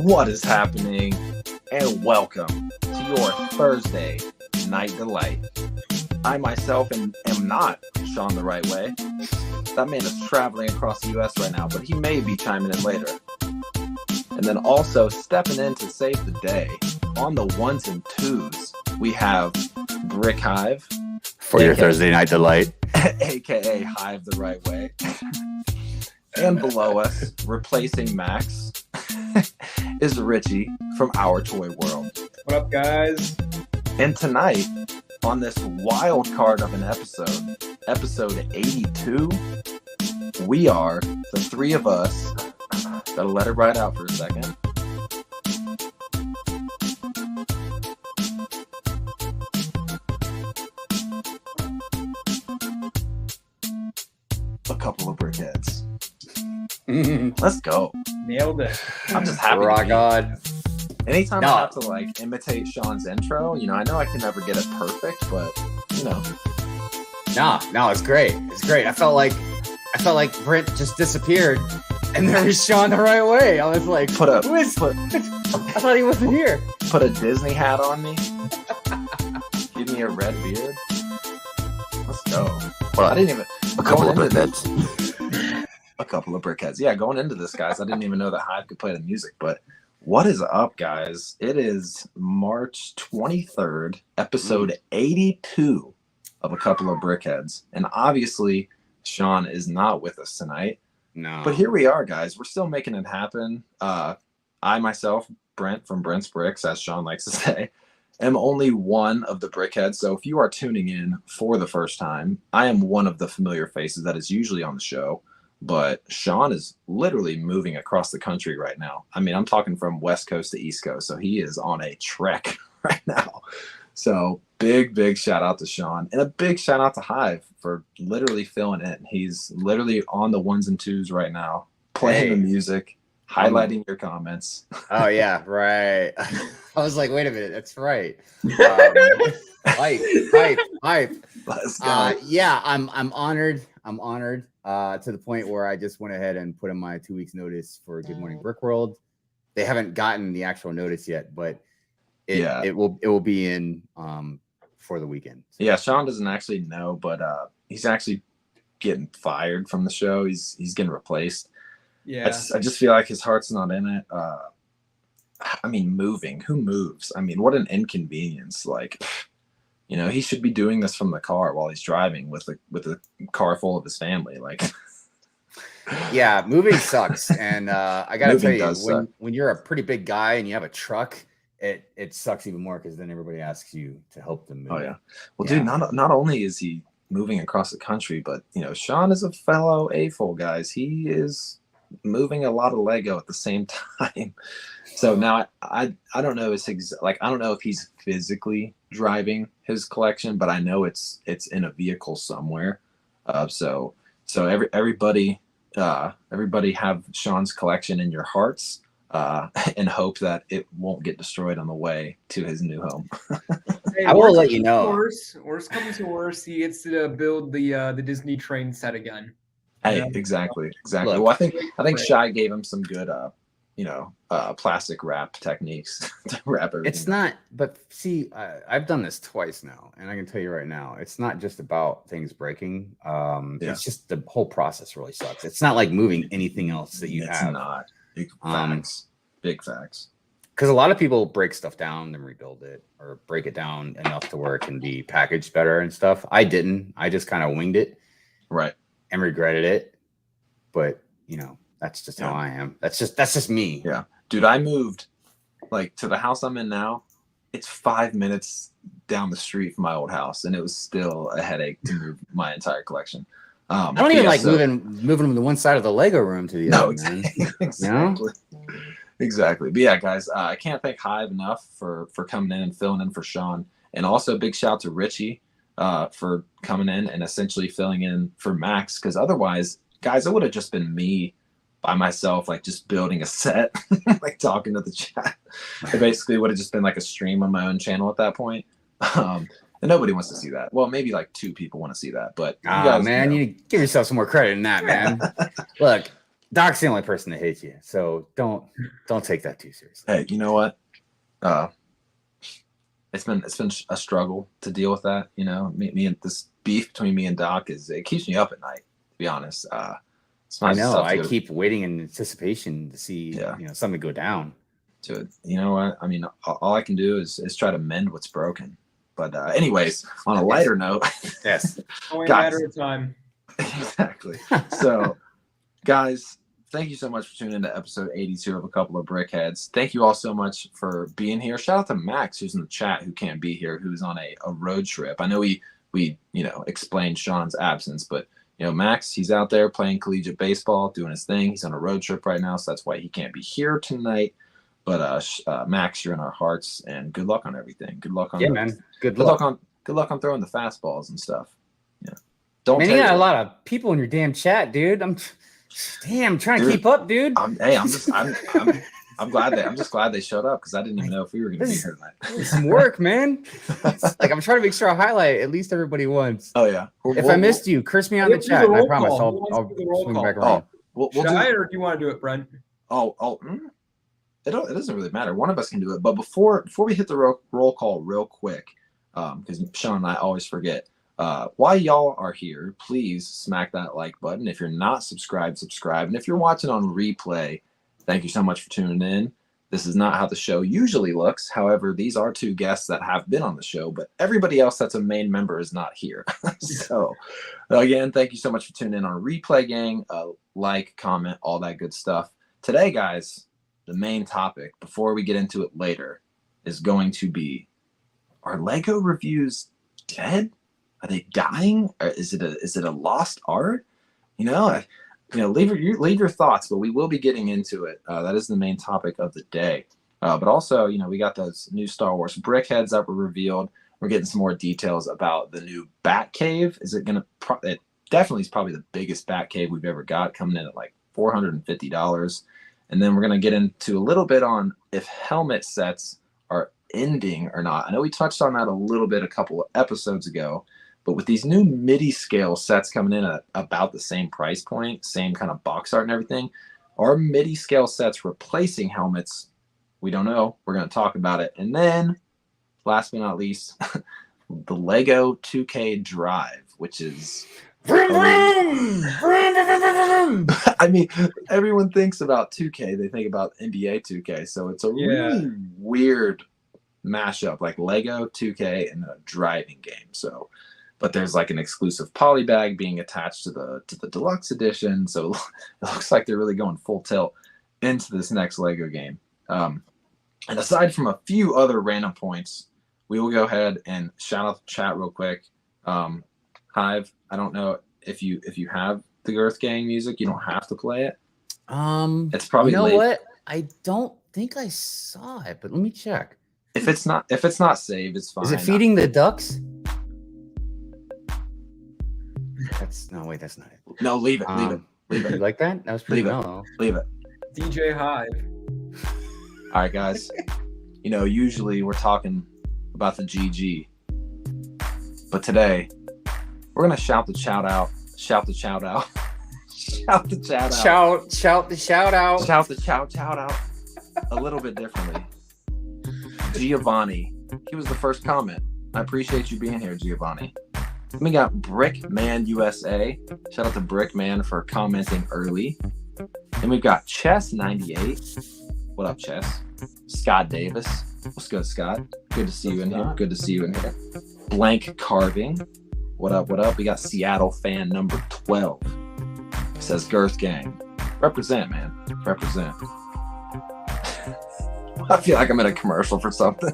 What is happening? And welcome to your Thursday Night Delight. I myself am not Sean the Right Way. That man is traveling across the U.S. right now, but he may be chiming in later. And then also stepping in to save the day on the ones and twos, we have Brick Hive. For your Thursday Night Delight. AKA Hive the Right Way. And below us, replacing Max, is Richie from Our Toy World. What up, guys? And tonight, on this wild card of an episode 82, we are the three of us. Gotta let it ride out for a second. A couple of brickheads. Let's go. Nailed it. I'm just happy. Rock on. Anytime I have to imitate Sean's intro, I know I can never get it perfect, but No, it's great. It's great. I felt like Brent just disappeared, and there was Sean the Right Way. I was like, I thought he wasn't here. Put a Disney hat on me. Give me a red beard. Let's go. Well, I didn't even. A couple of brickheads. A couple of brickheads. Yeah, going into this, guys, I didn't even know that Hive could play the music, but what is up, guys? It is March 23rd, episode 82 of A Couple of Brickheads. And obviously, Sean is not with us tonight. No. But here we are, guys. We're still making it happen. I myself, Brent from Brent's Bricks, as Sean likes to say, am only one of the brickheads. So if you are tuning in for the first time, I am one of the familiar faces that is usually on the show. But Sean is literally moving across the country right now. I mean, I'm talking from West Coast to East Coast. So he is on a trek right now. So big shout out to Sean, and a big shout out to Hive for literally filling in. He's literally on the ones and twos right now, playing the music, highlighting your comments. Oh yeah, right. I was like, wait a minute, that's right. Hype. Let's go. Yeah, I'm honored. I'm honored to the point where I just went ahead and put in my 2 weeks notice for Good Morning Brick World. They haven't gotten the actual notice yet, but it will be in for the weekend. So. Yeah, Sean doesn't actually know, but he's actually getting fired from the show. He's getting replaced. Yeah, I just feel like his heart's not in it. I mean, moving. Who moves? I mean, what an inconvenience. Like, he should be doing this from the car while he's driving with a car full of his family. Like, yeah, moving sucks. And I gotta tell you, when you're a pretty big guy and you have a truck, it sucks even more because then everybody asks you to help them move. Oh yeah. Well, dude, not only is he moving across the country, but Sean is a fellow AFOL, guys. He is moving a lot of Lego at the same time. So now I don't know I don't know if he's physically driving his collection, but I know it's in a vehicle somewhere. So everybody have Sean's collection in your hearts, and hope that it won't get destroyed on the way to his new home. Hey, I will let you know. Worst comes to worst, he gets to build the Disney train set again. Hey, exactly. Look, Well, I think Shy gave him some good plastic wrap techniques to wrap everything. It's not, but see, I've done this twice now, and I can tell you right now, it's not just about things breaking. It's just the whole process really sucks. It's not like moving anything else that you have. It's not. Big facts. Big facts. Because a lot of people break stuff down and rebuild it, or break it down enough to where it can be packaged better and stuff. I didn't. I just kind of winged it. Right. And regretted it. But, that's just how I am. That's just me. Yeah. Dude, I moved to the house I'm in now. It's 5 minutes down the street from my old house, and it was still a headache to move my entire collection. I don't even moving from the one side of the Lego room to the other. Exactly. Exactly. But yeah, guys, I can't thank Hive enough for coming in and filling in for Sean. And also a big shout out to Richie for coming in and essentially filling in for Max, because otherwise, guys, it would have just been me by myself, just building a set, talking to the chat. It basically would have just been a stream on my own channel at that point. And nobody wants to see that. Well, maybe two people want to see that, but you need to give yourself some more credit in that, man. Look, Doc's the only person that hates you, so don't take that too seriously. Hey, you know what? It's been a struggle to deal with that. You know, me and this beef between me and Doc it keeps me up at night. To be honest, I know. I keep waiting in anticipation to see something go down. You know what? I mean, all I can do is try to mend what's broken. But anyways, on a lighter note, yes, only a matter of time. Exactly. So, guys, thank you so much for tuning into episode 82 of A Couple of Brickheads. Thank you all so much for being here. Shout out to Max, who's in the chat, who can't be here, who's on a road trip. I know we explained Sean's absence, but Max, he's out there playing collegiate baseball, doing his thing. He's on a road trip right now, so that's why he can't be here tonight. But Max, you're in our hearts, and good luck on everything. Good luck on man. Good luck on throwing the fastballs and stuff. Yeah. Man, you got a lot of people in your damn chat, dude. I'm trying to keep up, dude. I'm just glad they showed up because I didn't even know if we were going to be here tonight. Some work, man. I'm trying to make sure I highlight at least everybody once. Oh yeah. If I missed you, curse me on the chat. And I promise I'll swing back around. Should I, or do you want to do it, Brent? It doesn't really matter. One of us can do it. But before we hit the roll call real quick, because Sean and I always forget. While y'all are here, please smack that like button. If you're not subscribed, subscribe. And if you're watching on replay, thank you so much for tuning in. This is not how the show usually looks. However, these are two guests that have been on the show, but everybody else that's a main member is not here. So, again, thank you so much for tuning in on replay, gang. Like, comment, all that good stuff. Today, guys, the main topic, before we get into it later, is going to be, are Lego reviews dead? Are they dying? Or is it a lost art? Leave your thoughts, but we will be getting into it. That is the main topic of the day. But also, we got those new Star Wars Brickheads that were revealed. We're getting some more details about the new Batcave. It definitely is probably the biggest Batcave we've ever got, coming in at like $450. And then we're going to get into a little bit on if helmet sets are ending or not. I know we touched on that a little bit a couple of episodes ago. But with these new MIDI scale sets coming in at about the same price point, same kind of box art and everything, are MIDI scale sets replacing helmets? We don't know. We're going to talk about it. And then, last but not least, the Lego 2K Drive, which is... I mean, everyone thinks about 2K. They think about NBA 2K. So it's a really weird mashup, like Lego 2K and a driving game. So... But there's like an exclusive poly bag being attached to the deluxe edition. So it looks like they're really going full tilt into this next Lego game. And aside from a few other random points, we will go ahead and shout out the chat real quick. Hive, I don't know if you have the Girth Gang music, you don't have to play it. It's probably late. What? I don't think I saw it, but let me check. If it's not saved, it's fine. Is it feeding the ducks? That's not it. No, leave it. Leave it. You like that? That was pretty mellow. Leave it. DJ Hive. All right, guys. Usually we're talking about the GG, but today we're gonna shout the shout out a little bit differently. Giovanni, he was the first comment. I appreciate you being here, Giovanni. Then we got Brickman USA. Shout out to Brickman for commenting early. Then we've got Chess98. What up, Chess? Scott Davis. What's good, Scott? Good to see you in here. Good to see you in here. Blank Carving. What up, what up? We got Seattle fan number 12. Says Girth Gang. Represent, man. Represent. I feel like I'm in a commercial for something.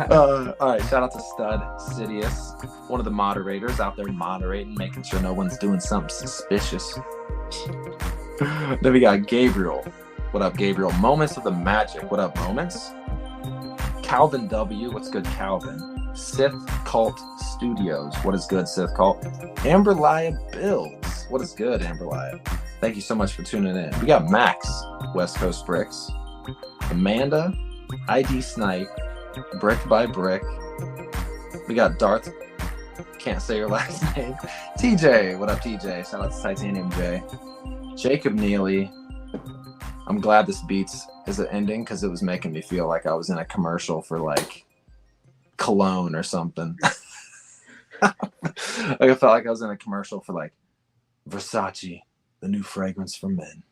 All right, shout out to Stud Sidious, one of the moderators out there moderating, making sure no one's doing something suspicious. Then we got Gabriel. What up, Gabriel? Moments of the Magic. What up, Moments? Calvin W. What's good, Calvin? Sith Cult Studios. What is good, Sith Cult? Amberlia Bills. What is good, Amberlia? Thank you so much for tuning in. We got Max, West Coast Bricks. Amanda, ID Snipe, Brick by Brick. We got Darth Can't say your last name. TJ, what up, TJ? Shout out to Titanium J. Jacob Neely. I'm glad this Beats is an ending because it was making me feel like I was in a commercial for like cologne or something. Like I felt like I was in a commercial for like Versace, the new fragrance for men.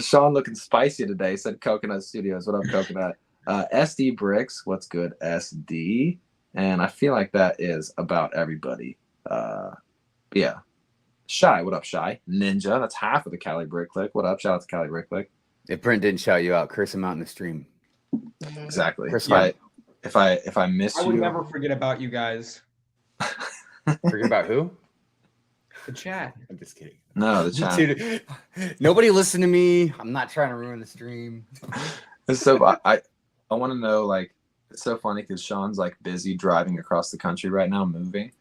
Sean looking spicy today, said Coconut Studios. What up, Coconut? SD Bricks, what's good, SD? And I feel like that is about everybody. Yeah. Shy, what up, Shy? Ninja, that's half of the Cali Brick Click. What up? Shout out to Cali Brick Click. If Brent didn't shout you out, curse him out in the stream. Exactly. Curse if I miss you, I would never forget about you guys. Forget about who? The chat. I'm just kidding. No, the chat. Dude, nobody listen to me. I'm not trying to ruin the stream. So I want to know, like, it's so funny because Sean's like busy driving across the country right now, moving.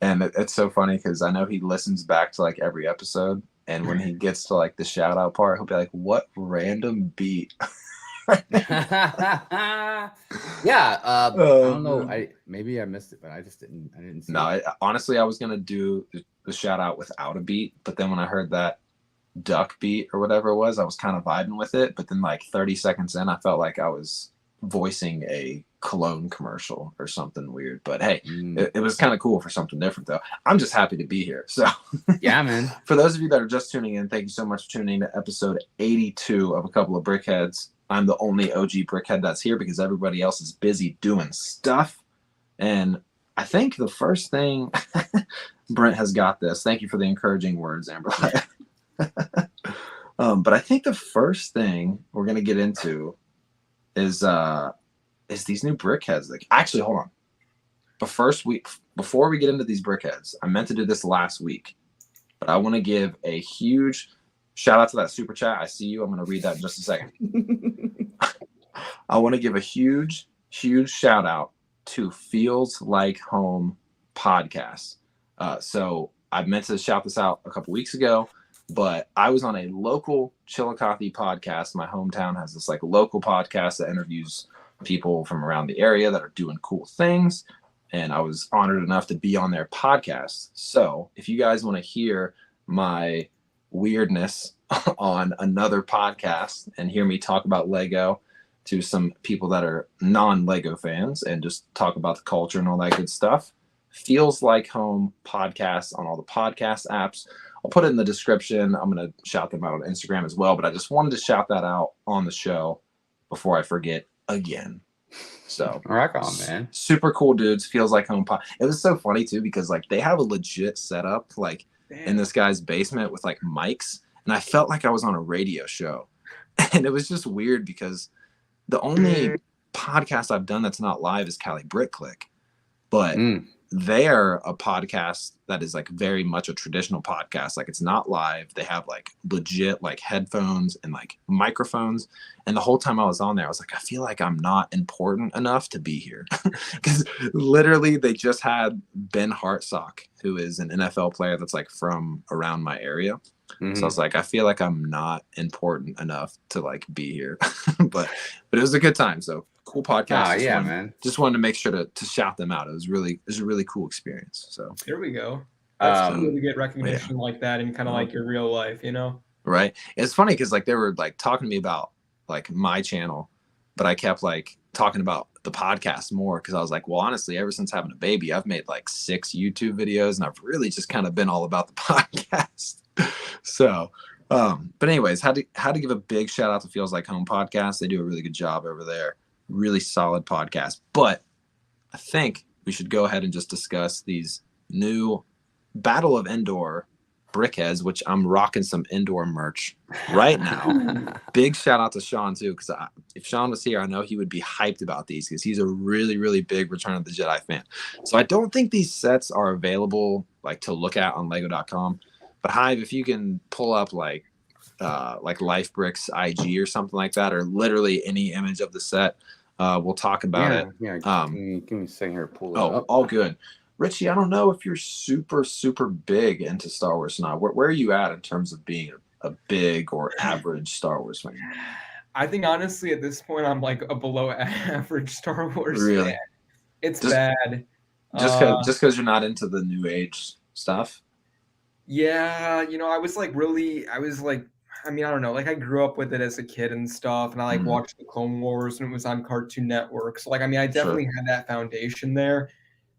And it's so funny because I know he listens back to like every episode. And when he gets to like the shout out part, he'll be like, what random beat? Yeah. I don't know. Maybe I missed it, but I didn't see No, it. Honestly, I was going to do the shout out without a beat. But then when I heard that duck beat or whatever it was, I was kind of vibing with it. But then like 30 seconds in, I felt like I was voicing a cologne commercial or something weird. But hey, it was kind of cool for something different though. I'm just happy to be here. So yeah, man. For those of you that are just tuning in, thank you so much for tuning in to episode 82 of A Couple of Brickheads. I'm the only OG Brickhead that's here because everybody else is busy doing stuff. And I think the first thing Brent has got this. Thank you for the encouraging words, Amber. But I think the first thing we're gonna get into is these new brickheads. Like, actually, hold on. But first, before we get into these brickheads, I meant to do this last week, but I want to give a huge shout out to that super chat. I see you. I'm going to read that in just a second. I want to give a huge shout out to Feels Like Home podcast. So I meant to shout this out a couple weeks ago, but I was on a local Chillicothe podcast. My hometown has this like local podcast that interviews people from around the area that are doing cool things. And I was honored enough to be on their podcast. So if you guys want to hear my weirdness on another podcast and hear me talk about Lego to some people that are non-Lego fans and just talk about the culture and all that good stuff, Feels Like Home podcast on all the podcast apps. I'll put it in the description. I'm going to shout them out on Instagram as well, but I just wanted to shout that out on the show before I forget again. So rock on, man. Super cool dudes. Feels Like Home pod. It was so funny too because like they have a legit setup like in this guy's basement with like mics, and I felt like I was on a radio show. And it was just weird because the only podcast I've done that's not live is Cali Brick Click, but they're a podcast that is like very much a traditional podcast. Like it's not live. They have like legit like headphones and like microphones. And the whole time I was on there, I was like, I feel like I'm not important enough to be here. Because literally they just had Ben Hartsock, who is an NFL player that's like from around my area. So I was like, I feel like I'm not important enough to like be here. but it was a good time. So cool podcast. Man. Just wanted to make sure to shout them out. It was a really cool experience. So there we go. That's cool to get recognition like that in kind of like your real life, you know? Right. It's funny because like they were like talking to me about like my channel, but I kept like talking about the podcast more because I was like, well, honestly, ever since having a baby, I've made like 6 YouTube videos and I've really just kind of been all about the podcast. So, but anyways, had to give a big shout out to Feels Like Home podcast. They do a really good job over there. Really solid podcast. But I think we should go ahead and just discuss these new Battle of Indoor Brickheads, which I'm rocking some indoor merch right now. Big shout out to Sean too, because if Sean was here, I know he would be hyped about these because he's a really, really big Return of the Jedi fan. So I don't think these sets are available like to look at on Lego.com. But Hive, if you can pull up like Life Bricks IG or something like that, or literally any image of the set, we'll talk about it. Yeah, give me a second here to pull it up. All good. Richie, I don't know if you're super, super big into Star Wars or not. Where are you at in terms of being a big or average Star Wars fan? I think honestly at this point I'm like a below average Star Wars really? fan. It's bad. Just because you're not into the new age stuff. Yeah, I was like, I mean, I don't know. Like, I grew up with it as a kid and stuff, and I like watched the Clone Wars when it was on Cartoon Network. So, like, I mean, I definitely had that foundation there.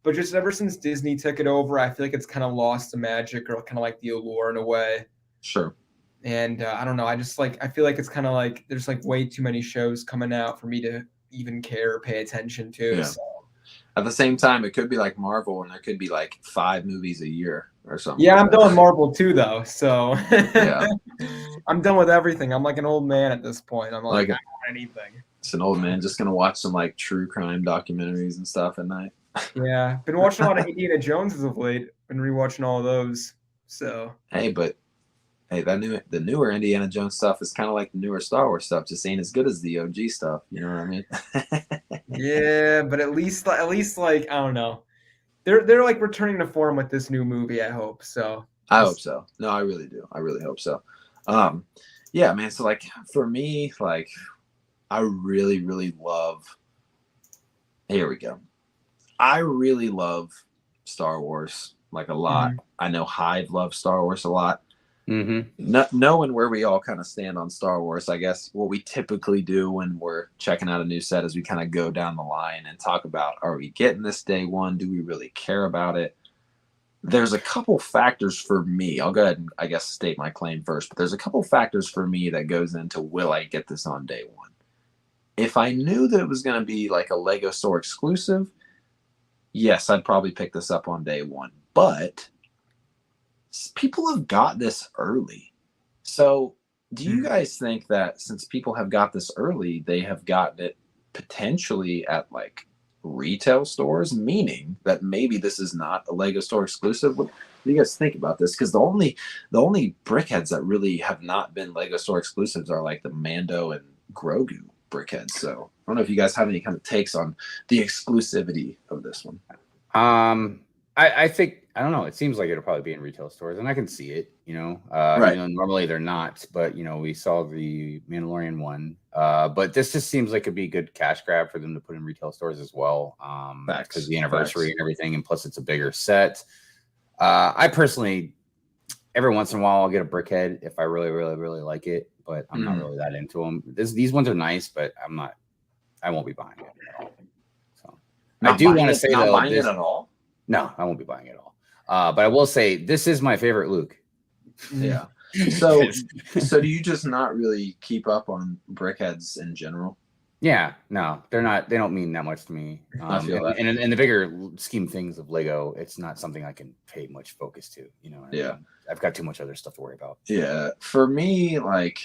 But just ever since Disney took it over, I feel like it's kind of lost the magic or kind of like the allure in a way. Sure. And I don't know. I feel like it's kind of like there's like way too many shows coming out for me to even care or pay attention to. Yeah. So. At the same time, it could be like Marvel, and there could be like 5 movies a year or something. Yeah, like I'm done with Marvel too, though. So yeah, I'm done with everything. I'm like an old man at this point. I'm like I don't want anything. It's an old man just gonna watch some like true crime documentaries and stuff at night. Yeah, been watching a lot of Indiana Jones as of late. Been rewatching all of those. So hey, the newer Indiana Jones stuff is kind of like the newer Star Wars stuff, just ain't as good as the OG stuff. You know what I mean? yeah, but at least like I don't know. They're like returning to form with this new movie. I hope so. I hope so. No, I really do. I really hope so. Yeah, man. So like for me, like I really, really love. Here we go. I really love Star Wars like a lot. I know Hyde loves Star Wars a lot. Knowing where we all kind of stand on Star Wars, I guess what we typically do when we're checking out a new set is we kind of go down the line and talk about, are we getting this day one? Do we really care about it? There's a couple factors for me. I'll go ahead and I guess state my claim first, but there's a couple factors for me that goes into, will I get this on day one? If I knew that it was going to be like a Lego store exclusive, yes, I'd probably pick this up on day one, but people have got this early. So do you guys think that since people have got this early, they have gotten it potentially at like retail stores, meaning that maybe this is not a Lego store exclusive? What do you guys think about this? Because the only brickheads that really have not been Lego store exclusives are like the Mando and Grogu brickheads. So I don't know if you guys have any kind of takes on the exclusivity of this one. I think, I don't know. It seems like it'll probably be in retail stores, and I can see it. Right. Normally they're not, but we saw the Mandalorian one. But this just seems like it'd be a good cash grab for them to put in retail stores as well. Because the anniversary and everything, and plus it's a bigger set. I personally, every once in a while, I'll get a brickhead if I really, really, really like it, but I'm not really that into them. These ones are nice, but I won't be buying it at all. So I do want to say though, buying it at all. No, I won't be buying it at all. But I will say this is my favorite Luke. Yeah. So do you just not really keep up on brickheads in general? Yeah, no, they're not. They don't mean that much to me. And in the bigger scheme of things of Lego, it's not something I can pay much focus to. Yeah, I mean? I've got too much other stuff to worry about. Yeah, for me, like,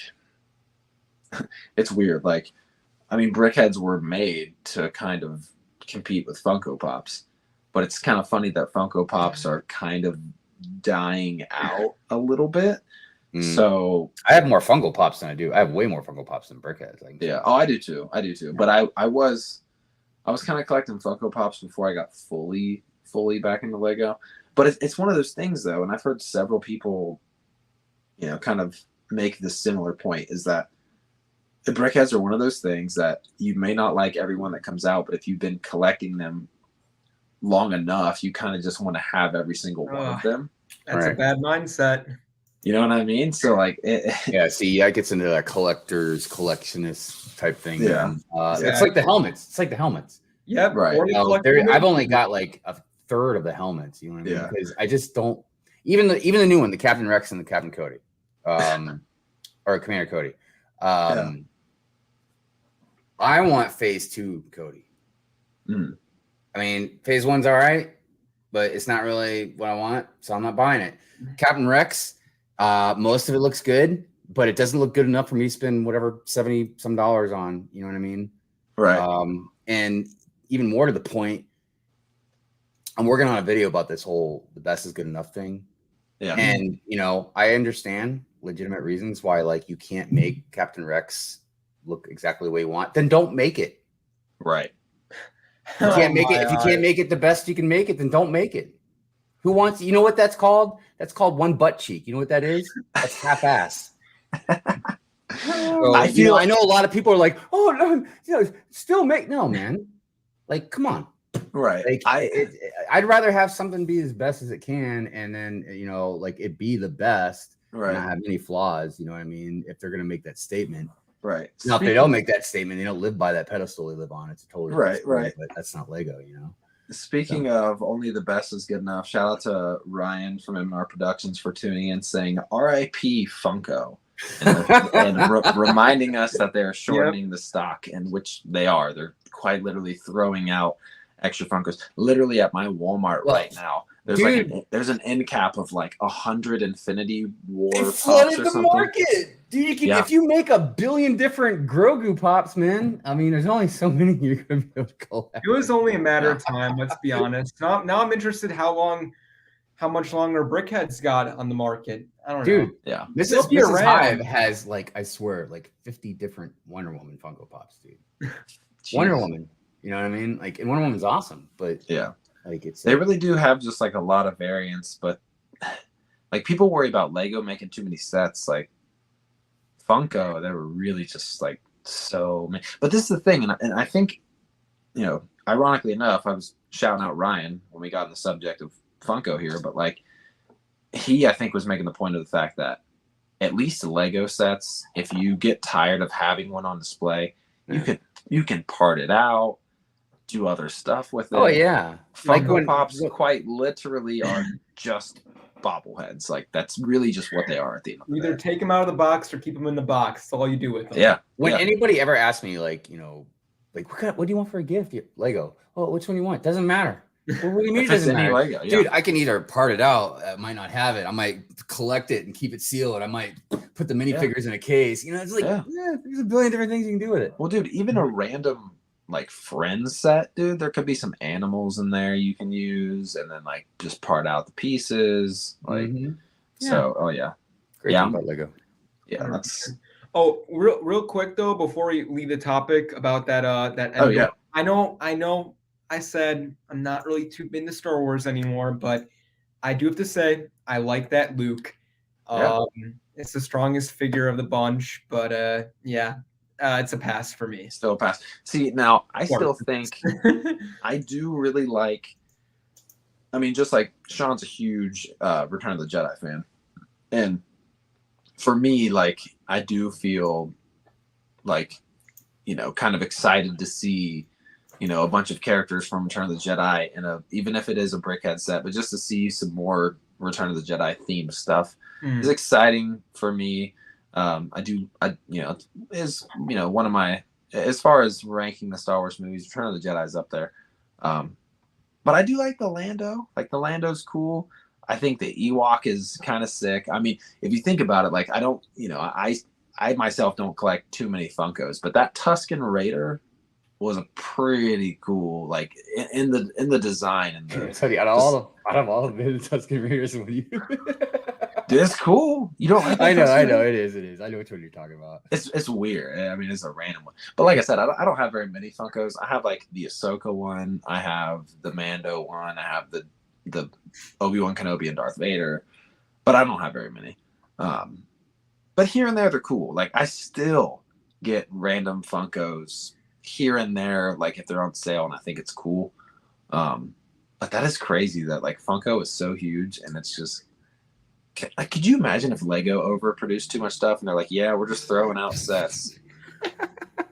it's weird. Like, I mean, brickheads were made to kind of compete with Funko Pops. But it's kind of funny that Funko Pops are kind of dying out a little bit. So I have more Funko Pops than I do. I have way more Funko Pops than brickheads. Yeah. Oh, I do too. Yeah. But I was kind of collecting Funko Pops before I got fully back into Lego. But it's one of those things though, and I've heard several people, kind of make this similar point, is that the brickheads are one of those things that you may not like everyone that comes out, but if you've been collecting them long enough, you kind of just want to have every single one of them. That's a bad mindset. You know what I mean? So like, yeah. See, that gets into that collectionist type thing. Yeah, it's like the helmets. Yep. Right. I've only got like a third of the helmets. You know what I mean? Yeah. Because I just don't. Even the new one, the Captain Rex and the Captain Cody, or Commander Cody. I want Phase 2 Cody. I mean, Phase 1's all right, but it's not really what I want, so I'm not buying it. Captain Rex, most of it looks good, but it doesn't look good enough for me to spend whatever $70 some on. You know what I mean? Right. And even more to the point, I'm working on a video about this whole the best is good enough thing. Yeah. And I understand legitimate reasons why like you can't make Captain Rex look exactly the way you want. Then don't make it. Right. You can't make it. If you can't make it the best you can make it, then don't make it. Who wants? You know what that's called? That's called one butt cheek. You know what that is? That's half-ass. So, I know a lot of people are like, oh no, still make no, man. Like, come on. Right. Like I'd rather have something be as best as it can, and then like it be the best, and not have any flaws. You know what I mean? If they're gonna make that statement, right? Now, if they don't make that statement, they don't live by that pedestal they live on. It's a totally right. But that's not Lego, you know. Speaking of only the best is good enough, shout out to Ryan from M&R Productions for tuning in, saying "R.I.P. Funko," and reminding us that they're shortening the stock, and which they are. They're quite literally throwing out extra Funkos. Literally at my Walmart right now, there's an end cap of like 100 Infinity War pops or something. Market. Dude, if you make 1 billion different Grogu pops, man, I mean, there's only so many you're gonna be able to collect. It was only a matter of time, let's be honest. Now I'm interested how much longer Brickheadz got on the market. I don't know. Yeah. Mrs. Hive has I swear, 50 different Wonder Woman Funko Pops, dude. Wonder Woman. You know what I mean? And Wonder Woman's awesome, but they really do have just a lot of variants, but people worry about Lego making too many sets. Funko, they were really just so many. But this is the thing, and I think, ironically enough, I was shouting out Ryan when we got on the subject of Funko here, but he, I think, was making the point of the fact that at least Lego sets, if you get tired of having one on display, you can part it out, do other stuff with it. Oh yeah, Funko Pops quite literally are just bobbleheads. That's really just what they are at the end of the day. Either take them out of the box or keep them in the box. That's all you do with them. Yeah. When anybody ever asks me, what do you want for a gift? Lego. Oh, which one do you want? Doesn't matter. Well, what do you mean it doesn't matter? Lego, Dude, I can either part it out. I might not have it. I might collect it and keep it sealed. I might put the minifigures in a case. It's there's a billion different things you can do with it. Well, dude, even a random Friends set, dude, there could be some animals in there you can use, and then just part out the pieces. So, oh yeah, great thing about Lego. Yeah, that's. Oh, real quick though, before we leave the topic about that I know. I said I'm not really too into Star Wars anymore, but I do have to say I like that Luke. It's the strongest figure of the bunch, but it's a pass for me. Still a pass. See, now I still think I do really just Sean's a huge Return of the Jedi fan. And for me, I do feel kind of excited to see, a bunch of characters from Return of the Jedi even if it is a Brickhead set, but just to see some more Return of the Jedi themed stuff is exciting for me. Is one of my, as far as ranking the Star Wars movies, Return of the Jedi is up there. But I do like the Lando. The Lando's cool. I think the Ewok is kind of sick. I mean, if you think about it, I don't, I myself don't collect too many Funkos, but that Tusken Raider was a pretty cool, in the design and out of all of the Tusken Raiders, what do you? It's cool. You don't like I know. It is. I know which one you're talking about. It's weird. I mean, it's a random one. But like I said, I don't have very many Funkos. I have the Ahsoka one. I have the Mando one. I have the Obi-Wan Kenobi and Darth Vader. But I don't have very many. But here and there, they're cool. I still get random Funkos here and there, if they're on sale, and I think it's cool. But that is crazy that Funko is so huge, and it's just could you imagine if Lego overproduced too much stuff and they're yeah, we're just throwing out sets? Can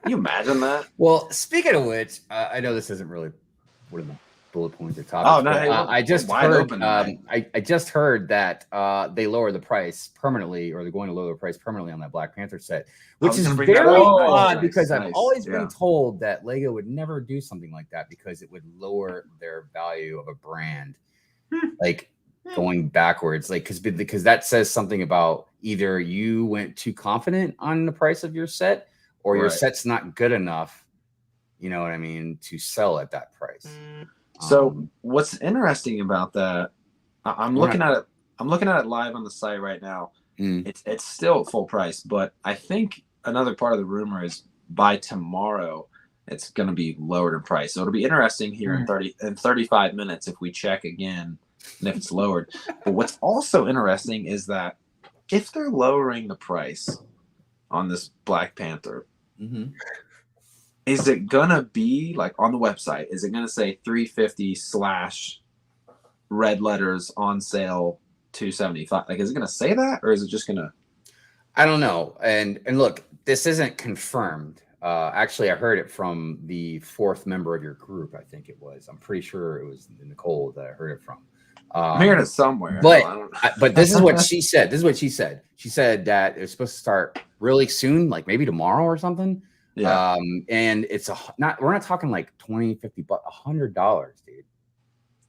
you imagine that? Well, speaking of which, I know this isn't really one of the bullet points or topics. Oh no! I just heard. I just heard that they lower the price permanently, or they're going to lower the price permanently on that Black Panther set, which is very odd because I've always been told that Lego would never do something like that because it would lower their value of a brand, going backwards, because that says something about either you went too confident on the price of your set, or your set's not good enough. You know what I mean, to sell at that price. So what's interesting about that, I'm looking at it live on the site right now. It's still full price, but I think another part of the rumor is by tomorrow it's going to be lowered in price. So it'll be interesting here in 35 minutes if we check again and if it's lowered. But what's also interesting is that if they're lowering the price on this Black Panther, Is it gonna be like on the website? Is it gonna say 350 / red letters on sale 275? Like, is it gonna say that, or is it just gonna? I don't know. And look, this isn't confirmed. Actually, I heard it from the 4th member of your group. I think it was. I'm pretty sure it was Nicole that I heard it from. I'm hearing it somewhere. But this is what she said. This is what she said. She said that it's supposed to start really soon, like maybe tomorrow or something. Yeah. And it's we're not talking like 20, 50 bucks, $100, dude.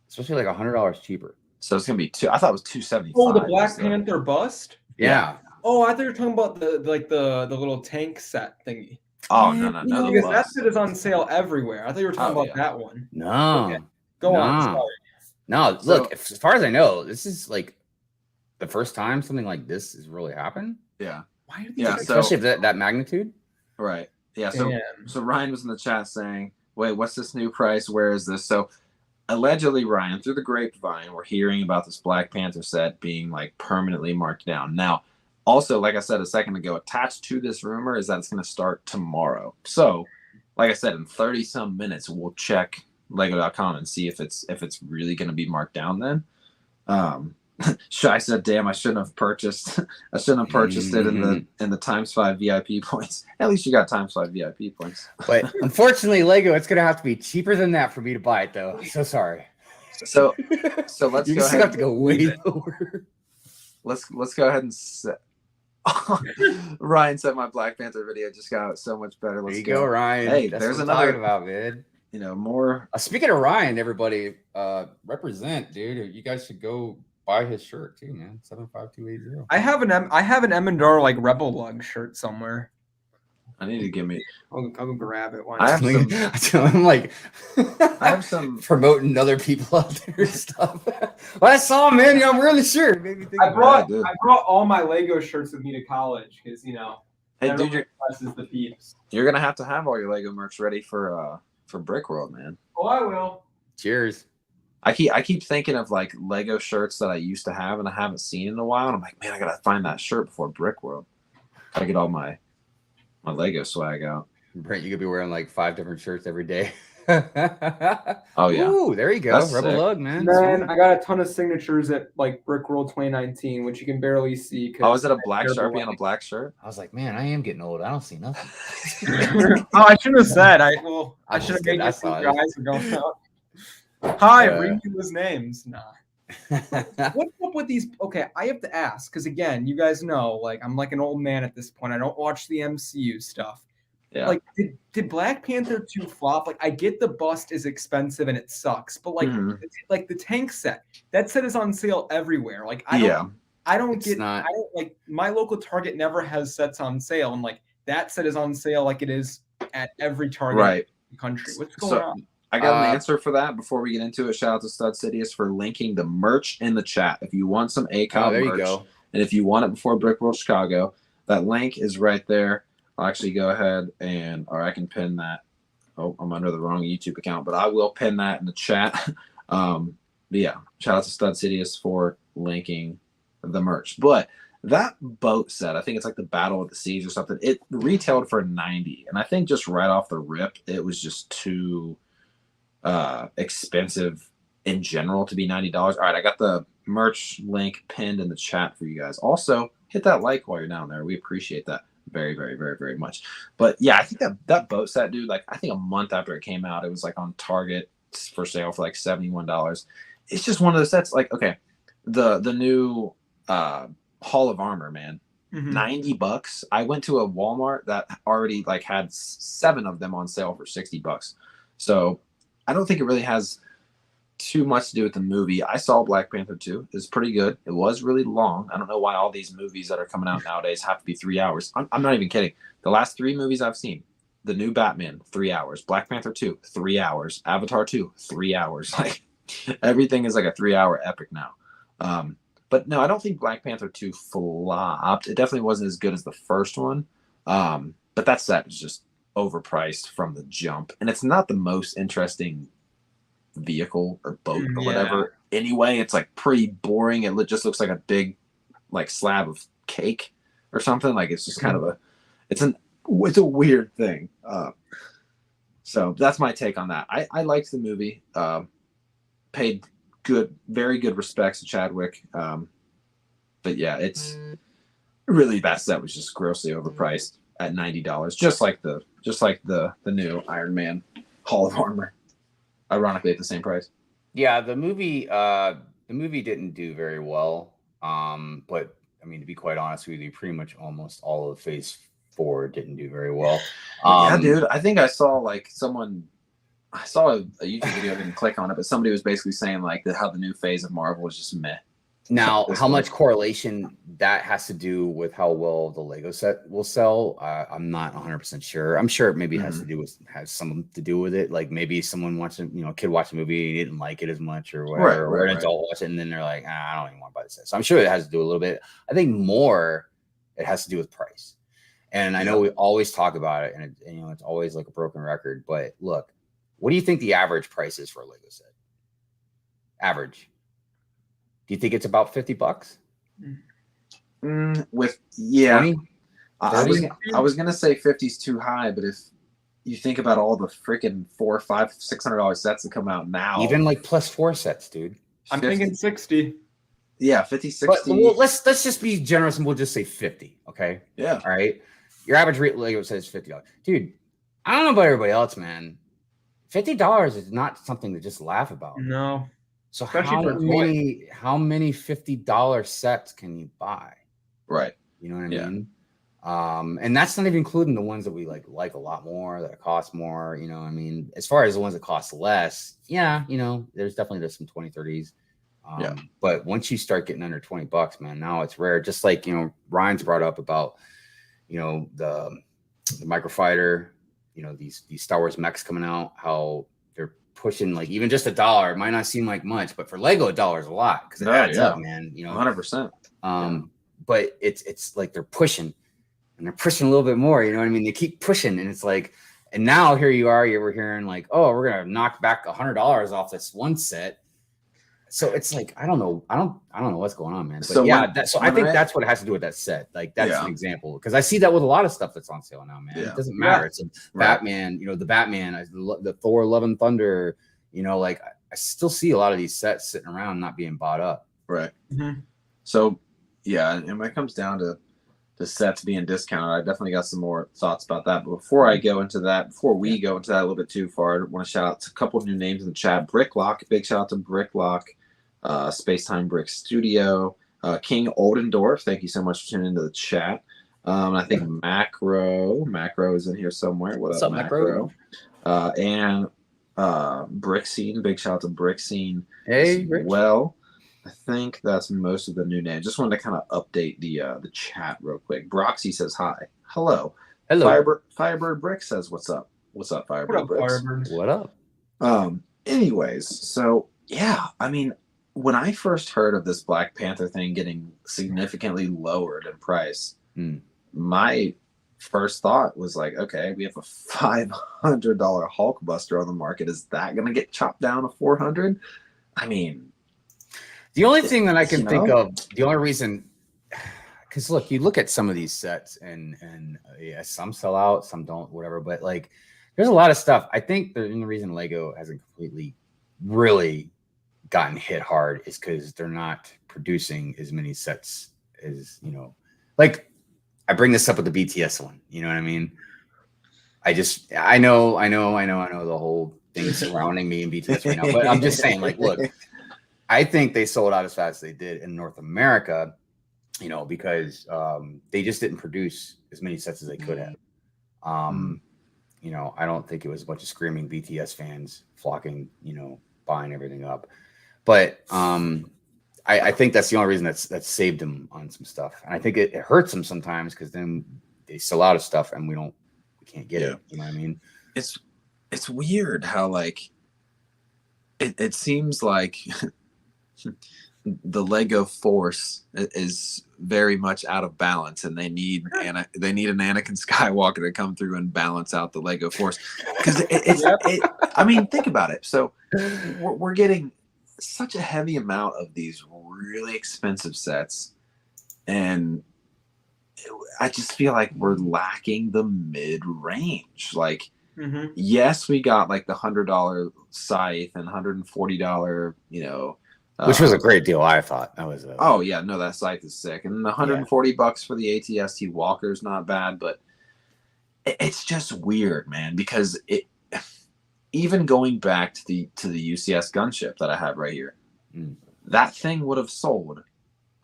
Especially like $100 cheaper. So it's gonna be I thought it was 275. Oh, the Black Panther bust? Yeah. Oh, I thought you were talking about the little tank set thingy. Oh, no. Because that shit is on sale everywhere. I thought you were talking about that one. No. Okay. Go on. Sorry. No, look, as far as I know, this is like the first time something like this has really happened. Yeah. Why are these especially if that magnitude? Right. Yeah. So Ryan was in the chat saying, wait, what's this new price? Where is this? So allegedly, Ryan, through the grapevine, we're hearing about this Black Panther set being like permanently marked down. Now, also, like I said a second ago, attached to this rumor is that it's going to start tomorrow. So, like I said, in 30 some minutes, we'll check Lego.com and see if it's really going to be marked down then. Shai said, damn, I shouldn't have purchased it in the ×5 VIP points. At least you got ×5 VIP points. But unfortunately, Lego, it's gonna have to be cheaper than that for me to buy it though. So sorry. So let's you go just ahead. have to go way lower. Let's go ahead and set. Ryan said my Black Panther video just got so much better. There you go, Ryan. Hey, that's there's what another I'm talking about, man. You know, more. Speaking of Ryan, everybody, represent, dude. You guys should go buy his shirt too, man. 75280. I have an Emendar like Rebel Lug shirt somewhere. I need to give me. I'll grab it. I have some promoting other people out there and stuff. Well, I saw him, man. Yeah, I'm really sure. I brought all my Lego shirts with me to college because Hey, dude, the peeps. You're gonna have to have all your Lego merch ready for Brickworld, man. Oh, I will. Cheers. I keep thinking of like Lego shirts that I used to have and I haven't seen in a while. And I'm like, man, I gotta find that shirt before Brickworld. I get all my Lego swag out. Brent, you could be wearing like 5 different shirts every day. Oh yeah. Ooh, there you go. That's Rebel sick. Lug, man. Man, I got a ton of signatures at like Brickworld 2019, which you can barely see. Oh, is it a black Sharpie on a black shirt? I was like, man, I am getting old. I don't see nothing. Oh, I should have said. I should have made guys are going out. Hi, read those names. Nah. What's up with these? Okay, I have to ask because again, you guys know, like I'm like an old man at this point. I don't watch the MCU stuff. Yeah. Like, did Black Panther 2 flop? Like, I get the bust is expensive and it sucks, but like, like the tank set, that set is on sale everywhere. Like, I don't like my local Target never has sets on sale, and like that set is on sale like it is at every Target in the country. What's going on? I got an answer for that before we get into it. Shout out to Stud Sidious for linking the merch in the chat. If you want some ACOB there merch, you go. And if you want it before Brickworld Chicago, that link is right there. I'll actually go ahead or I can pin that. Oh, I'm under the wrong YouTube account, but I will pin that in the chat. But yeah, shout out to Stud Sidious for linking the merch. But that boat set, I think it's like the Battle of the Seas or something. It retailed for $90, and I think just right off the rip, it was just too expensive in general to be $90. All right, I got the merch link pinned in the chat for you guys. Also, hit that like while you're down there. We appreciate that very, very, very, very much. But yeah, I think that boat set, dude, like I think a month after it came out, it was like on Target for sale for like $71. It's just one of those sets. Like, okay, the new Hall of Armor, man, $90. I went to a Walmart that already like had 7 of them on sale for $60. So I don't think it really has too much to do with the movie. I saw Black Panther 2. It's pretty good. It was really long. I don't know why all these movies that are coming out nowadays have to be 3 hours. I'm not even kidding. The last 3 movies I've seen, the new Batman, 3 hours. Black Panther 2, 3 hours. Avatar 2, 3 hours. Like everything is like a 3-hour epic now. But no, I don't think Black Panther 2 flopped. It definitely wasn't as good as the first one. But that set is just overpriced from the jump. And it's not the most interesting vehicle or boat or whatever. Anyway, it's like pretty boring. It just looks like a big like slab of cake or something. Like it's just kind of it's a weird thing. So that's my take on that. I liked the movie. Paid very good respects to Chadwick. But yeah, it's really that set was just grossly overpriced at $90, just like the new Iron Man Hall of Armor. Ironically, at the same price. Yeah, the movie didn't do very well. But I mean, to be quite honest with you, pretty much almost all of Phase 4 didn't do very well. Yeah, dude. I think I saw a YouTube video. I didn't click on it, but somebody was basically saying like how the new phase of Marvel was just meh. Now, how much correlation that has to do with how well the Lego set will sell, I'm not 100% sure. I'm sure it maybe has something to do with it. Like maybe someone a kid watched a movie and he didn't like it as much or whatever, or an adult watched it and then they're like, I don't even want to buy the set. So I'm sure it has to do a little bit. I think more it has to do with price. And I know we always talk about it, and it's always like a broken record. But look, what do you think the average price is for a Lego set? Average. Do you think it's about $50? With 20, I was gonna say 50's too high, but if you think about all the freaking $400, $500, $600 sets that come out now, even like +4 sets, dude, I'm thinking 60. Yeah, 50, 60. But let's just be generous and we'll just say 50. Okay. Yeah. All right. Your average Lego set is $50, dude. I don't know about everybody else, man. $50 is not something to just laugh about. No. So how many $50 sets can you buy? Right. You know what I mean? And that's not even including the ones that we like a lot more, that cost more. You know, I mean, as far as the ones that cost less, yeah, there's some 20, 30s. But once you start getting under $20, man, now it's rare. Just like Ryan's brought up about the microfighter, these Star Wars mechs coming out, how they're pushing like even just $1. It might not seem like much, but for Lego, $1 is a lot because it adds up, man. 100%. But it's like they're pushing and they're pushing a little bit more. You know what I mean? They keep pushing, and it's like, and now here you are, we're hearing like, oh, we're gonna knock back $100 off this one set. So it's like I don't know what's going on, man. But so I think that's what it has to do with that set. Like that's an example, because I see that with a lot of stuff that's on sale now, man. It doesn't matter. It's Batman, the Batman, the Thor: Love and Thunder. Like I still see a lot of these sets sitting around not being bought up. Right. Mm-hmm. So and when it comes down to the sets being discounted, I definitely got some more thoughts about that. But before we go into that a little bit too far, I want to shout out to a couple of new names in the chat. Bricklock, big shout out to Bricklock. Spacetime Brick Studio, King Oldendorf, thank you so much for tuning into the chat. I think Macro is in here somewhere. What's up, Macro? And Brick Scene, big shout out to Brick Scene. Hey, Rich. Well, I think that's most of the new names. Just wanted to kind of update the chat real quick. Broxy says hi. Hello. Firebird Brick says what's up. What's up, Firebird Bricks? What up? Anyways, so yeah, I mean, when I first heard of this Black Panther thing getting significantly lowered in price, my first thought was like, okay, we have a $500 Hulkbuster on the market. Is that going to get chopped down to $400? I mean, the only thing that I can think of, the only reason, because look, you look at some of these sets and some sell out, some don't, whatever. But like, there's a lot of stuff. I think the reason Lego hasn't completely really gotten hit hard is because they're not producing as many sets as like I bring this up with the BTS one, you know what I mean? I know the whole thing surrounding me and BTS right now, but I'm just saying, like, look, I think they sold out as fast as they did in North America, because they just didn't produce as many sets as they could have. I don't think it was a bunch of screaming BTS fans flocking, buying everything up. But I think that's the only reason that's saved them on some stuff. And I think it hurts them sometimes because then they sell out of stuff and we can't get it. You know what I mean? It's weird how like it seems like the Lego force is very much out of balance, and they need an Anakin Skywalker to come through and balance out the Lego force. Because I mean, think about it. So we're getting such a heavy amount of these really expensive sets, and I just feel like we're lacking the mid-range. Like Yes, we got like the $100 scythe and $140, which was a great deal. I thought that was. Oh yeah, no, that scythe is sick, and the $140 for the ATST Walker is not bad, but it's just weird, man, because even going back to the UCS gunship that I have right here, that thing would have sold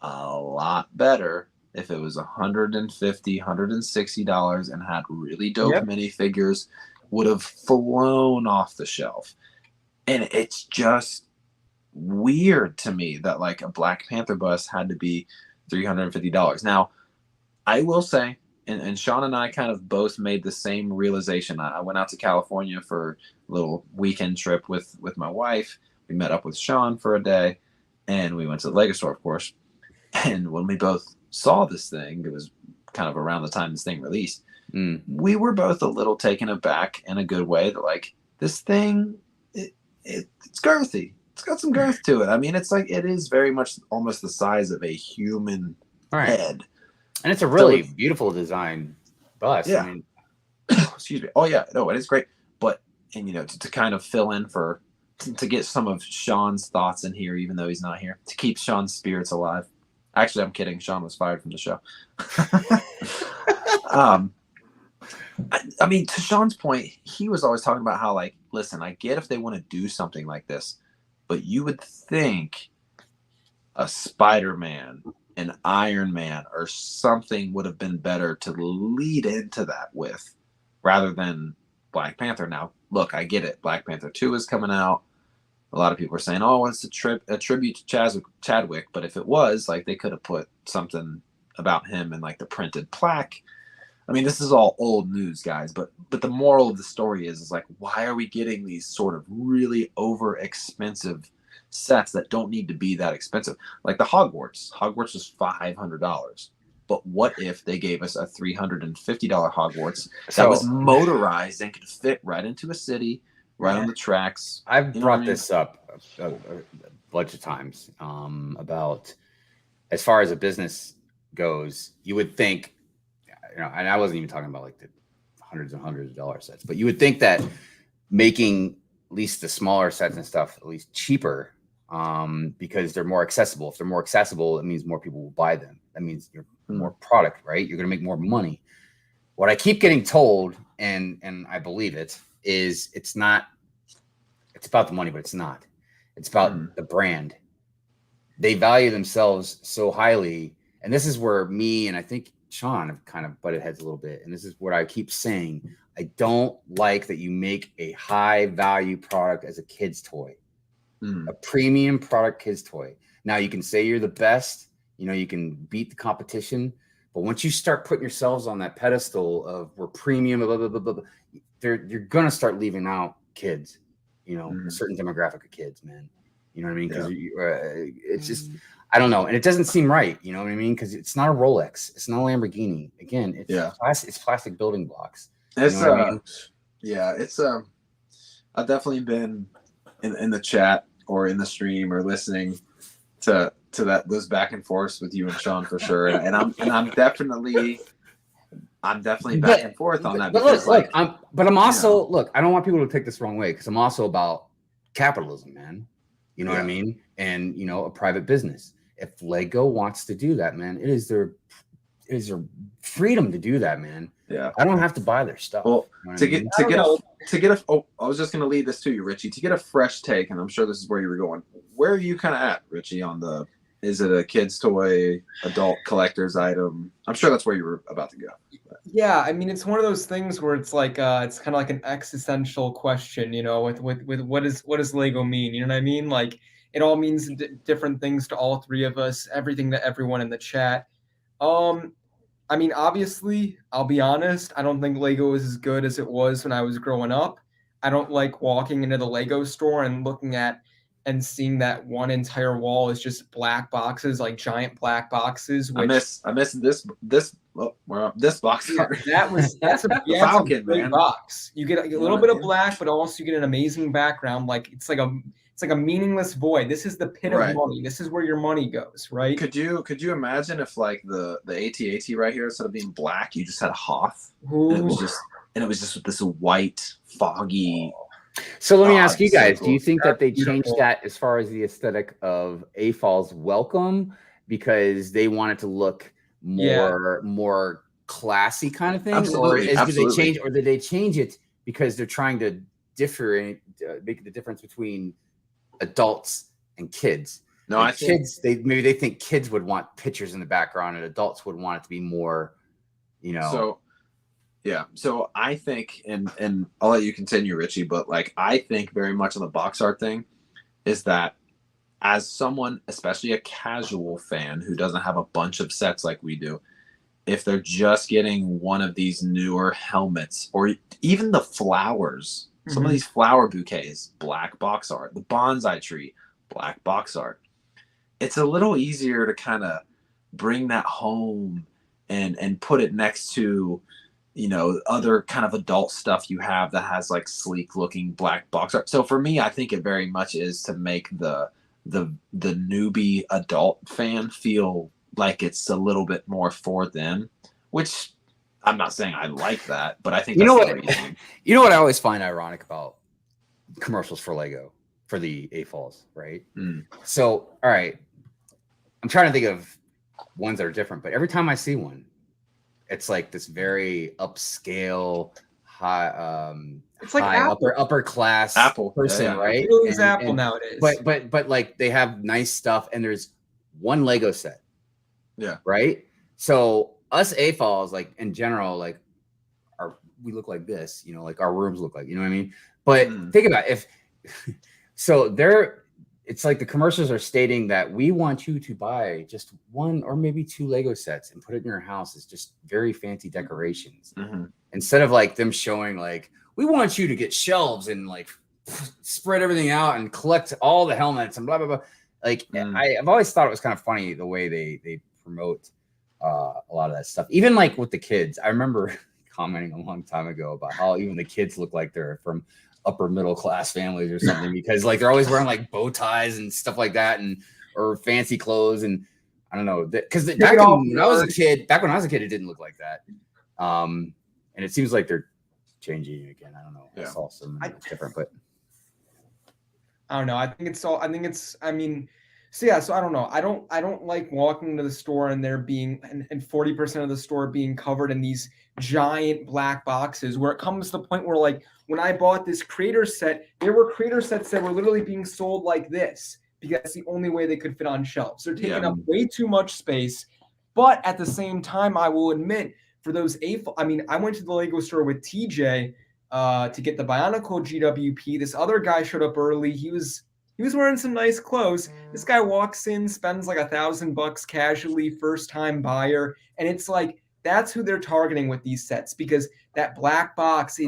a lot better if it was $150, $160 and had really dope minifigures, would have flown off the shelf. And it's just weird to me that like a Black Panther bus had to be $350. Now, I will say, and Sean and I kind of both made the same realization. I went out to California for a little weekend trip with my wife. We met up with Sean for a day, and we went to the Lego store, of course. And when we both saw this thing, it was kind of around the time this thing released, we were both a little taken aback in a good way that like this thing, it's girthy. It's got some girth to it. I mean, it's like, it is very much almost the size of a human head. And it's a really beautiful design bus. Yeah. I mean, excuse me. Oh yeah, no, it is great. But, and to kind of fill in to get some of Sean's thoughts in here, even though he's not here, to keep Sean's spirits alive. Actually, I'm kidding. Sean was fired from the show. I mean, to Sean's point, he was always talking about how, like, listen, I get if they want to do something like this, but you would think a Spider-Man, an Iron Man, or something would have been better to lead into that with, rather than Black Panther. Now, look, I get it. Black Panther 2 is coming out. A lot of people are saying, oh, it's a tribute to Chadwick. But if it was, like, they could have put something about him in, like, the printed plaque. I mean, this is all old news, guys. But the moral of the story is like, why are we getting these sort of really over-expensive sets that don't need to be that expensive? Like the Hogwarts. Hogwarts was $500. But what if they gave us a $350 Hogwarts that was motorized and could fit right into a city, right on the tracks? I've brought this up a bunch of times about, as far as a business goes, you would think, and I wasn't even talking about like the hundreds and hundreds of dollar sets, but you would think that making at least the smaller sets and stuff at least cheaper, because they're more accessible. If they're more accessible, it means more people will buy them. That means you're more product, right? You're going to make more money. What I keep getting told, and I believe it, is it's not, it's about the money, but it's not. It's about the brand. They value themselves so highly. And this is where me and I think Sean have kind of butted heads a little bit. And this is what I keep saying. I don't like that you make a high value product as a kid's toy, a premium product kid's toy. Now you can say you're the best, you can beat the competition, but once you start putting yourselves on that pedestal of we're premium, blah, blah, blah, blah, you're going to start leaving out kids, a certain demographic of kids, man. You know what I mean? Because it's just, I don't know. And it doesn't seem right. You know what I mean? Because it's not a Rolex. It's not a Lamborghini. Again, it's plastic building blocks. It's I've definitely been in the chat or in the stream or listening to those back and forths with you and Sean for sure. And I'm definitely back and forth on that. But I'm also look, I don't want people to take this the wrong way, because I'm also about capitalism, man. You know what I mean? And a private business. If Lego wants to do that, man, it is their freedom to do that, man. Yeah. I don't have to buy their stuff. Well, I was just gonna lead this to you, Richie, to get a fresh take, and I'm sure this is where you were going. Where are you kind of at, Richie, on is it a kid's toy, adult collector's item? I'm sure that's where you were about to go. Yeah, I mean, it's one of those things where it's like it's kind of like an existential question, with what does Lego mean? You know what I mean? Like, it all means different things to all three of us, everything to everyone in the chat. I mean, obviously, I'll be honest, I don't think Lego is as good as it was when I was growing up. I don't like walking into the Lego store and looking at and seeing that one entire wall is just black boxes, like giant black boxes. Which, I miss this box. That's a Falcon, great man. box. You get a little bit of black, but also you get an amazing background. Like it's like a meaningless void. This is the pit of money. This is where your money goes, right? Could you imagine if like the AT-AT right here, instead of being black, you just had a Hoth? Ooh. And it was just and it was just this white, foggy. So let me ask you guys, do you think that they Beautiful. changed that as far as the aesthetic of AFOL's Welcome because they want it to look more classy kind of thing? Absolutely. Or did they change it because they're trying to make the difference between adults and kids? No, I think kids, they think kids would want pictures in the background and adults would want it to be more, So so I think, and I'll let you continue, Richie, but like I think very much on the box art thing is that as someone, especially a casual fan who doesn't have a bunch of sets like we do, if they're just getting one of these newer helmets or even the flowers, some of these flower bouquets, black box art, the bonsai tree, black box art, it's a little easier to kind of bring that home and put it next to, other kind of adult stuff you have that has like sleek looking black box art. So for me, I think it very much is to make the newbie adult fan feel like it's a little bit more for them, which I'm not saying I like that, but I think that's the reason. You know what I always find ironic about commercials for Lego for the AFOLs, right? So, all right, I'm trying to think of ones that are different, but every time I see one, it's like this very upscale, high, it's like upper class Apple person, right? It really is Apple nowadays. But like they have nice stuff, and there's one Lego set. Yeah. Right. So us AFOLs, like in general, like we look like this, like our rooms look like, you know what I mean? But think about it, it's like the commercials are stating that we want you to buy just one or maybe two Lego sets and put it in your house as just very fancy decorations. Instead of like them showing like, we want you to get shelves and like spread everything out and collect all the helmets and blah, blah, blah. Like I've always thought it was kind of funny the way they promote a lot of that stuff. Even like with the kids, I remember commenting a long time ago about how even the kids look like they're from upper middle class families or something because like they're always wearing like bow ties and stuff like that or fancy clothes, and I don't know because back when I was a kid, it didn't look like that. And it seems like they're changing again. I don't know. I saw some different, but I don't know. I mean, so I don't know. I don't like walking into the store and there being and 40% of the store being covered in these giant black boxes where it comes to the point where like when I bought this creator set, there were creator sets that were literally being sold like this because that's the only way they could fit on shelves. They're taking up way too much space. But at the same time, I will admit for those I went to the Lego store with TJ to get the Bionicle GWP. This other guy showed up early. He was wearing some nice clothes. This guy walks in, spends like $1,000 casually, first time buyer, and it's like that's who they're targeting with these sets because that black box,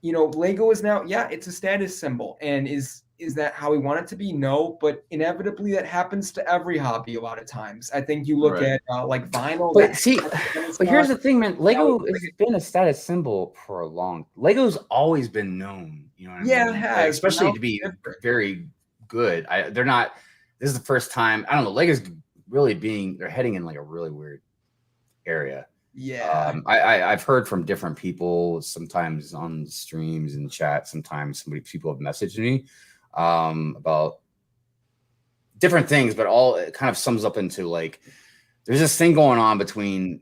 Lego is now, it's a status symbol, and is that how we want it to be? No, but inevitably that happens to every hobby a lot of times. I think you look at like vinyl. But here's the thing, man. Lego has been a status symbol for a long. Lego's always been known, you know what I mean? It has, like, especially to be very good. They're not. This is the first time. I don't know. Lego's really they're heading in like a really weird area. Yeah. I've heard from different people, sometimes on streams and chat, sometimes people have messaged me about different things, but all it kind of sums up into like there's this thing going on between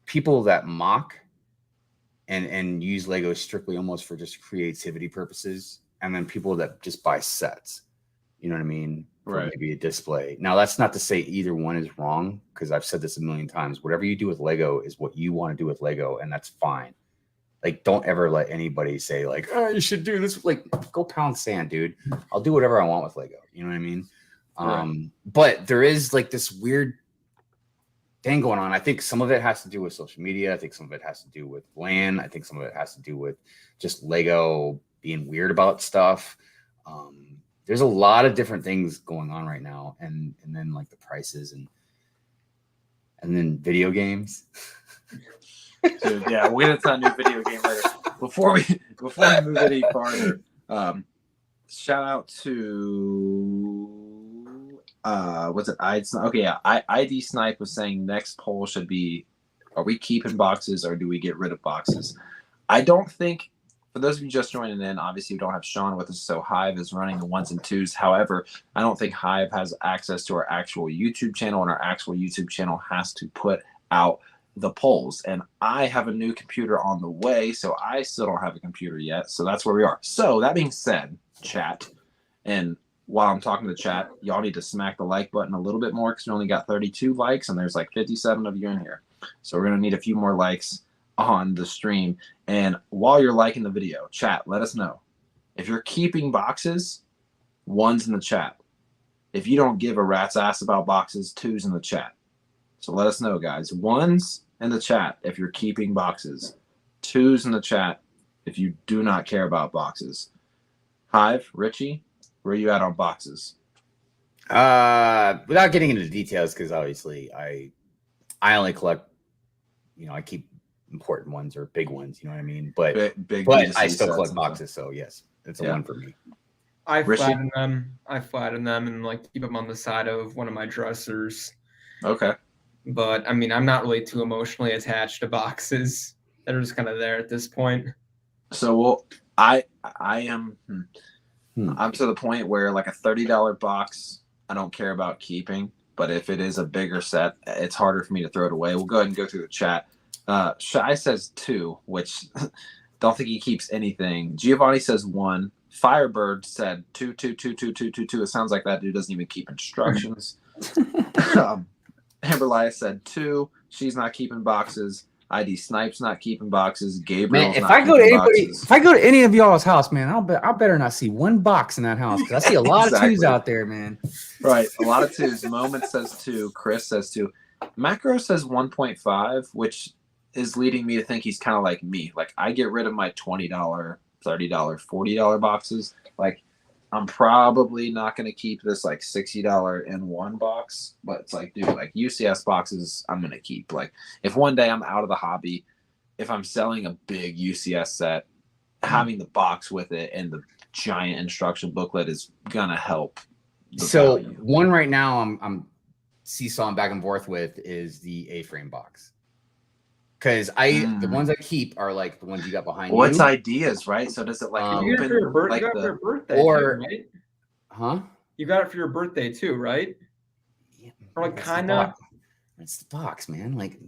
people that mock and use Lego strictly almost for just creativity purposes, and then people that just buy sets. You know what I mean? For maybe a display. Now, that's not to say either one is wrong, because I've said this a million times. Whatever you do with Lego is what you want to do with Lego, and that's fine. Like, don't ever let anybody say, like, oh, you should do this. Like, go pound sand, dude. I'll do whatever I want with Lego. You know what I mean? But there is, like, this weird thing going on. I think some of it has to do with social media. I think some of it has to do with LAN. I think some of it has to do with just Lego being weird about stuff. There's a lot of different things going on right now, and then like the prices and then video games. Dude, yeah, we'll get into a new video game later. Before we move any farther, shout out to what's it? ID Snipe was saying next poll should be Are we keeping boxes or do we get rid of boxes? I don't think, for those of you just joining in, obviously we don't have Sean with us, so Hive is running the 1s and 2s. However, I don't think Hive has access to our actual YouTube channel, and our actual YouTube channel has to put out the polls. And I have a new computer on the way, so I still don't have a computer yet. So that's where we are. So that being said, chat, and while I'm talking to the chat, y'all need to smack the like button a little bit more because we only got 32 likes and there's like 57 of you in here. So we're going to need a few more likes on the stream. And while you're liking the video, chat, let us know. If you're keeping boxes, 1s in the chat. If you don't give a rat's ass about boxes, 2s in the chat. So let us know, guys. 1s in the chat if you're keeping boxes. 2s in the chat if you do not care about boxes. Hive, Richie, where are you at on boxes? Without getting into the details, because obviously I only collect, I keep important ones or big ones, you know what I mean? But I still collect boxes, so yes, it's a 1 for me. I flatten them and like keep them on the side of one of my dressers. Okay. But I mean, I'm not really too emotionally attached to boxes. They're just kind of there at this point. So I am I'm to the point where like a $30 box I don't care about keeping, but if it is a bigger set, it's harder for me to throw it away. We'll go ahead and go through the chat. Shy says 2, which don't think he keeps anything. Giovanni says 1. Firebird said 2, 2, 2, 2, 2, 2, 2. It sounds like that dude doesn't even keep instructions. Amberlia said 2. She's not keeping boxes. ID Snipe's not keeping boxes. Gabriel's man, if not I go to keeping anybody, boxes. if I go to any of y'all's house, man, I better not see 1 box in that house because I see a lot of 2s out there, man. Right, a lot of 2s. Moment says 2. Chris says 2. Macro says 1.5, which is leading me to think he's kind of like me. Like I get rid of my $20, $30, $40 boxes. Like I'm probably not going to keep this like $60 N1 box, but it's like, dude, like UCS boxes I'm going to keep. Like if one day I'm out of the hobby, if I'm selling a big UCS set, having the box with it and the giant instruction booklet is going to help. So value. One right now I'm seesawing back and forth with is the A-frame box. Because the ones I keep are like the ones you got behind you. What's ideas, right? So does it like open you got it for your birthday, or too, right? Huh? You got it for your birthday too, right? Yeah, or like kind of. It's the box, man. Like,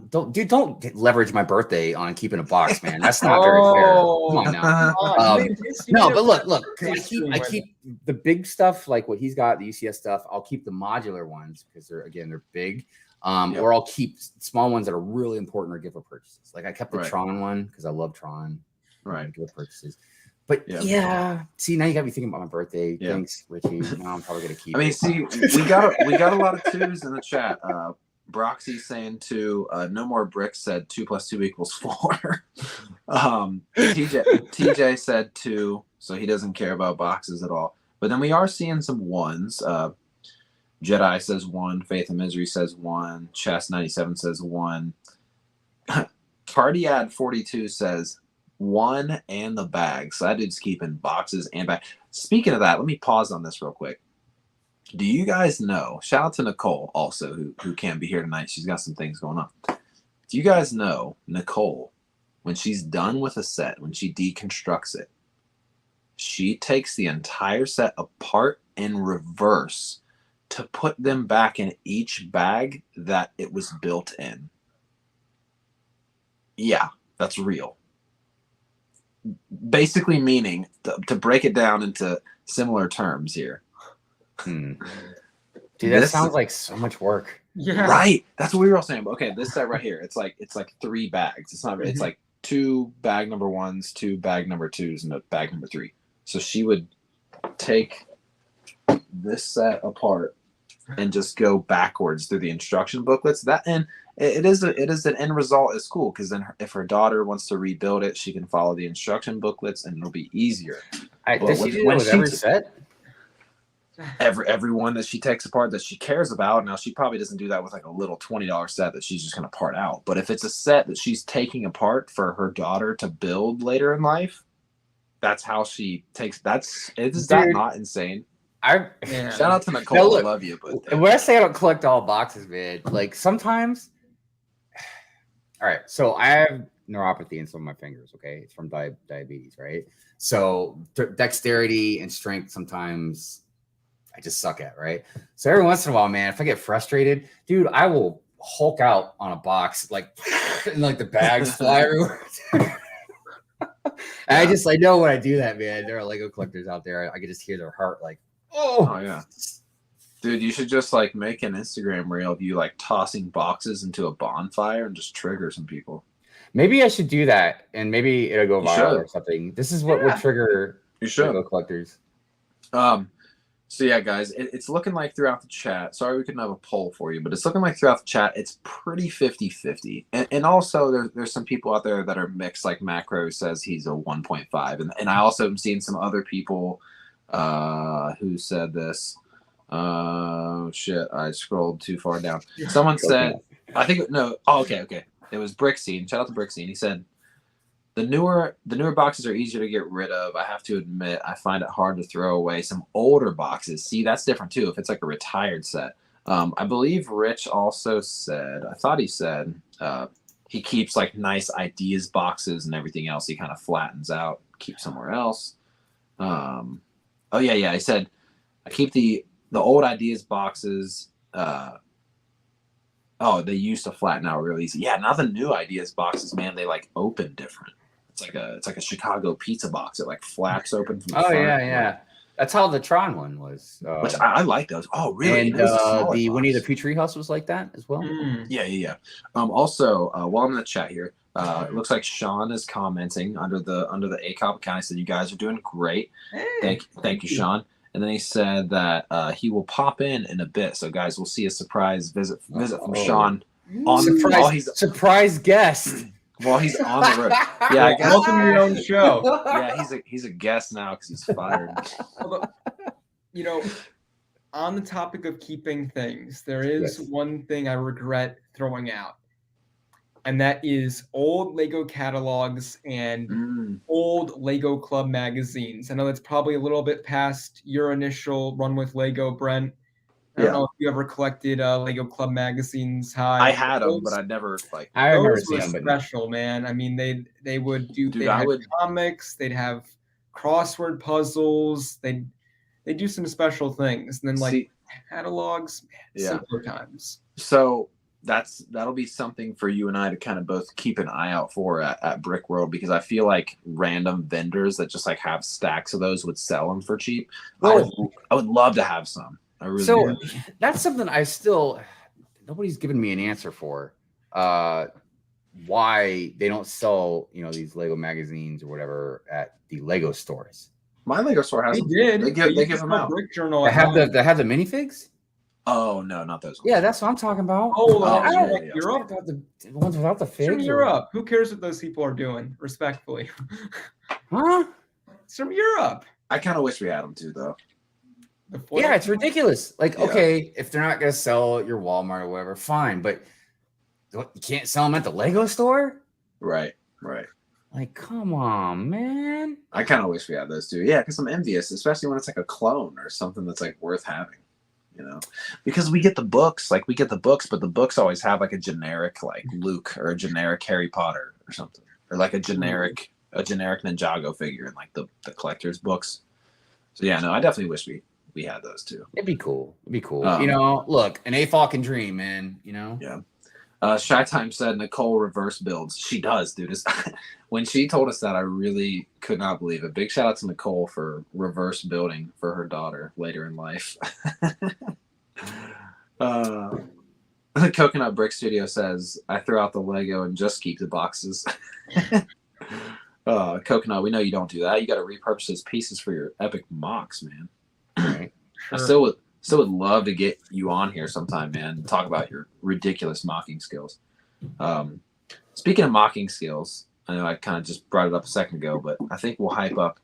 don't leverage my birthday on keeping a box, man. That's not very fair. Come on now. No, but look. I keep the big stuff, like what he's got, the UCS stuff. I'll keep the modular ones because they're big. Or I'll keep small ones that are really important or gift purchases. Like I kept the Tron one because I love Tron. Right. Gift purchases. But see, now you got me thinking about my birthday. Yeah. Thanks, Richie. Now I'm probably gonna keep. I mean, see, we got a lot of 2s in the chat. Broxy saying 2. No More Bricks said 2 + 2 = 4. TJ said 2, so he doesn't care about boxes at all. But then we are seeing some 1s. Jedi says 1. Faith and Misery says 1. Chess 97 says 1. Cardiad 42 says 1 and the bag. So that dude's keeping boxes and bag. Speaking of that, let me pause on this real quick. Do you guys know? Shout out to Nicole also, who can't be here tonight. She's got some things going on. Do you guys know Nicole, when she's done with a set, when she deconstructs it, she takes the entire set apart in reverse to put them back in each bag that it was built in. Yeah, that's real. Basically meaning, to break it down into similar terms here. Dude, that sounds like so much work. Yeah. Right. That's what we were all saying. Okay, this set right here, it's like 3 bags. It's not it's like 2 bag number 1s, 2 bag number 2s, and a bag number 3. So she would take this set apart and just go backwards through the instruction booklets. That and it is an end result is cool because then if her daughter wants to rebuild it, she can follow the instruction booklets and it'll be easier. Does she do that with every set? Every one that she takes apart that she cares about. Now she probably doesn't do that with like a little $20 set that she's just going to part out. But if it's a set that she's taking apart for her daughter to build later in life, that's how she takes. Is that not insane? Shout out to Nicole. Now look, I love you. But when I say I don't collect all boxes, man, like sometimes All right. So I have neuropathy in some of my fingers. Okay, it's from diabetes, right? So dexterity and strength sometimes I just suck at, right? So every once in a while, man, if I get frustrated, dude, I will Hulk out on a box, like, and like the bags fly everywhere. I know when I do that, man, there are Lego collectors out there. I can just hear their heart like, oh yeah. Dude, you should just like make an Instagram reel of you like tossing boxes into a bonfire and just trigger some people. Maybe I should do that, and maybe it'll go viral or something. This is what would trigger Lego collectors. So yeah, guys, it's looking like throughout the chat. Sorry we couldn't have a poll for you, but it's looking like throughout the chat, it's pretty 50-50. And also there's some people out there that are mixed, like Macro says he's a 1.5. And I also am seeing some other people who said this. Shit, I scrolled too far down. Someone said, I think no. Oh, okay. It was Brickscene. Shout out to Brickscene. He said the newer boxes are easier to get rid of. I have to admit, I find it hard to throw away some older boxes. See, that's different too. If it's like a retired set, I believe Rich also said. I thought he said he keeps like nice ideas boxes and everything else. He kind of flattens out, keeps somewhere else. Oh yeah. He said I keep the old ideas boxes. They used to flatten out real easy. Yeah, now the new ideas boxes, man, they like open different. It's like a Chicago pizza box. It like flaps open from the front. Yeah. That's how the Tron one was. Which I like those. Oh, really? And the Winnie the Pooh Treehouse was like that as well. Yeah. Also, while I'm in the chat here, it looks like Sean is commenting under the ACOB account. He said, "You guys are doing great. Hey, thank you, Sean." And then he said that he will pop in a bit. So, guys, we'll see a surprise visit from Sean. Surprise guest. While he's on the road. Yeah, I guess. Welcome to your own show. Yeah, he's a guest now because he's fired. You know, on the topic of keeping things, there is one thing I regret throwing out. And that is old Lego catalogs and old Lego Club magazines. I know that's probably a little bit past your initial run with Lego, Brent. I don't know if you ever collected Lego Club magazines. I had them, but I never like. I remember those were special, man. I mean, they would do. They had comics. They'd have crossword puzzles. They do some special things, and then catalogs. Simpler times. So that'll be something for you and I to kind of both keep an eye out for at Brick World, because I feel like random vendors that just like have stacks of those would sell them for cheap. I would love to have some. I really do. That's something nobody's given me an answer for. Why they don't sell these Lego magazines or whatever at the Lego stores. My Lego store has them. They give them out. Brick Journal. They have the minifigs. Oh no, not those ones. Yeah, that's what I'm talking about. I don't like Europe. The ones without the figs. It's from Europe. Who cares what those people are doing? Respectfully. Huh? It's from Europe. I kind of wish we had them too, though. Yeah, it's ridiculous. Like, okay, if they're not gonna sell at your Walmart or whatever, fine. But you can't sell them at the Lego store? Right. Like, come on, man. I kind of wish we had those too. Yeah, because I'm envious, especially when it's like a clone or something that's like worth having. Because we get the books, but the books always have like a generic like Luke or a generic Harry Potter or something, or like a generic Ninjago figure in like the collector's books. So yeah, no, I definitely wish we had those too. It'd be cool. Look, an AFOL can dream, man. Yeah. Shy Time said Nicole reverse builds. She does, dude. When she told us that, I really could not believe it. Big shout out to Nicole for reverse building for her daughter later in life. Coconut Brick Studio says, I throw out the Lego and just keep the boxes. Coconut, we know you don't do that. You got to repurpose those pieces for your epic mocks, man. Right. Sure. I still would love to get you on here sometime, man, and talk about your ridiculous mocking skills. Speaking of mocking skills, I know I kind of just brought it up a second ago, but I think we'll hype up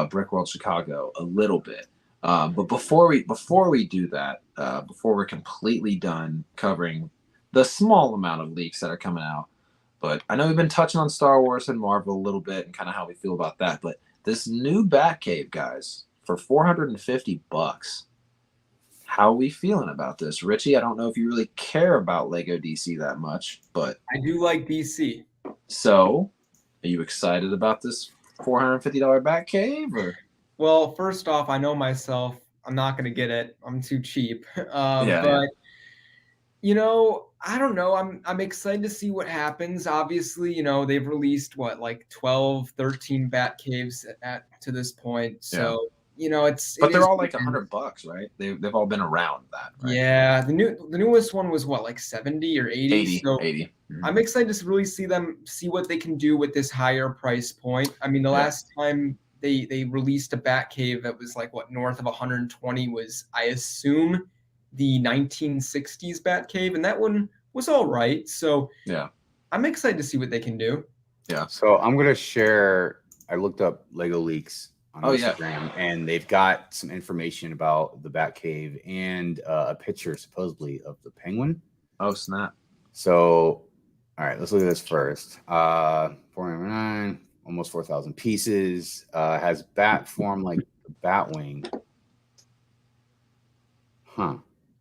Brick World Chicago a little bit. But before we do that, before we're completely done covering the small amount of leaks that are coming out, but I know we've been touching on Star Wars and Marvel a little bit and kind of how we feel about that. But this new Batcave, guys, for $450. How are we feeling about this? Richie, I don't know if you really care about Lego DC that much, but I do like DC. So, are you excited about this $450 Batcave? Or? Well, first off, I know myself. I'm not going to get it. I'm too cheap. Yeah. You know, I don't know. I'm excited to see what happens. Obviously, you know, they've released what, like 12, 13 Batcaves to this point. So, you know, but they're all like $100, right? They've all been around that, right? Yeah, the newest one was what, like 70 or 80? 80. So 80. Mm-hmm. I'm excited to really see what they can do with this higher price point. I mean, the last time they released a Batcave that was like what, north of 120 was, I assume, the 1960s Batcave, and that one was all right. So yeah, I'm excited to see what they can do. Yeah. So I'm gonna share. I looked up Lego Leaks on Instagram, and they've got some information about the Batcave and a picture supposedly of the penguin. Oh snap! So, all right, let's look at this first. 499, almost 4,000 pieces. Has bat form like the Batwing. Huh.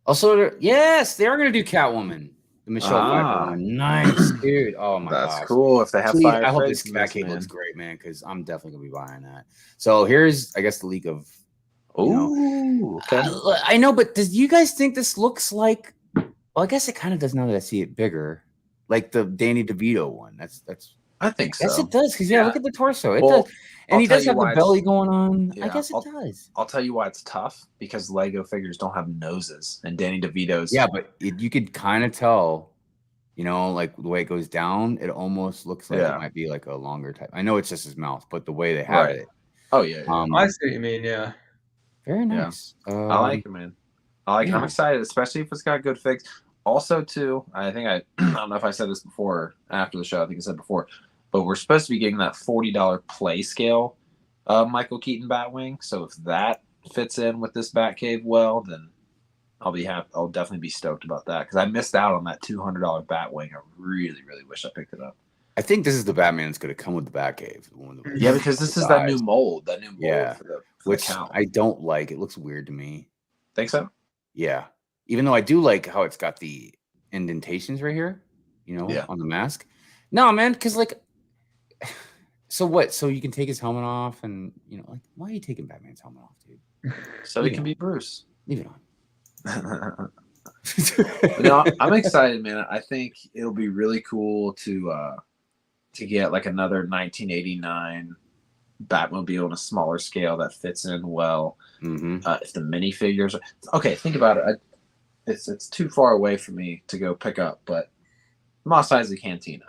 Also, yes, they are going to do Catwoman. The Michelle Pfeiffer one. Nice, dude. Oh my gosh. That's cool. If they have I hope this Batcave looks great, man, because I'm definitely going to be buying that. So here's, I guess, the leak of. Okay. I know, but do you guys think this looks like? Well, I guess it kind of does now that I see it bigger, like the Danny DeVito one. That's. I think so. Yes, it does. Because look at the torso. It does, and he does have the belly going on. I guess it does. I'll tell you why it's tough, because Lego figures don't have noses, and Danny DeVito's. Yeah, but you could kind of tell, you know, like the way it goes down. It almost looks like it might be like a longer type. I know it's just his mouth, but the way they have it. Oh yeah. I see what you mean. Yeah. Very nice. I like it, man. I like it. I'm excited, especially if it's got good figs. Also, too, I think I don't know if I said this before or after the show. I think I said before, but we're supposed to be getting that $40 play scale Michael Keaton Batwing. So if that fits in with this Batcave well, then I'll be happy. I'll definitely be stoked about that, because I missed out on that $200 Batwing. I really, really wish I picked it up. I think this is the Batman that's going to come with the Batcave. Yeah, because this is that new mold. That new mold which I don't like. It looks weird to me. Think so? Yeah. Even though I do like how it's got the indentations right here, you know, on the mask. No, man, because like, so what? So you can take his helmet off, and you know, like, why are you taking Batman's helmet off, dude? So he can be Bruce. Leave it on. No, I'm excited, man. I think it'll be really cool to get like another 1989 Batmobile on a smaller scale that fits in well. If the minifigures are okay, think about it. It's too far away for me to go pick up, but Mos Eisley Cantina.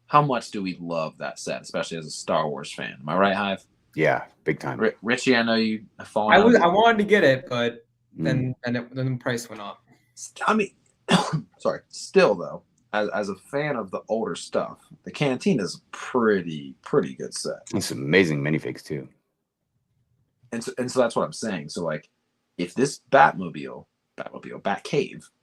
How much do we love that set, especially as a Star Wars fan? Am I right, Hive? Yeah, big time. Richie, I know you have fallen. I wanted to get it, but then the price went up. I mean, sorry. Still though, as a fan of the older stuff, the Cantina is a pretty good set. It's amazing minifigs too. And so that's what I'm saying. So like, if this Batcave,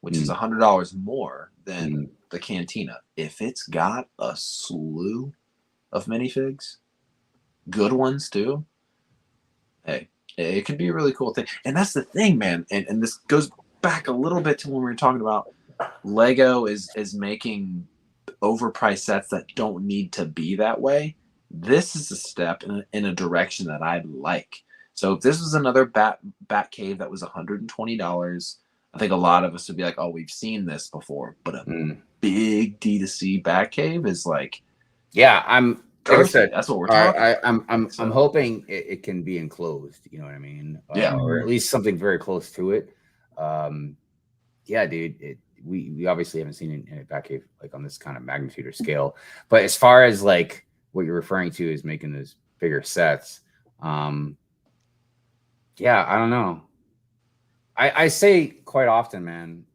which is $100 more than the Cantina, if it's got a slew of minifigs, good ones too, hey, it could be a really cool thing. And that's the thing, man. And this goes back a little bit to when we were talking about Lego is making overpriced sets that don't need to be that way. This is a step in a direction that I like. So if this was another Batcave that was $120, I think a lot of us would be like, oh, we've seen this before. But a big D2C Batcave is like, yeah, I'm like I said, that's what we're talking. I'm hoping it can be enclosed. You know what I mean? Or at least something very close to it. Yeah, dude. We obviously haven't seen it in a Batcave like on this kind of magnitude or scale. But as far as like what you're referring to is making those bigger sets, yeah, I don't know. I say quite often, man,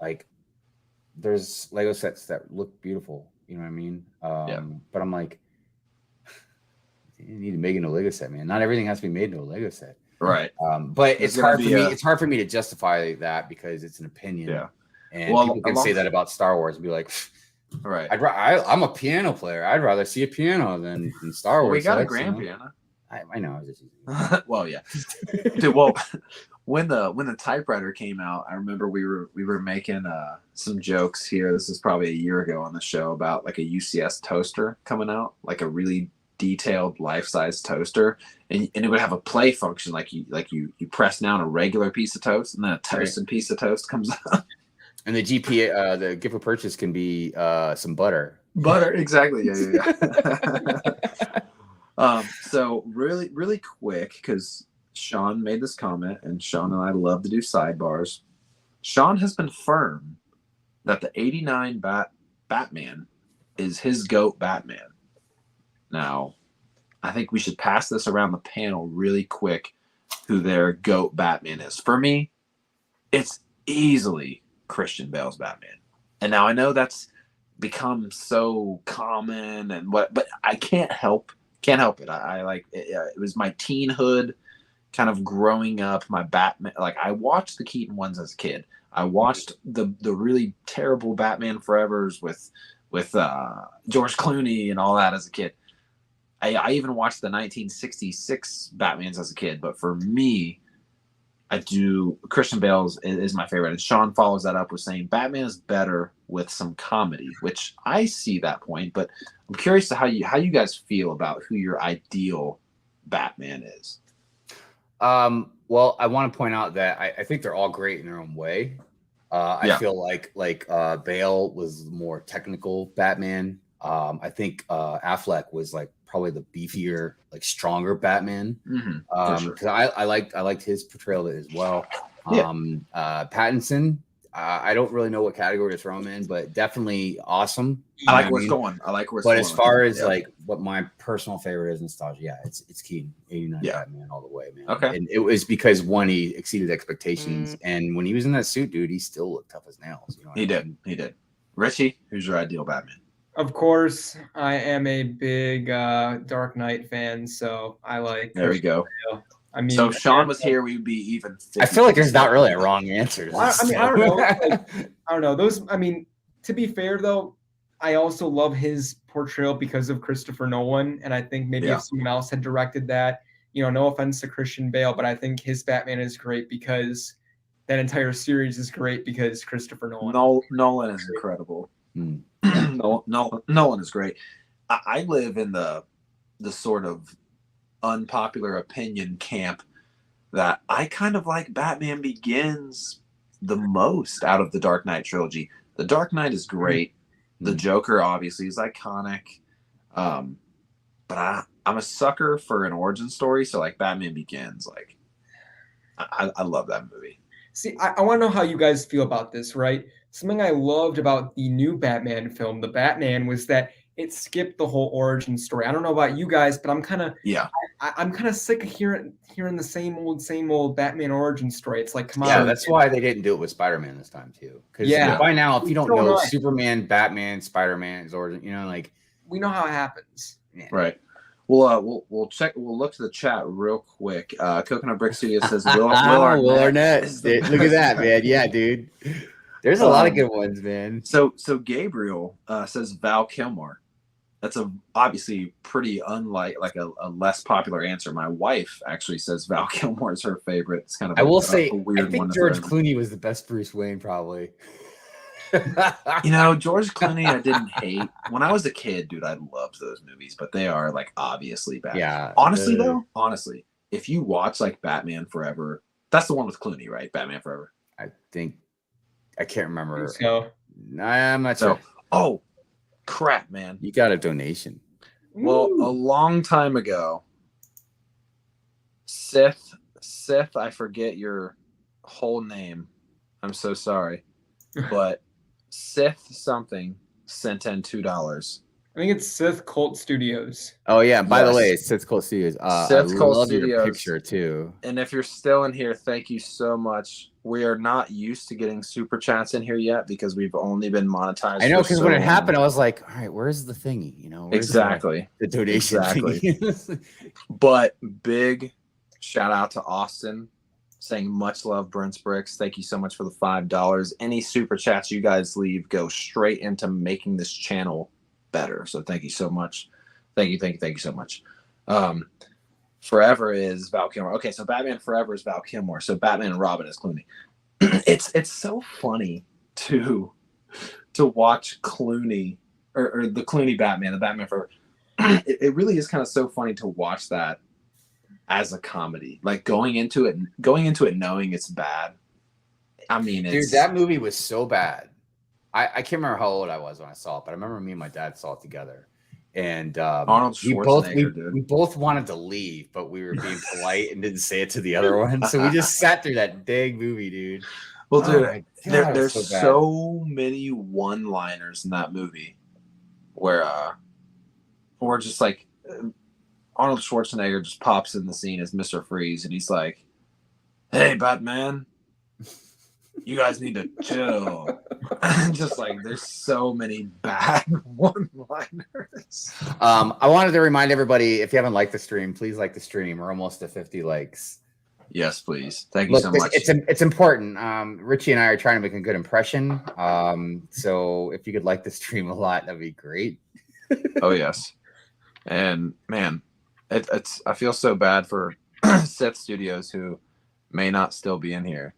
like there's Lego sets that look beautiful. You know what I mean? But I'm like, you need to make it a Lego set, man. Not everything has to be made into a Lego set. Right. But it's hard for me. It's hard for me to justify that because it's an opinion. Yeah. And people can say that about Star Wars and be like, right. I'm a piano player. I'd rather see a piano than Star Wars. We got a grand piano. I know. I was just well, yeah. Dude, well, when the typewriter came out, I remember we were making some jokes here. This is probably a year ago on the show about like a UCS toaster coming out, like a really detailed life-size toaster, and it would have a play function, like you press down a regular piece of toast, and then a toasted piece of toast comes out. And the GPA, the gift of purchase can be some butter. Butter, exactly. Yeah. So really quick, because Sean made this comment, and Sean and I love to do sidebars. Sean has been firm that the '89 Batman is his GOAT Batman. Now, I think we should pass this around the panel really quick, who their GOAT Batman is. For me, it's easily Christian Bale's Batman. And now I know that's become so common, but I can't help it. I like it. It was my teenhood, kind of growing up. My Batman, like I watched the Keaton ones as a kid. I watched the really terrible Batman Forevers with George Clooney and all that as a kid. I even watched the 1966 Batmans as a kid. But for me, Christian Bale is my favorite. And Sean follows that up with saying Batman is better with some comedy, which I see that point. But I'm curious to how you guys feel about who your ideal Batman is. Well, I want to point out that I think they're all great in their own way. I feel like Bale was more technical Batman. I think Affleck was like probably the beefier, like stronger Batman. Because I liked his portrayal of it as well. Pattinson, I don't really know what category to throw him in, but definitely awesome. I like where it's going. But as far as like what my personal favorite is, nostalgia, it's Keaton, '89 Batman all the way, man. Okay. And it was because one, he exceeded expectations, and when he was in that suit, dude, he still looked tough as nails. You know he did. Richie, who's your ideal Batman? Of course, I am a big Dark Knight fan, so I like. There we go. I mean, so if Sean was here, we would be even. I feel like there's not really a wrong answer. I don't know. I don't know. Those. I mean, to be fair though, I also love his portrayal because of Christopher Nolan, and I think maybe if someone else had directed that, no offense to Christian Bale, but I think his Batman is great because that entire series is great because Christopher Nolan. Nolan is incredible. Nolan is great. I live in the sort of unpopular opinion camp that I kind of like Batman Begins the most out of the Dark Knight trilogy. The Dark Knight is great. The Joker obviously is iconic. But I'm a sucker for an origin story. So like Batman Begins, like I love that movie. See, I want to know how you guys feel about this, right? Something I loved about the new Batman film, The Batman, was that it skipped the whole origin story. I don't know about you guys, but I'm kind of I'm kind of sick of hearing the same old Batman origin story. It's like, come on. Yeah, that's why they didn't do it with Spider-Man this time too. Because by now, if you don't know Superman, Batman, Spider-Man's origin, like we know how it happens. Yeah. Right. We'll check. We'll look to the chat real quick. Coconut Brick Studio says Will Arnett. Look at that, man. Yeah, dude. There's a lot of good ones, man. So Gabriel says Val Kilmer. That's obviously pretty unlike like a less popular answer. My wife actually says Val Kilmer is her favorite. It's kind of I will say a weird I think one. George Clooney was the best Bruce Wayne, probably. George Clooney I didn't hate. When I was a kid, dude, I loved those movies, but they are like obviously bad. Yeah. Honestly, if you watch like Batman Forever, that's the one with Clooney, right? Batman Forever. I can't remember. So I'm not sure. Oh, crap, man. You got a donation. Well, a long time ago, Sith, I forget your whole name. I'm so sorry. But Sith something sent in $2. I think it's Sith Cult Studios. Oh yeah, by the way, it's Sith Cult Studios. Sith Cult Studios. Your picture too. And if you're still in here, thank you so much. We are not used to getting super chats in here yet because we've only been monetized. I know, because when it happened, I was like, all right, where's the thingy? Exactly. The donation thingy. But big shout out to Austin saying much love, Brent's Bricks. Thank you so much for the $5. Any super chats you guys leave go straight into making this channel better. So thank you so much. Thank you so much. Forever is Val Kilmer. Okay, so Batman Forever is Val Kilmer. So Batman and Robin is Clooney. It's so funny to watch Clooney or the Clooney Batman, the Batman Forever. It really is kind of so funny to watch that as a comedy. Like going into it knowing it's bad. I mean, dude, that movie was so bad. I can't remember how old I was when I saw it, but I remember me and my dad saw it together. And Arnold Schwarzenegger, we both wanted to leave, but we were being polite and didn't say it to the other one. So we just sat through that dang movie, dude. Well, dude, there's so many one-liners in that movie where just like Arnold Schwarzenegger just pops in the scene as Mr. Freeze, and he's like, "Hey, Batman, you guys need to chill." Just like there's so many bad one-liners. I wanted to remind everybody, if you haven't liked the stream, please like the stream. We're almost at 50 likes. Yes, please. Thank you so much. It's important. Richie and I are trying to make a good impression. So if you could like the stream a lot, that'd be great. Oh yes. And man, I feel so bad for Seth Studios, who may not still be in here,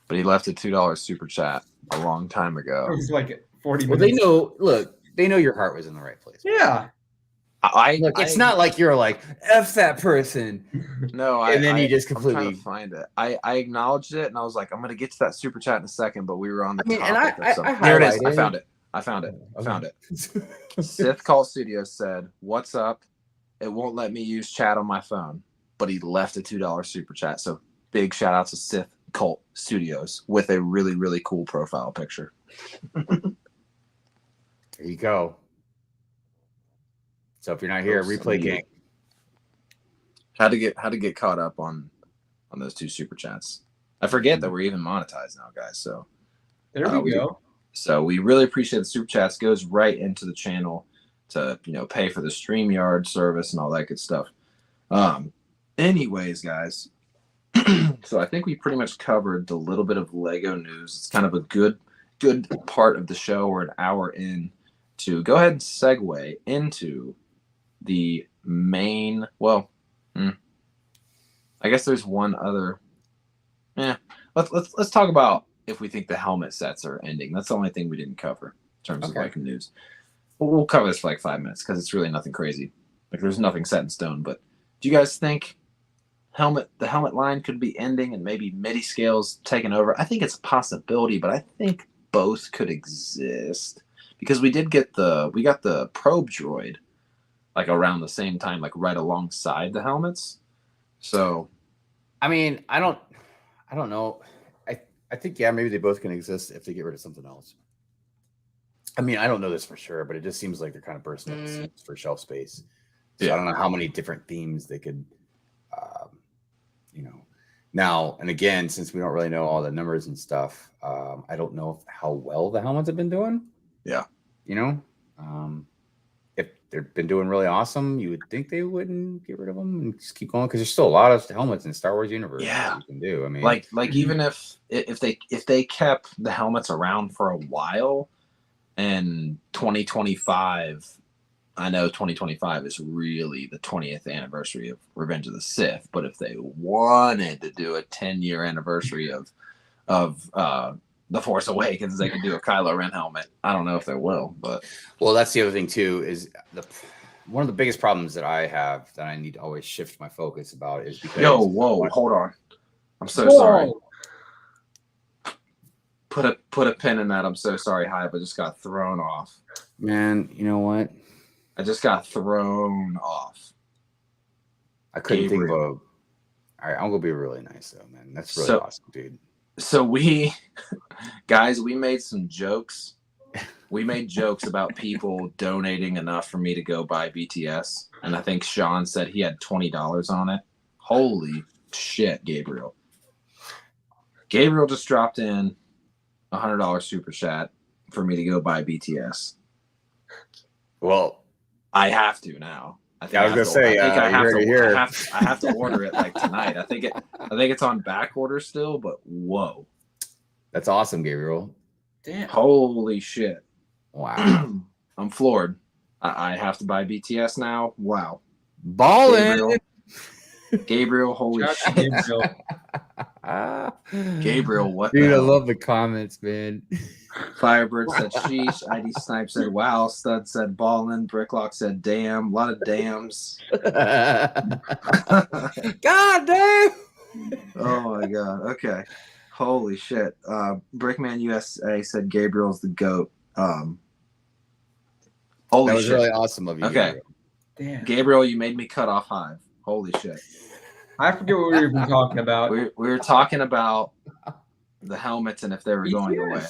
but he left a $2 super chat a long time ago. It was like 40 minutes. Well, they know your heart was in the right place. Yeah. It's not like you're like, F that person. No, and then you just completely I'm trying to find it. I acknowledged it, and I was like, I'm going to get to that super chat in a second, but we were on the topic of something. Here it is. I found it. Sith Call Studios said, "What's up? It won't let me use chat on my phone," but he left a $2 super chat. So big shout out to Sith Cult Studios with a really, really cool profile picture. There you go. So if you're not here, replay gang. How to get caught up on those 2 super chats. I forget that we're even monetized now, guys. So there we go. So we really appreciate the super chats. Goes right into the channel to pay for the StreamYard service and all that good stuff. Anyways, guys. So I think we pretty much covered the little bit of Lego news. It's kind of a good part of the show. We're an hour in to go ahead and segue into the main. Well, I guess there's one other. Let's talk about if we think the helmet sets are ending. That's the only thing we didn't cover in terms of like news. We'll cover this for like 5 minutes because it's really nothing crazy. Like there's nothing set in stone. But do you guys think the helmet line could be ending and maybe MIDI scales taking over? I think it's a possibility, but I think both could exist because we got the probe droid like around the same time, like right alongside the helmets. So, I mean, I don't know. I think maybe they both can exist if they get rid of something else. I mean, I don't know this for sure, but it just seems like they're kind of bursting up the seams for shelf space. So yeah. I don't know how many different themes they could, Now, and again, since we don't really know all the numbers and stuff, I don't know how well the helmets have been doing. Yeah. If they've been doing really awesome, you would think they wouldn't get rid of them and just keep going because there's still a lot of helmets in Star Wars universe that you can do. I mean, like even if they kept the helmets around for a while, and 2025, I know 2025 is really the 20th anniversary of Revenge of the Sith, but if they wanted to do a 10-year anniversary of The Force Awakens, they could do a Kylo Ren helmet. I don't know if they will, but that's the other thing too. Is one of the biggest problems that I have that I need to always shift my focus about is because hold on, I'm so sorry. Put a pin in that. I'm so sorry, Hype. I just got thrown off. Man, you know what? I just got thrown off. I couldn't think of a. All right, I'm gonna be really nice though, man. That's really awesome, dude. So we made some jokes. We made jokes about people donating enough for me to go buy BTS, and I think Sean said he had $20 on it. Holy shit, Gabriel! Gabriel just dropped in $100 super chat for me to go buy BTS. Well, I have to now. I was gonna say, I have to order it like tonight. I think it's on back order still, but whoa, that's awesome, Gabriel. Damn, holy shit! Wow, I'm floored. I have to buy BTS now. Wow, ballin'. Gabriel, holy Shout out shit. to Gabriel. Gabriel, what Dude, the I hell? love the comments, man. Firebird said sheesh. ID Snipe said wow. Stud said ballin'. Bricklock said damn. A lot of dams. God damn. Oh my god. Okay. Holy shit. Brickman USA said Gabriel's the GOAT. Holy That was shit. really awesome of you. Okay. Gabriel. Damn. Gabriel, you made me cut off Hive. Holy shit. I forget what we were even talking about. We were talking about the helmets and if they were going away.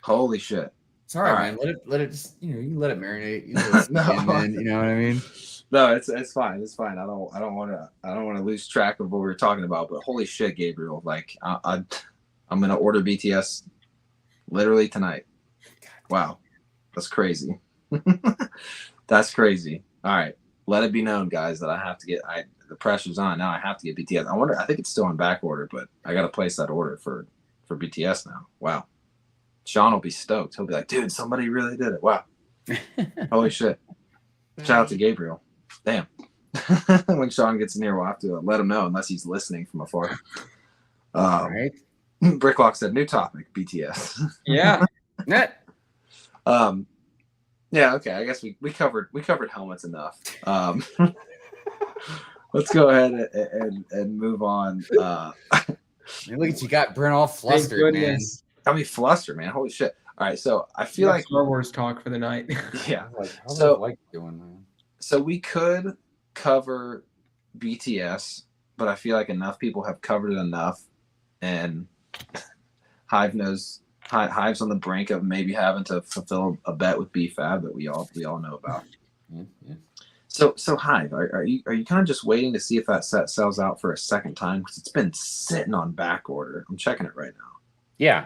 Holy shit. It's all right, All man. Let it just, you can let it marinate. You let it No. sink in, man. You know what I mean? No, it's fine. It's fine. I don't want to lose track of what we were talking about. But holy shit, Gabriel! Like I'm gonna order BTS literally tonight. Wow, that's crazy. That's crazy. All right, let it be known, guys, that I have to get. The pressure's on now. I have to get BTS. I think it's still on back order, but I got to place that order for BTS now. Wow, Sean will be stoked. He'll be like, dude, somebody really did it. Wow, holy shit! Shout out to Gabriel. Damn. When Sean gets in here, we'll have to let him know, unless he's listening from afar. Right. Bricklock said, new topic, BTS. Yeah. Yeah, okay. I guess we covered helmets enough. Let's go ahead and move on. Man, look at you, got Brent all flustered, man. Got me flustered, man. Holy shit. All right, so I feel like Star Wars talk for the night. Yeah. How's So- that like doing, man? So we could cover BTS, but I feel like enough people have covered it enough, and Hive's on the brink of maybe having to fulfill a bet with BFAB that we all know about. Yeah. So Hive, are you kind of just waiting to see if that set sells out for a second time, because it's been sitting on back order? I'm checking it right now. Yeah,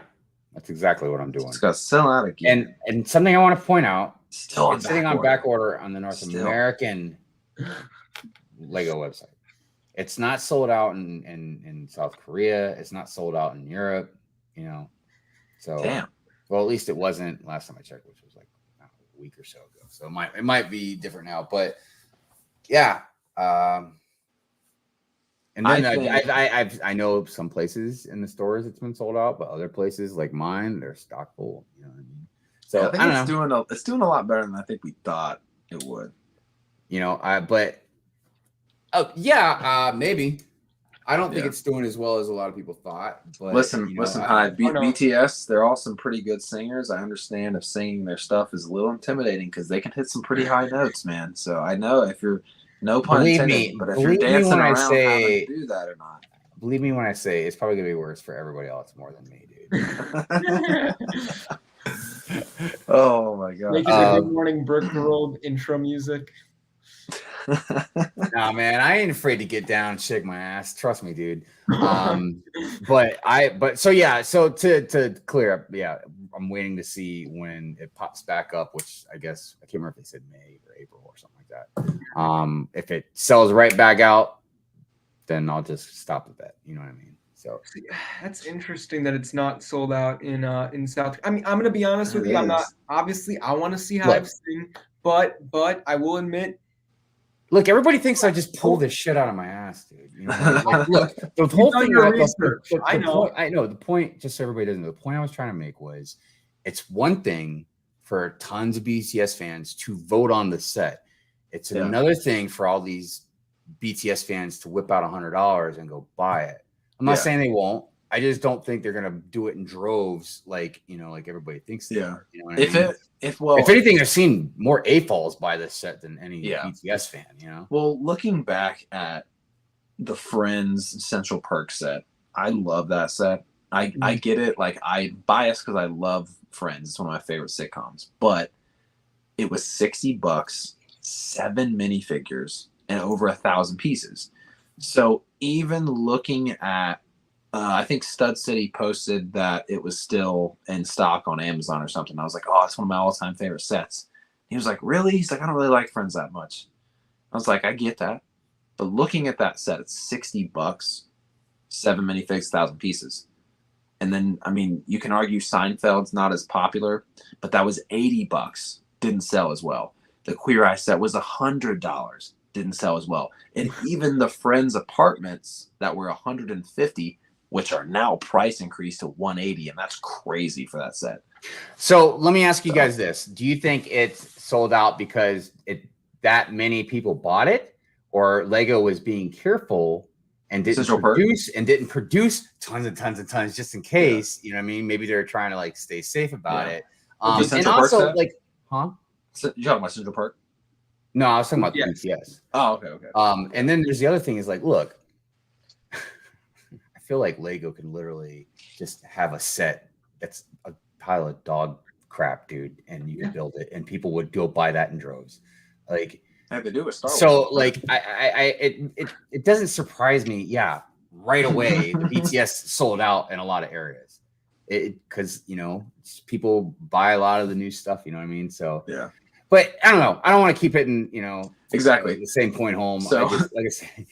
that's exactly what I'm doing. It's got to sell out again. And something I want to point out. Still on It's sitting on back order on the North American Lego website. It's not sold out in South Korea. It's not sold out in Europe. So Damn. Well, at least it wasn't last time I checked, which was like a week or so ago. So it might be different now. But yeah. And then I know some places in the stores it's been sold out, but other places like mine, they're stock full. You know what I mean? So I think it's doing a lot better than I think we thought it would. Maybe. I don't think it's doing as well as a lot of people thought. But listen, Hive, BTS, they're all some pretty good singers. I understand if singing their stuff is a little intimidating because they can hit some pretty high notes, man. So I know if you're, no pun intended, but if you're dancing around, how to do that or not. Believe me when I say it's probably gonna be worse for everybody else more than me, dude. Oh my god! Make it a Good Morning Brickworld intro music. Nah, man, I ain't afraid to get down and shake my ass. Trust me, dude. So to clear up, I'm waiting to see when it pops back up, which I guess I can't remember if they said May or April or something like that. If it sells right back out, then I'll just stop the bet. You know what I mean? So that's interesting that it's not sold out in South. I mean, I'm gonna be honest with you. I'm not, obviously I want to see Hive sing, but I will admit. Look, everybody thinks I just pull this shit out of my ass, dude. Look, the whole thing. I know. The point, just so everybody doesn't know, the point I was trying to make was, it's one thing for tons of BTS fans to vote on the set. It's another thing for all these BTS fans to whip out $100 and go buy it. I'm not saying they won't. I just don't think they're gonna do it in droves, like everybody thinks they are. You know what I mean? If anything, I've seen more AFOLs buy this set than any BTS fan. Well, looking back at the Friends Central Perk set, I love that set. I get it. Like, I bias because I love Friends. It's one of my favorite sitcoms. But it was $60, 7 minifigures, and over 1,000 pieces. So even looking at, I think Stud City posted that it was still in stock on Amazon or something. I was like, oh, it's one of my all-time favorite sets. He was like, really? He's like, I don't really like Friends that much. I was like, I get that. But looking at that set, it's $60, 7 minifigs, 1,000 pieces. And then, I mean, you can argue Seinfeld's not as popular, but that was $80. Didn't sell as well. The Queer Eye set was $100. didn't sell as well. And even the Friends apartments that were 150, which are now price increased to 180, and that's crazy for that set. So let me ask you guys this. Do you think it's sold out because that many people bought it, or Lego was being careful and didn't produce tons and tons and tons just in case, you know what I mean? Maybe they're trying to like stay safe about it. And also like, So you talking about Central Park? No, I was talking about the BTS. Oh, okay. And then there's the other thing is like, look, I feel like Lego can literally just have a set that's a pile of dog crap, dude, and you can build it, and people would go buy that in droves. Like, have to do with Star Wars. So like it doesn't surprise me. Yeah, right away the BTS sold out in a lot of areas. Because you know people buy a lot of the new stuff. You know what I mean? So yeah. But I don't know. I don't want to keep hitting exactly the same point home. So like I said.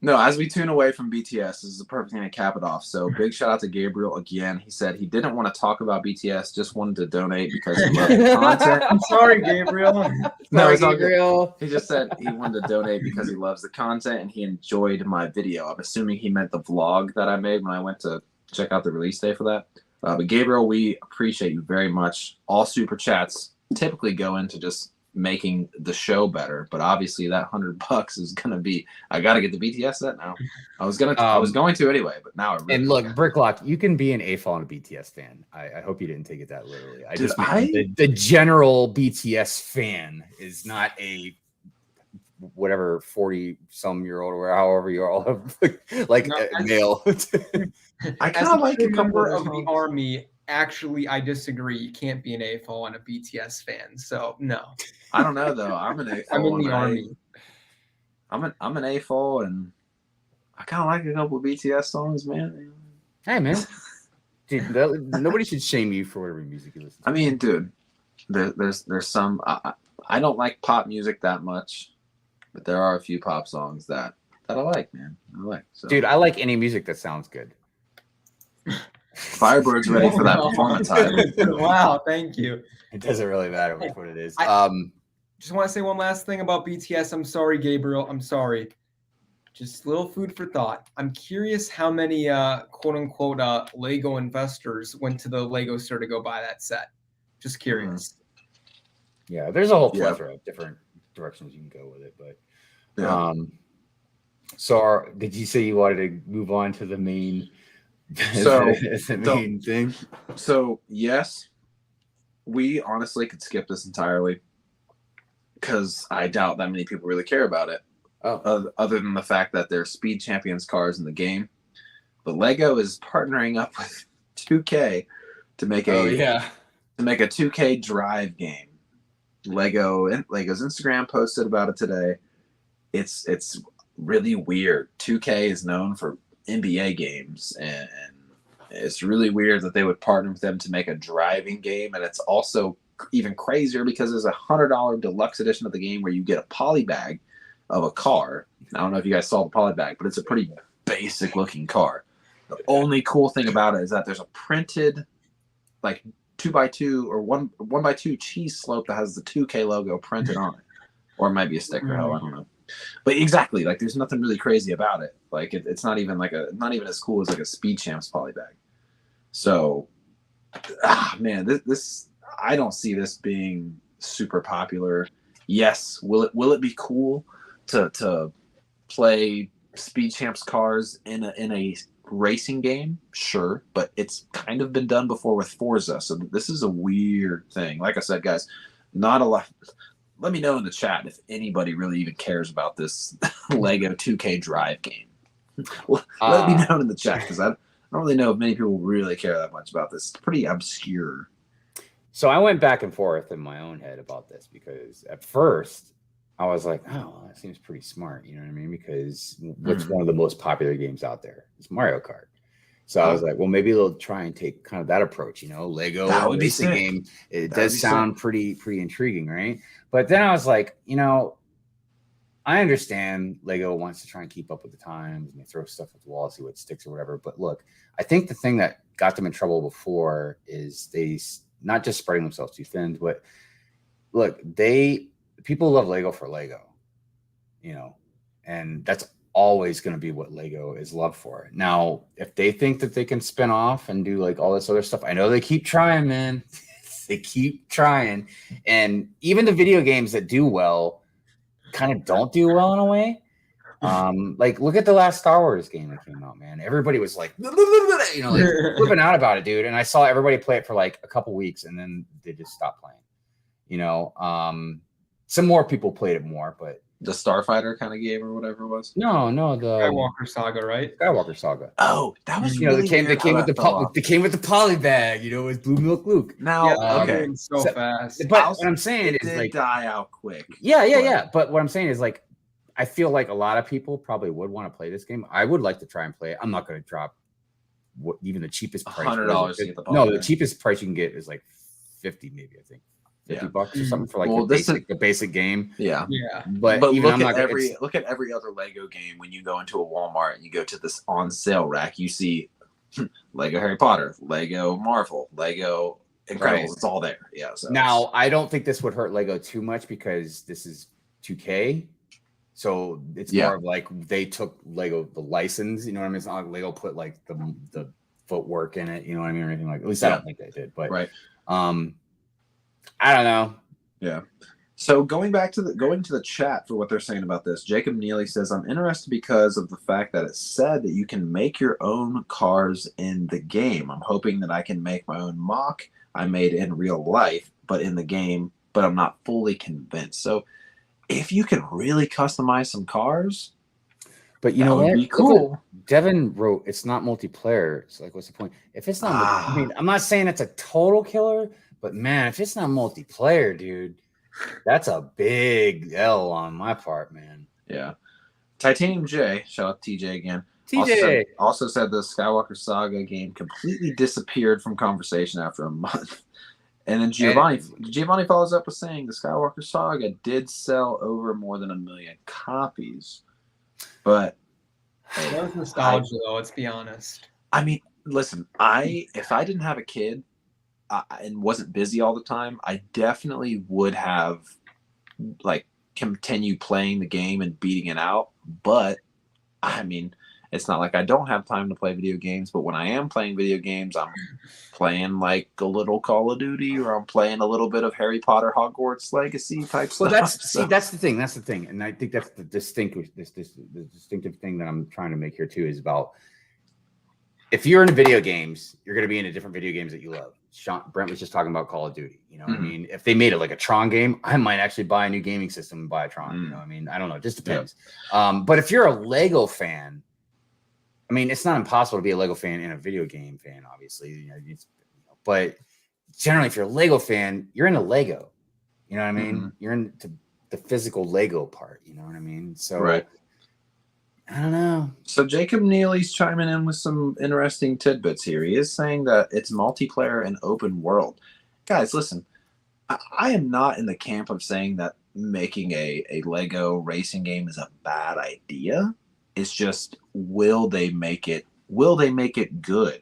No, as we tune away from BTS, this is the perfect thing to cap it off. So big shout out to Gabriel again. He said he didn't want to talk about BTS, just wanted to donate because he loved the content. I'm sorry, Gabriel. No, it's all good. He just said he wanted to donate because he loves the content and he enjoyed my video. I'm assuming he meant the vlog that I made when I went to check out the release day for that. But Gabriel, we appreciate you very much. All super chats typically go into just making the show better, but obviously that $100 is gonna be. I got to get the BTS set now. I was going to anyway, but now. And look, Bricklock, you can be an AFOL and a BTS fan. I hope you didn't take it that literally. The general BTS fan is not a whatever 40-some-year-old or however you're all like male. I kind of like a member of the army. Actually, I disagree. You can't be an AFOL and a BTS fan. So no. I don't know though. I'm an AFOL. I'm in the army. I'm an AFOL, and I kind of like a couple of BTS songs, man. Hey, man. Dude, nobody should shame you for whatever music you listen to. I mean, dude, there's some. I don't like pop music that much, but there are a few pop songs that I like, man. So. Dude, I like any music that sounds good. Firebird's ready for that performance. Wow, thank you. It doesn't really matter what it is. Just want to say one last thing about BTS. I'm sorry, Gabriel. I'm sorry. Just a little food for thought. I'm curious how many quote unquote Lego investors went to the Lego store to go buy that set. Just curious. Yeah, there's a whole plethora of different directions you can go with it, but so did you say you wanted to move on to the main? Thing. So yes, we honestly could skip this entirely because I doubt that many people really care about it. Other than the fact that there's Speed Champions cars in the game, but Lego is partnering up with 2K to make a 2K drive game. Lego's Instagram posted about it today. It's really weird. 2K is known for NBA games, and it's really weird that they would partner with them to make a driving game. And it's also even crazier because there's $100 deluxe edition of the game where you get a poly bag of a car. I don't know if you guys saw the poly bag, but it's a pretty basic looking car. The only cool thing about it is that there's a printed like 2x2 or 1x2 cheese slope that has the 2K logo printed on it, or it might be a sticker. Hell, I don't know. But exactly, like there's nothing really crazy about it. Like it's not even as cool as like a Speed Champs poly bag. So, man, this I don't see this being super popular. Yes, will it be cool to play Speed Champs cars in a racing game? Sure, but it's kind of been done before with Forza. So this is a weird thing. Like I said, guys, not a lot. Let me know in the chat if anybody really even cares about this Lego 2K drive game. Let me know in the chat because I don't really know if many people really care that much about this. It's pretty obscure. So I went back and forth in my own head about this because at first I was like, oh, that seems pretty smart. You know what I mean? Because what's one of the most popular games out there? It's Mario Kart. So I was like, well, maybe they'll try and take kind of that approach, Lego that would be racing game. It does sound pretty intriguing, right? But then I was like, I understand Lego wants to try and keep up with the times and they throw stuff at the wall, see what sticks or whatever. But look, I think the thing that got them in trouble before is they not just spreading themselves too thin, but look, people love Lego for Lego. and that's always going to be what Lego is loved for. Now, if they think that they can spin off and do like all this other stuff, I know they keep trying, man. They keep trying. And even the video games that do well kind of don't do well in a way. Like look at the last Star Wars game that came out, man. Everybody was like, like flipping out about it, dude. And I saw everybody play it for like a couple weeks and then they just stopped playing. Some more people played it more, but the Starfighter kind of game or whatever it was. No, the Skywalker Saga, right? Skywalker Saga. Oh, that was really they came with the poly bag. It was Blue Milk Luke. Now, okay, so fast. But what I'm saying is like die out quick. Yeah. But what I'm saying is like, I feel like a lot of people probably would want to play this game. I would like to try and play it. I'm not going to drop even the cheapest price. $100 to get the poly No, bag. the cheapest price you can get is like 50, maybe I think. $50 or something for like the basic game. Yeah. But even look at every other Lego game. When you go into a Walmart and you go to this on sale rack, you see Lego Harry Potter, Lego Marvel, Lego Incredibles. Right. It's all there. Yeah. So now I don't think this would hurt Lego too much because this is 2K. So it's more of like they took Lego the license. You know what I mean? It's not like Lego put like the footwork in it. You know what I mean? Or anything like. At least I don't think they did. But right. I don't know. Yeah. So going to the chat for what they're saying about this, Jacob Neely says, I'm interested because of the fact that it said that you can make your own cars in the game. I'm hoping that I can make my own mock I made in real life, but in the game, but I'm not fully convinced. So if you can really customize some cars, but you know what? Be cool. Devin wrote, it's not multiplayer. It's like, what's the point? If it's not, I mean, I'm not saying it's a total killer. But man, if it's not multiplayer, dude, that's a big L on my part, man. Yeah. Titanium J, shout out to TJ again. TJ also said the Skywalker Saga game completely disappeared from conversation after a month. And then Giovanni follows up with saying the Skywalker Saga did sell over more than 1 million copies. But that was nostalgia, though. Let's be honest. I mean, listen, if I didn't have a kid and wasn't busy all the time, I definitely would have like continue playing the game and beating it out. But I mean, it's not like I don't have time to play video games, but when I am playing video games, I'm playing like a little Call of Duty, or I'm playing a little bit of Harry Potter Hogwarts Legacy type stuff. That's the thing. And I think that's the distinctive thing that I'm trying to make here too, is about if you're into video games, you're going to be into different video games that you love. Brent was just talking about Call of Duty. You know what I mean? If they made it like a Tron game, I might actually buy a new gaming system and buy a Tron. You know what I mean? I don't know. It just depends. But if you're a Lego fan, I mean, it's not impossible to be a Lego fan and a video game fan, obviously. But generally, if you're a Lego fan, you're into Lego. You know what I mean? You're into the physical Lego part. You know what I mean? So right. I don't know. So Jacob Neely's chiming in with some interesting tidbits here. He is saying that it's multiplayer and open world. Guys, listen, I am not in the camp of saying that making a Lego racing game is a bad idea. It's just, will they make it good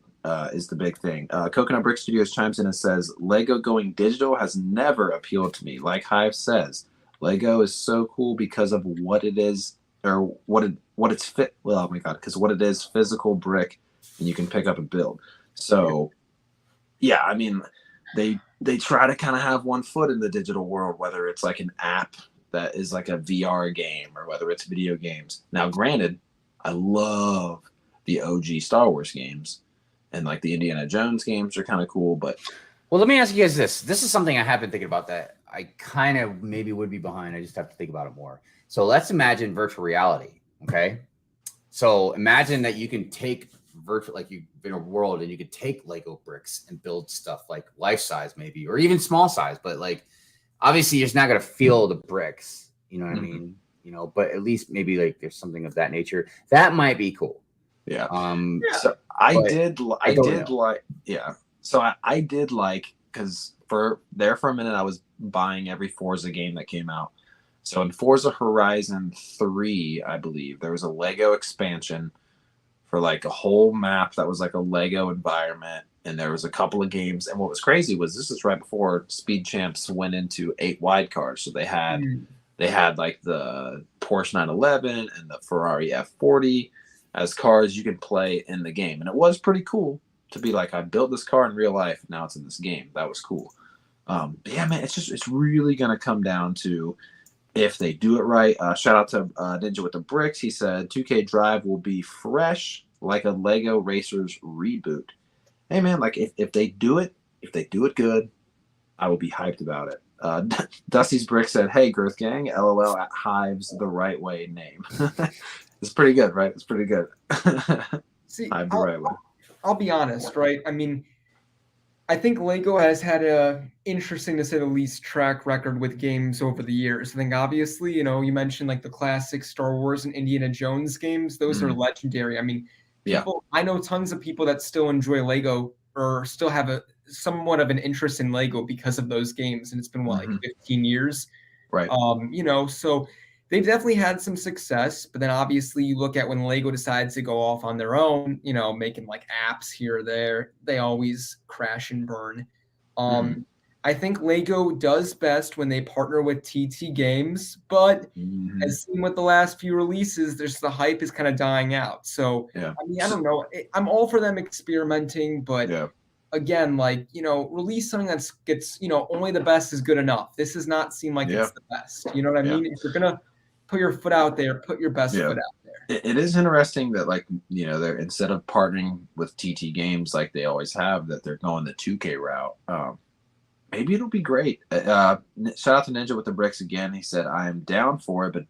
is the big thing. Coconut Brick Studios chimes in and says, Lego going digital has never appealed to me. Like Hive says, Lego is so cool because of what it is, or what it's fit. Well, oh my God, because what it is, physical brick, and you can pick up and build. So, yeah, I mean, they try to kind of have one foot in the digital world, whether it's like an app that is like a VR game or whether it's video games. Now, granted, I love the OG Star Wars games, and like the Indiana Jones games are kind of cool. But well, let me ask you guys this. This is something I have been thinking about that I kind of maybe would be behind. I just have to think about it more. So let's imagine virtual reality. Okay. So imagine that you can take virtual, like you've been in a world and you could take Lego bricks and build stuff like life size, maybe, or even small size, but like, obviously you're just not going to feel the bricks, you know what I mean? You know, but at least maybe like there's something of that nature that might be cool. Yeah. So I did like, cause for a minute, I was buying every Forza game that came out. So in Forza Horizon 3, I believe, there was a Lego expansion for like a whole map that was like a Lego environment. And there was a couple of games. And what was crazy was this is right before Speed Champs went into 8 wide cars. So they had They had like the Porsche 911 and the Ferrari F40 as cars you could play in the game. And it was pretty cool to be like, I built this car in real life. Now it's in this game. That was cool. But yeah, man, it's really going to come down to if they do it right. Shout out to Ninja with the Bricks. He said 2K Drive will be fresh like a Lego Racers reboot. Hey, man, like if they do it good, I will be hyped about it. Dusty's Brick said, hey, Girth Gang, LOL at Hive's the right way name. It's pretty good, right? It's pretty good. See, Hive the right way. I'll be honest, right? I mean, I think Lego has had a interesting, to say the least, track record with games over the years. I think obviously, you know, you mentioned like the classic Star Wars and Indiana Jones games. Those are legendary. I mean, I know tons of people that still enjoy Lego or still have a somewhat of an interest in Lego because of those games, and it's been like 15 years, right? You know, so they've definitely had some success, but then obviously you look at when Lego decides to go off on their own, you know, making like apps here or there, they always crash and burn. I think Lego does best when they partner with TT Games, but as seen with the last few releases, there's the hype is kind of dying out. So I mean, I don't know. I'm all for them experimenting, but again, like, you know, release something that gets, you know, only the best is good enough. This does not seem like it's the best. You know what I mean? If you're gonna put your foot out there, put your best foot out there. It is interesting that, like, you know, they're instead of partnering with TT Games like they always have, that they're going the 2K route. Maybe it'll be great. Shout out to Ninja with the Bricks again. He said, I am down for it, but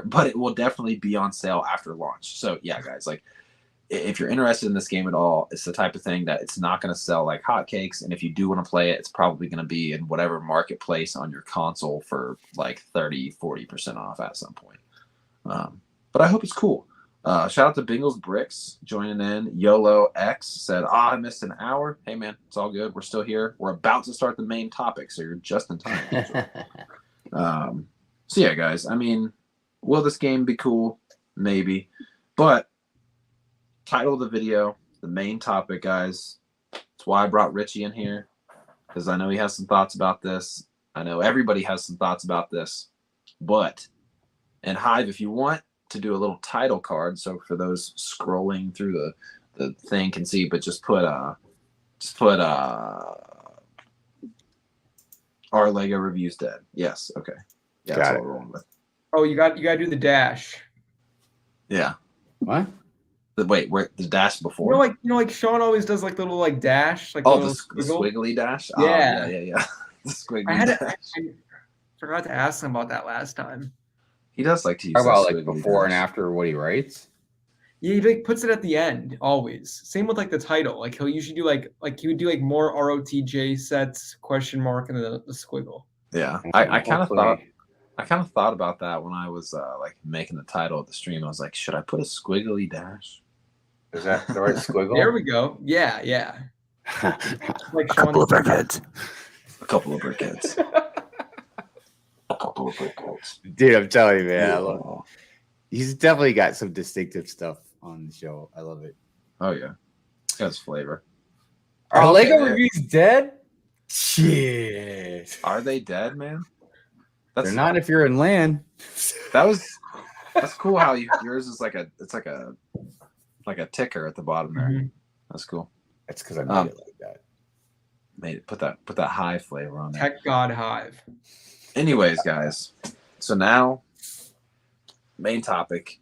but it will definitely be on sale after launch. So yeah, guys, like, if you're interested in this game at all, it's the type of thing that it's not going to sell like hotcakes. And if you do want to play it, it's probably going to be in whatever marketplace on your console for like 30-40% off at some point. But I hope it's cool. Shout out to Bingles Bricks joining in. YOLO X said, I missed an hour. Hey, man, it's all good. We're still here. We're about to start the main topic, so you're just in time. So, yeah, guys, I mean, will this game be cool? Maybe. But title of the video, the main topic, guys. That's why I brought Richie in here, because I know he has some thoughts about this. I know everybody has some thoughts about this. But, and Hive, if you want to do a little title card, so for those scrolling through the thing can see, but just put our Lego reviews dead. Yes, okay. Yeah, that's what we're rolling with. Oh, you got to do the dash. Yeah. What? Wait, where the dash before? You know, like Sean always does like the little like dash, like the squiggly dash. Yeah, yeah. The squiggly I forgot to ask him about that last time. He does like to use about like before and after what he writes. Yeah, he like puts it at the end always. Same with like the title. Like he'll usually do like he would do like more ROTJ sets ? And then the squiggle. Yeah, I kind of thought about that when I was like making the title of the stream. I was like, should I put a squiggly dash? Is that the right squiggle? There we go. Yeah. Like a couple of brickheads. Dude, I'm telling you, man. I love it. He's definitely got some distinctive stuff on the show. I love it. Oh, yeah. It's got his flavor. Are Lego reviews dead? Shit. Are they dead, man? They're not if you're in LAN. That's cool how yours is like a ticker at the bottom there. That's cool. That's because I made it like that. Made it put that Hive flavor on there. Tech God Hive. Anyways, guys. So now, main topic.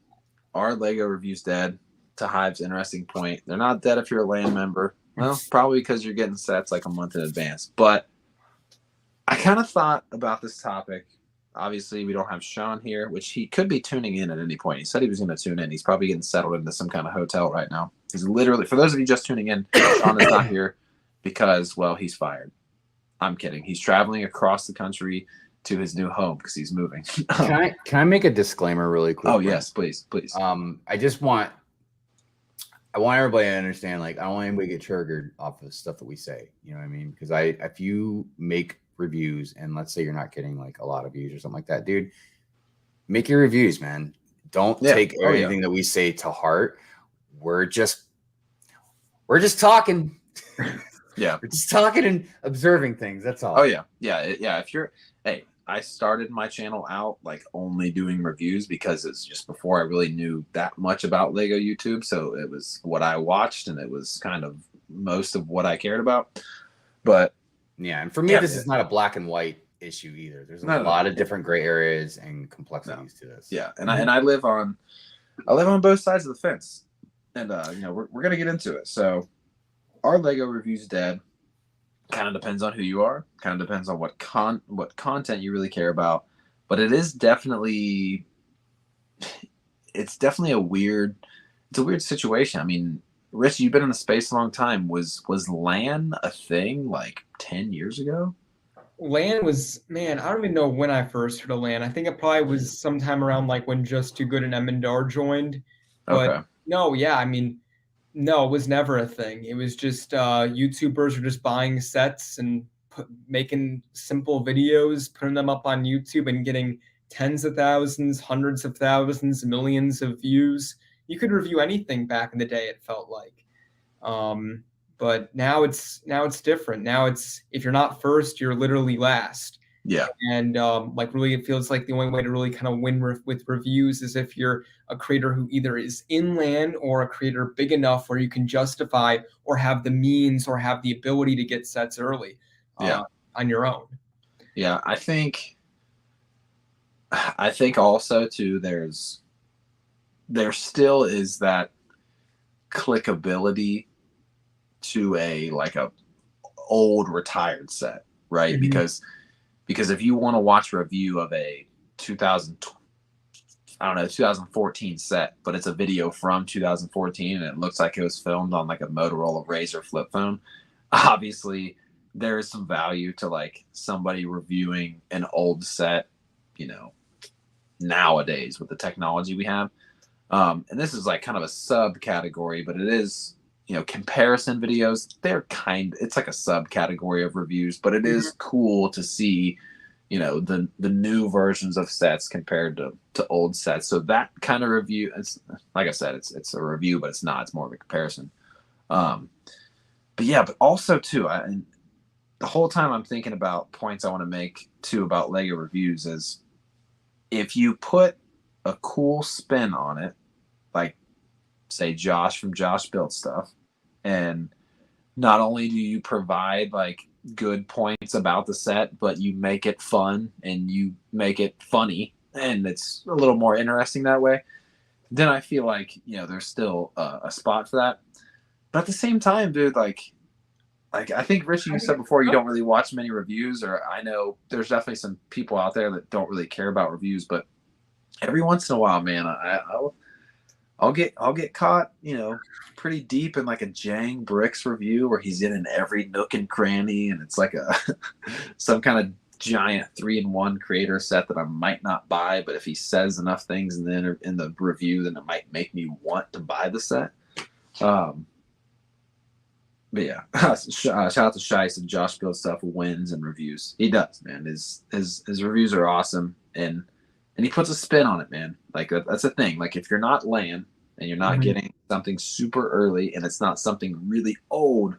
Are Lego reviews dead? To Hive's interesting point. They're not dead if you're a LAN member. Well, probably because you're getting sets like a month in advance. But I kind of thought about this topic. Obviously, we don't have Sean here, which he could be tuning in at any point. He said he was going to tune in. He's probably getting settled into some kind of hotel right now. He's literally, for those of you just tuning in, Sean is not here because, well, he's fired. I'm kidding. He's traveling across the country to his new home because he's moving. Can I make a disclaimer really quick? Oh, yes, please. I want everybody to understand, like, I don't want anybody to get triggered off of stuff that we say. You know what I mean? Because if you make reviews and let's say you're not getting like a lot of views or something like that, dude, make your reviews, man. Don't take everything that we say to heart. We're just talking. Yeah. We're just talking and observing things. That's all. Oh, yeah. Yeah. If you're, hey, I started my channel out like only doing reviews because it's just before I really knew that much about Lego YouTube. So it was what I watched and it was kind of most of what I cared about. But yeah, and for me, this is not a black and white issue either. There's a lot of different gray areas and complexities to this. Yeah, and I live on both sides of the fence, and you know, we're gonna get into it. So, are Lego reviews dead? Kind of depends on who you are. Kind of depends on what content you really care about. But it is definitely, it's definitely a weird situation. I mean, Rich, you've been in the space a long time. Was LAN a thing like 10 years ago? LAN was, man, I don't even know when I first heard of LAN. I think it probably was sometime around like when Just Too Good and Emendar joined. But Okay. no, yeah, I mean, no, it was never a thing. It was just YouTubers were just buying sets and making simple videos, putting them up on YouTube and getting tens of thousands, hundreds of thousands, millions of views. You could review anything back in the day, it felt like. But now it's different. Now it's, if you're not first, you're literally last. Yeah. And like really, it feels like the only way to really kind of win with reviews is if you're a creator who either is in LAN or a creator big enough where you can justify or have the means or have the ability to get sets early on your own. Yeah, I think also too there still is that clickability to a old retired set, right? Mm-hmm. Because if you want to watch a review of a 2014 set, but it's a video from 2014 and it looks like it was filmed on like a Motorola Razr flip phone, obviously there is some value to like somebody reviewing an old set, you know, nowadays with the technology we have. And this is like kind of a subcategory, but it is, you know, comparison videos. It's like a subcategory of reviews, but it is cool to see, you know, the new versions of sets compared to old sets. So that kind of review, it's like I said, it's a review, but it's more of a comparison. But yeah, but also too, and the whole time I'm thinking about points I want to make too about Lego reviews is if you put a cool spin on it, like say Josh from Josh Built Stuff, and not only do you provide like good points about the set, but you make it fun and you make it funny and it's a little more interesting that way, then I feel like, you know, there's still a spot for that. But at the same time, dude, like I think Richie, you said before, you don't really watch many reviews, or I know there's definitely some people out there that don't really care about reviews, but every once in a while, man, I'll get caught, you know, pretty deep in like a Jang Bricks review where he's in every nook and cranny, and it's like some kind of giant 3-in-1 creator set that I might not buy, but if he says enough things in the review, then it might make me want to buy the set. But yeah, shout out to Shice and Josh Build Stuff who wins and reviews. He does, man. His reviews are awesome, and he puts a spin on it, man. Like that's the thing. Like if you're not LAN and you're not getting something super early and it's not something really old,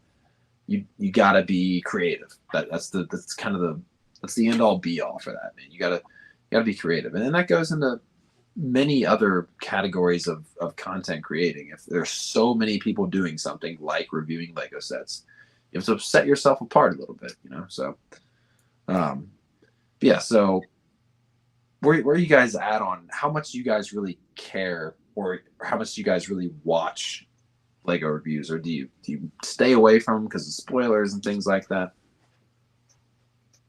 you gotta be creative. That's the end all be all for that, man. You gotta be creative, and then that goes into many other categories of content creating. If there's so many people doing something like reviewing Lego sets, you have to set yourself apart a little bit, you know. So, yeah. So, where are you guys at on how much you guys really care, or how much do you guys really watch Lego reviews, or do you stay away from them because of spoilers and things like that?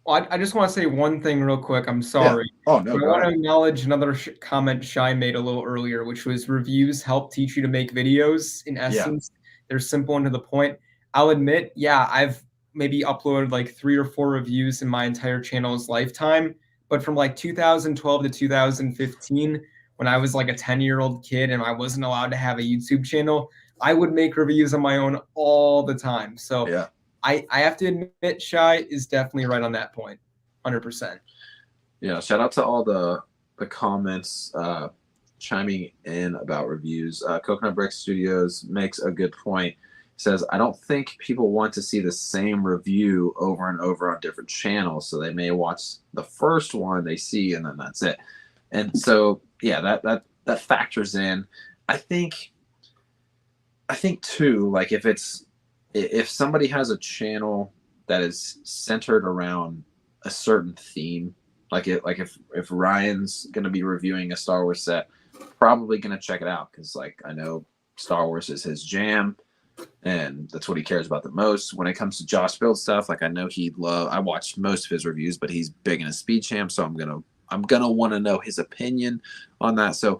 Well, I just want to say one thing real quick. I'm sorry. Yeah. Oh, no. I want to acknowledge another comment Shai made a little earlier, which was reviews help teach you to make videos. In essence, they're simple and to the point. I'll admit, yeah, I've maybe uploaded like 3 or 4 reviews in my entire channel's lifetime. But from like 2012 to 2015, when I was like a 10-year-old kid and I wasn't allowed to have a YouTube channel, I would make reviews on my own all the time. So yeah. I have to admit, Shai is definitely right on that point, 100%. Yeah, shout out to all the comments chiming in about reviews. Coconut Brick Studios makes a good point. says, I don't think people want to see the same review over and over on different channels. So they may watch the first one they see and then that's it. And so, yeah, that factors in. I think too, like if somebody has a channel that is centered around a certain theme, if Ryan's going to be reviewing a Star Wars set, probably going to check it out. Cause like, I know Star Wars is his jam and that's what he cares about the most. When it comes to Josh build stuff, like I know I watched most of his reviews, but he's big in a speed champ. So I'm going to want to know his opinion on that. So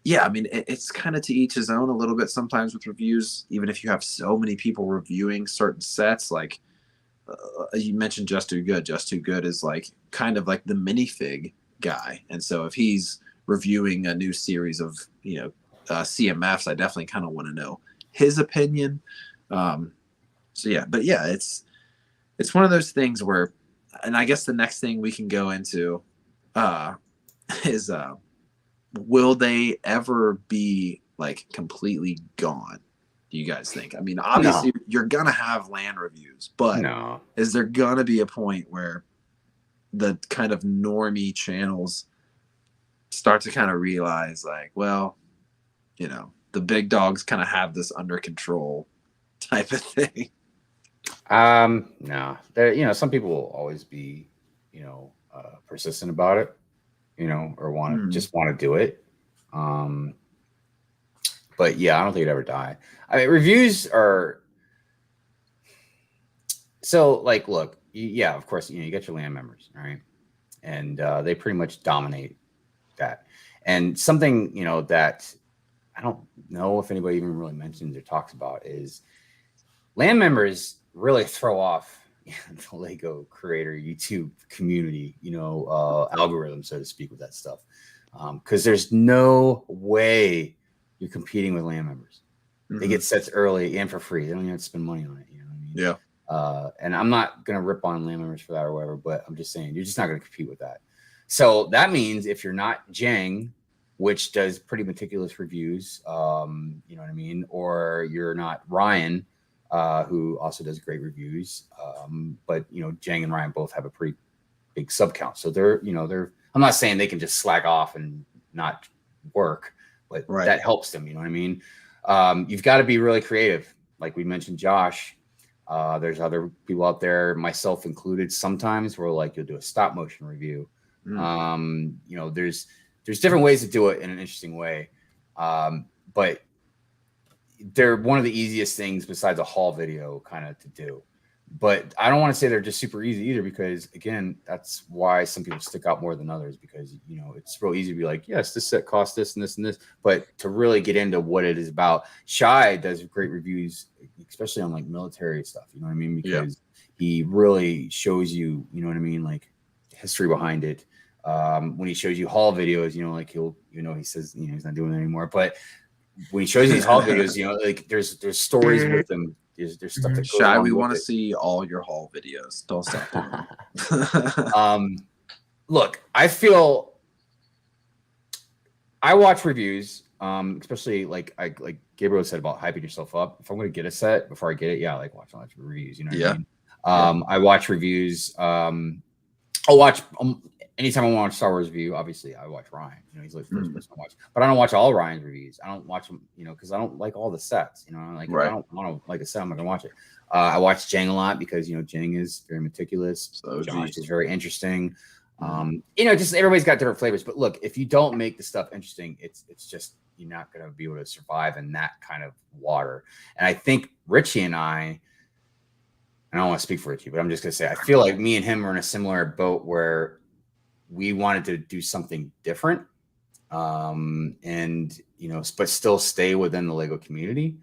yeah, I mean, it's kind of to each his own a little bit sometimes with reviews, even if you have so many people reviewing certain sets, like you mentioned Just Too Good. Just Too Good is like kind of like the minifig guy. And so if he's reviewing a new series of, CMFs, I definitely kind of want to know his opinion. So yeah, but yeah, it's one of those things where, and I guess the next thing we can go into is will they ever be like completely gone? Do you guys think? I mean, obviously you're gonna have land reviews, but is there gonna be a point where the kind of normie channels start to kind of realize like, well, the big dogs kind of have this under control type of thing? No, there, some people will always be, persistent about it, or just want to do it. But yeah, I don't think it'd ever die. I mean, reviews are so like, look, yeah, of course, you get your land members, right? And they pretty much dominate that. And something, that I don't know if anybody even really mentions or talks about is land members really throw off the Lego creator YouTube community, algorithm, so to speak, with that stuff. Because there's no way you're competing with land members. Mm-hmm. They get sets early and for free. They don't even have to spend money on it. You know what I mean? Yeah. And I'm not going to rip on land members for that or whatever, but I'm just saying, you're just not going to compete with that. So that means if you're not Jang, which does pretty meticulous reviews, you know what I mean? Or you're not Ryan, who also does great reviews. But, Jang and Ryan both have a pretty big sub count. So they're, I'm not saying they can just slack off and not work, but that helps them. You know what I mean? You've got to be really creative. Like we mentioned, Josh, there's other people out there, myself included, sometimes where like you'll do a stop motion review. There's different ways to do it in an interesting way. But they're one of the easiest things besides a haul video kind of to do. But I don't want to say they're just super easy either, because again, that's why some people stick out more than others, because it's real easy to be like, yes, this set costs this and this and this, but to really get into what it is about. Shy does great reviews, especially on like military stuff, you know what I mean? Because he really shows you, you know what I mean, like history behind it. When he shows you haul videos, like he says, he's not doing it anymore, but when he shows you these haul videos, like there's stories with them. There's stuff that goes Shy, we want to see all your haul videos. Don't stop doing it. Look, I watch reviews, especially like Gabriel said about hyping yourself up. If I'm going to get a set before I get it, I like watching reviews. You know what I mean? I watch reviews. I'll watch anytime I want to watch Star Wars review. Obviously, I watch Ryan. He's like the first person I watch, but I don't watch all Ryan's reviews. I don't watch them, because I don't like all the sets. If I don't want to like a set, I'm not gonna watch it. I watch Jang a lot because Jang is very meticulous. So Josh is very interesting. Just everybody's got different flavors. But look, if you don't make the stuff interesting, it's just you're not gonna be able to survive in that kind of water. And I think Richie and I don't want to speak for Richie, but I'm just gonna say I feel like me and him are in a similar boat where we wanted to do something different, but still stay within the Lego community,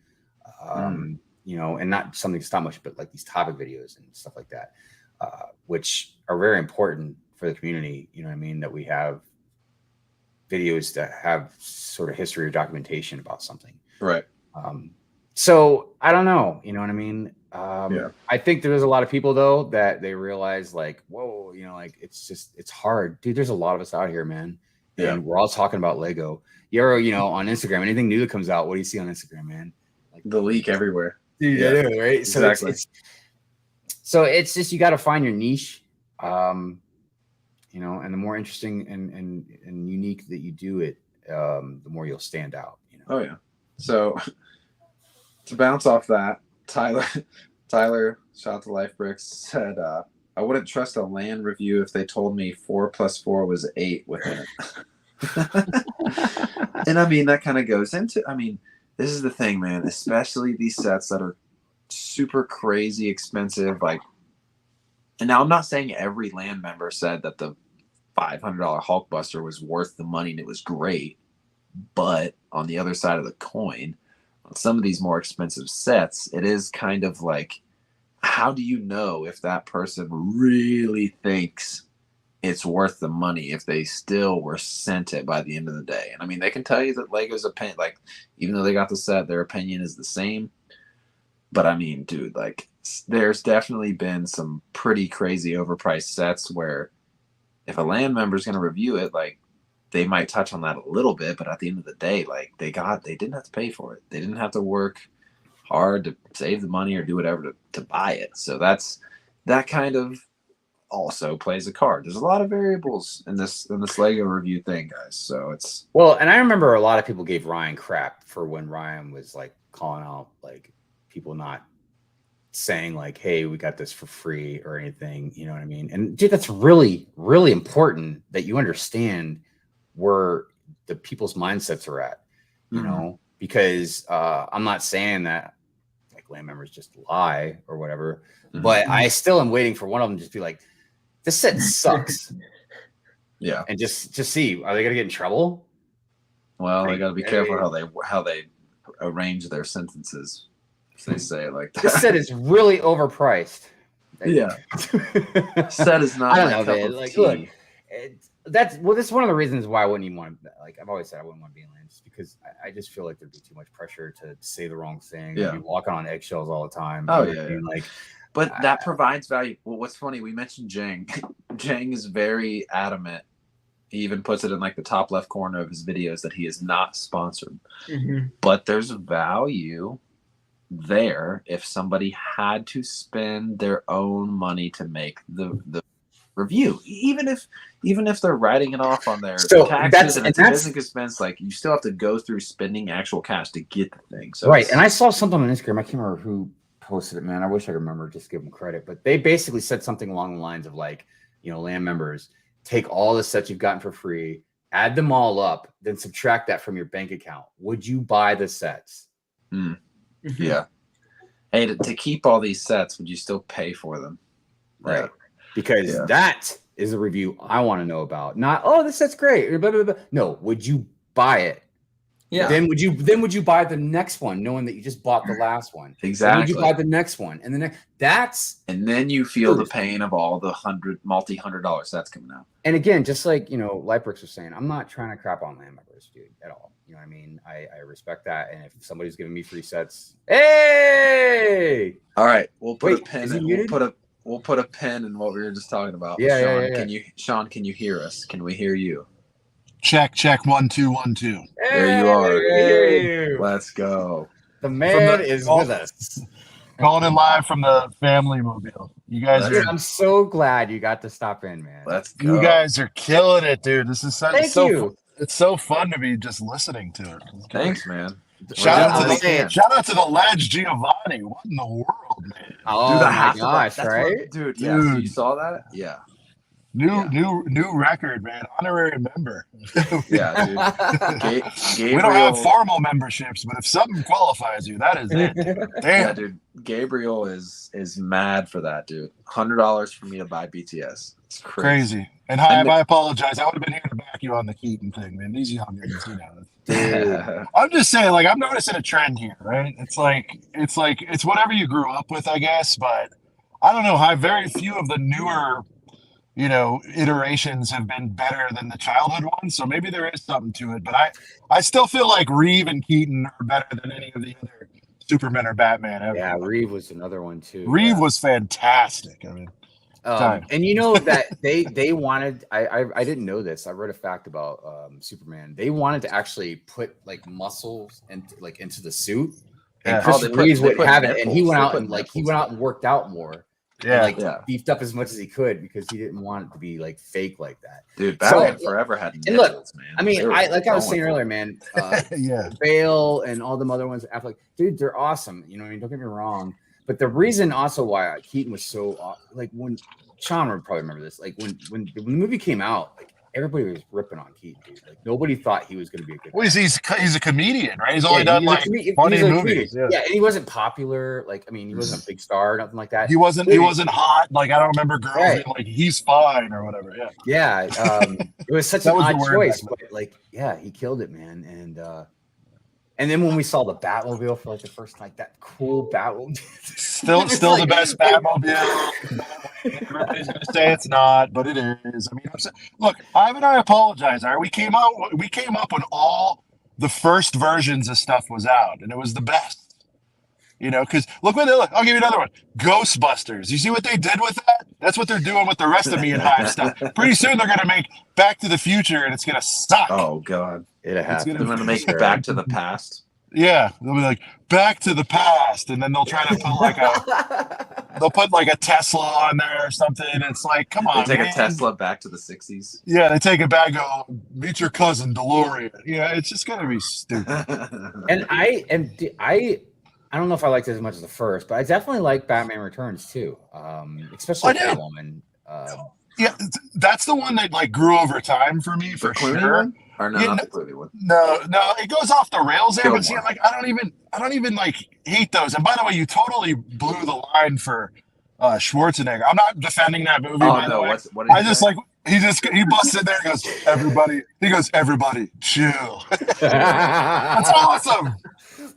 and not something to stop much, but like these topic videos and stuff like that, which are very important for the community. You know what I mean? That we have videos that have sort of history or documentation about something. Right. So I don't know. You know what I mean? I think there's a lot of people though that they realize like, whoa, it's hard, dude. There's a lot of us out here, man, and we're all talking about Lego. You're, on Instagram, anything new that comes out, what do you see on Instagram, man? Like the leak everywhere. Dude, Yeah. I know, right? Exactly. So it's just you got to find your niche, you know, and the more interesting and unique that you do it, the more you'll stand out. You know? Oh yeah. So to bounce off that, Tyler, shout out to Life Bricks, said, I wouldn't trust a land review if they told me 4 + 4 was 8 within it. And I mean, that kind of goes into, I mean, this is the thing, man, especially these sets that are super crazy expensive. Like, and now I'm not saying every land member said that the $500 Hulkbuster was worth the money and it was great. But on the other side of the coin, on some of these more expensive sets, it is kind of like, how do you know if that person really thinks it's worth the money if they still were sent it by the end of the day? And I mean, they can tell you that Lego's opinion, like, even though they got the set, their opinion is the same. But I mean, dude, like, there's definitely been some pretty crazy overpriced sets where if a land member is going to review it, like, they might touch on that a little bit, but at the end of the day, like, they didn't have to pay for it. They didn't have to work hard to save the money or do whatever to buy it. So that kind of also plays a card. There's a lot of variables in this Lego review thing, guys. So it's and I remember a lot of people gave Ryan crap for when Ryan was like calling out like people not saying like, hey, we got this for free or anything, you know what I mean? And dude, that's really, really important that you understand where the people's mindsets are at, you know, because I'm not saying that like land members just lie or whatever, but I still am waiting for one of them to just be like, this set sucks. Yeah. And just see, are they gonna get in trouble? Well, they gotta be careful how they arrange their sentences. If they say it like that. This set is really overpriced. Yeah. Set is not. I don't know, man. Like, look, this is one of the reasons why I wouldn't even want to. Like, I've always said I wouldn't want to be in land, just because I just feel like there'd be too much pressure to say the wrong thing. Yeah. I'd be walking on eggshells all the time. Oh yeah. Like, but that provides value. Well, what's funny, we mentioned Jang. Jang is very adamant. He even puts it in like the top left corner of his videos that he is not sponsored. But there's value there if somebody had to spend their own money to make the review, even if they're writing it off on their taxes and it's a business expense, like you still have to go through spending actual cash to get the thing. So right. And I saw something on Instagram, I can't remember who posted it, man. I wish I could remember, just give them credit, but they basically said something along the lines of like, you know, land members, take all the sets you've gotten for free, add them all up, then subtract that from your bank account. Would you buy the sets? Yeah. Hey, to keep all these sets, would you still pay for them? Right. Yeah. Because that is a review I want to know about. Not, oh, this set's great. Blah, blah, blah. No, would you buy it? Yeah. Then would you buy the next one, knowing that you just bought the last one? Exactly. Then would you buy the next one, and the next? And then you feel the pain of all the multi-$100 sets coming out. And again, just like, you know, Lightbricks was saying, I'm not trying to crap on land members, dude, at all. You know what I mean? I respect that. And if somebody's giving me free sets, hey! All right, we'll put a pin in. We'll put a pin in what we were just talking about. Yeah, Sean, can you hear us? Can we hear you? Check 1 2 1 2. There you are. Hey. Let's go. The man is with us. Calling in live from the family mobile. You guys I'm so glad you got to stop in, man. Let's go. You guys are killing it, dude. This is Thank you. It's so fun to be just listening to it. Thanks, man. Shout out to the ledge Giovanni. What in the world, man? Oh, dude, my gosh, right? Dude, yeah. So you saw that? Yeah. New record, man. Honorary member. Yeah, dude. Gabriel, we don't have formal memberships, but if something qualifies you, that is it. Damn. Yeah, dude. Gabriel is mad for that, dude. $100 for me to buy BTS. It's crazy. And I apologize. I would have been here to back you on the Keaton thing, man. These young guys, you know. I'm just saying, like, I'm noticing a trend here, right? It's whatever you grew up with, I guess, but I don't know. Very few of the newer, you know, iterations have been better than the childhood ones. So maybe there is something to it, but I still feel like Reeve and Keaton are better than any of the other Superman or Batman ever. Yeah, Reeve was another one too. Reeve was fantastic. I mean, and you know that they wanted. I didn't know this. I read a fact about Superman. They wanted to actually put like muscles into the suit And Chris Reeves wouldn't have it, and he went out and worked out more. Yeah, and beefed up as much as he could because he didn't want it to be like fake like that. Dude, Batman forever had nipples, man. I mean, I was saying earlier, man. Bale and all them other ones, Affleck, dude, they're awesome. You know, I mean, don't get me wrong. But the reason also why Keaton was so like when Sean would probably remember this, like when the movie came out, like everybody was ripping on Keaton, dude. Like nobody thought he was going to be a good. Well, he's a comedian, right? He's only done like funny movies. Yeah, and he wasn't popular. Like, I mean, he wasn't a big star, nothing like that. He wasn't hot. Like, I don't remember girls being like, he's fine or whatever. Yeah. It was such an odd choice, but like, yeah, he killed it, man. And then when we saw the Batmobile for like the first time, like that cool Batmobile, still the best Batmobile. Everybody's gonna say it's not, but it is. I mean, look, Ivan and I apologize. All right, we came up when all the first versions of stuff was out, and it was the best. You know, because look, I'll give you another one. Ghostbusters. You see what they did with that? That's what they're doing with the rest of me and Hive stuff. Pretty soon they're gonna make Back to the Future, and it's gonna suck. Oh God. They're going to make Back to the Past. Yeah, they'll be like Back to the Past, and then they'll try to put like a Tesla on there or something. It's like, come on, they take a Tesla back to the 60s. Yeah, they take it back. Go meet your cousin DeLorean. Yeah, it's just going to be stupid. And I don't know if I liked it as much as the first, but I definitely like Batman Returns too, especially Catwoman. Yeah, that's the one that like grew over time for me for sure. One? Or no, not the Clooney one. No, it goes off the rails there. But see, like I don't even like hate those. And by the way, you totally blew the line for Schwarzenegger. I'm not defending that movie. Oh by no, the way. what did he say? He busts in there and goes, everybody, chill. That's awesome.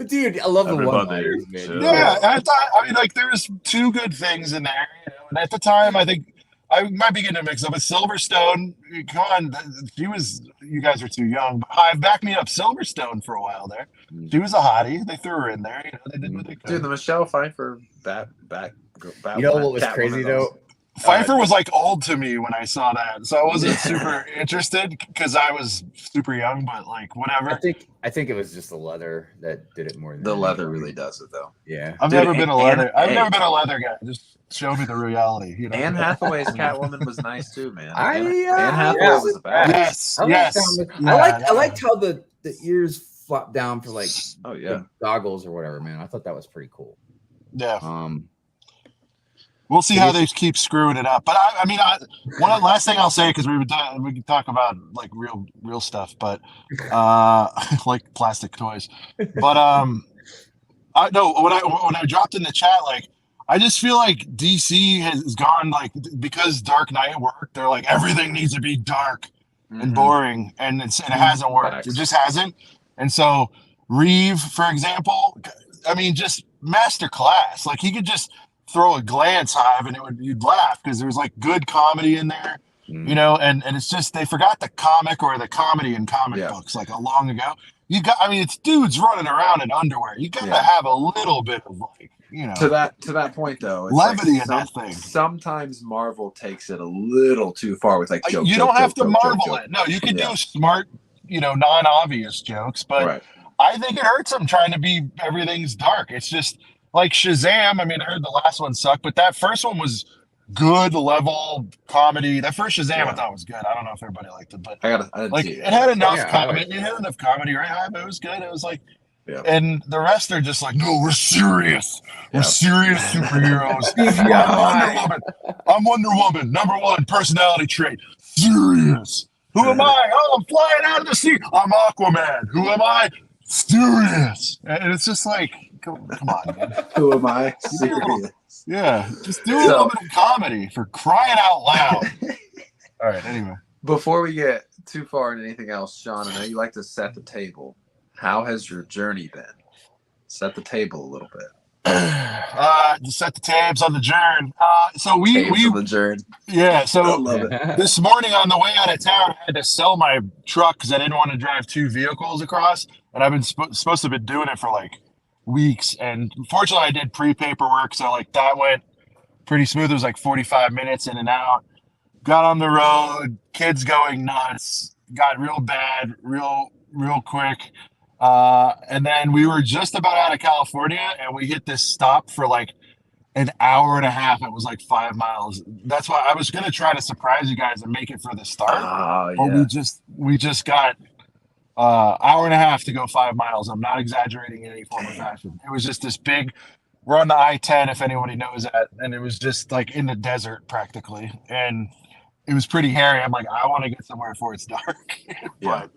Dude, I love the one-liners, man. Yeah, I mean, like there's two good things in there, you know. And at the time, I think I might be getting it mixed up. But Silverstone, come on, you guys are too young. But Hive backed me up. Silverstone for a while there. She was a hottie. They threw her in there. You know, they did what they could. Dude, the Michelle Pfeiffer bat. You know what was crazy though? Pfeiffer was like old to me when I saw that, so I wasn't super interested because I was super young. But like whatever. I think it was just the leather that did it more than the leather really does it though. Yeah, I've never been a leather guy. Just show me the reality. You know? Anne Hathaway's Catwoman was nice too, man. Anne Hathaway was the best. Yes. I liked how the ears flopped down for like the goggles or whatever. Man, I thought that was pretty cool. Yeah. We'll see how they keep screwing it up. But I mean, one last thing I'll say, because we can talk about like real stuff, but like plastic toys. But I know when I dropped in the chat, like I just feel like DC has gone like because Dark Knight worked. They're like everything needs to be dark and boring, and it hasn't worked. It just hasn't. And so Reeve, for example, I mean, just masterclass. Like he could just throw a glance, Hive, and you'd laugh because there's like good comedy in there, you know, and it's just they forgot the comic or the comedy in comic books like long ago. It's dudes running around in underwear. You gotta have a little bit of like, you know, to that point though, it's levity in that thing. Sometimes Marvel takes it a little too far with like you don't have to marvel it. No, you can do smart, you know, non-obvious jokes, but I think it hurts them trying to be everything's dark. It's just like Shazam. I mean, I heard the last one sucked, but that first one was good level comedy. That first Shazam I thought was good. I don't know if everybody liked it, but it had enough comedy. It had enough comedy, right? It was good. It was like, and the rest are just like, no, we're serious. We're serious superheroes. I'm Wonder Woman. Number one personality trait. Serious. Who am I? Oh, I'm flying out of the sea. I'm Aquaman. Who am I? Serious. And it's just like, come on, man. Who am I? Serious. Yeah, just do a little bit of comedy for crying out loud. All right, anyway. Before we get too far into anything else, Sean, I know you like to set the table. How has your journey been? Set the table a little bit. Just set the tabs on the journey. So we on the journey. Yeah, so this morning on the way out of town, I had to sell my truck because I didn't want to drive two vehicles across, and I've been supposed to have been doing it for like weeks, and fortunately I did pre-paperwork, so like that went pretty smooth. It was like 45 minutes in and out. Got on the road, kids going nuts, got real bad real quick. And then we were just about out of California, and we hit this stop for like an hour and a half. It was like 5 miles. That's why I was gonna try to surprise you guys and make it for the start. Oh, But yeah. we just got hour and a half to go 5 miles. I'm not exaggerating in any form or fashion. It was just this big. We're on the I-10, if anybody knows that, and it was just like in the desert practically, and it was pretty hairy. I'm like, I want to get somewhere before it's dark. Yeah.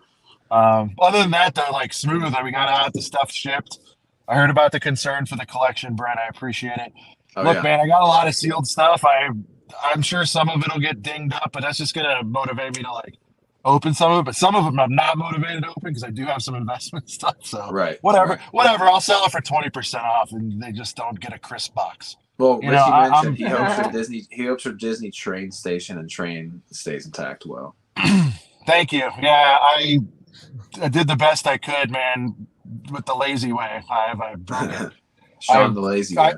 But other than that, though, like smooth. We got out, the stuff shipped. I heard about the concern for the collection, Brent. I appreciate it. Oh, Look, yeah. man, I got a lot of sealed stuff. I'm sure some of it'll get dinged up, but that's just gonna motivate me to like open some of it. But some of them I'm not motivated to open because I do have some investment stuff. So Right. whatever. I'll sell it for 20% off, and they just don't get a crisp box. Well, You Richie know, mentioned he hopes your Disney train station and train stays intact. Well, Thank you. Yeah, I did the best I could, man, with the lazy way. I've done it. Sean the lazy guy.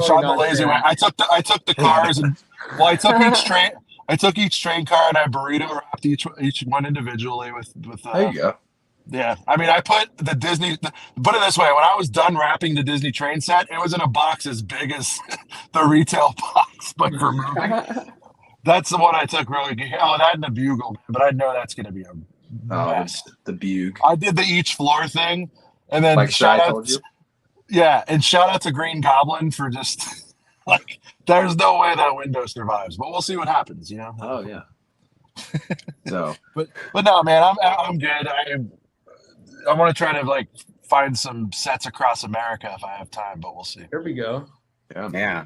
Sean the lazy way. I took the cars and I took each train. I took each train car and I burrito wrapped each one individually with. There you go. Yeah, I mean, I put the Disney. Put it this way: when I was done wrapping the Disney train set, it was in a box as big as the retail box, but for moving. That's the one I took really good. Oh, that and the bugle, man, but I know that's going to be a mess. The Bug. I did the each floor thing, and then Like shout Shy out. told you. Yeah, and shout out to Green Goblin for just like there's no way that window survives, but we'll see what happens, you know. Oh yeah. So, but no, man, I'm good. I want to try to like find some sets across America if I have time, but we'll see. Here we go. Yeah.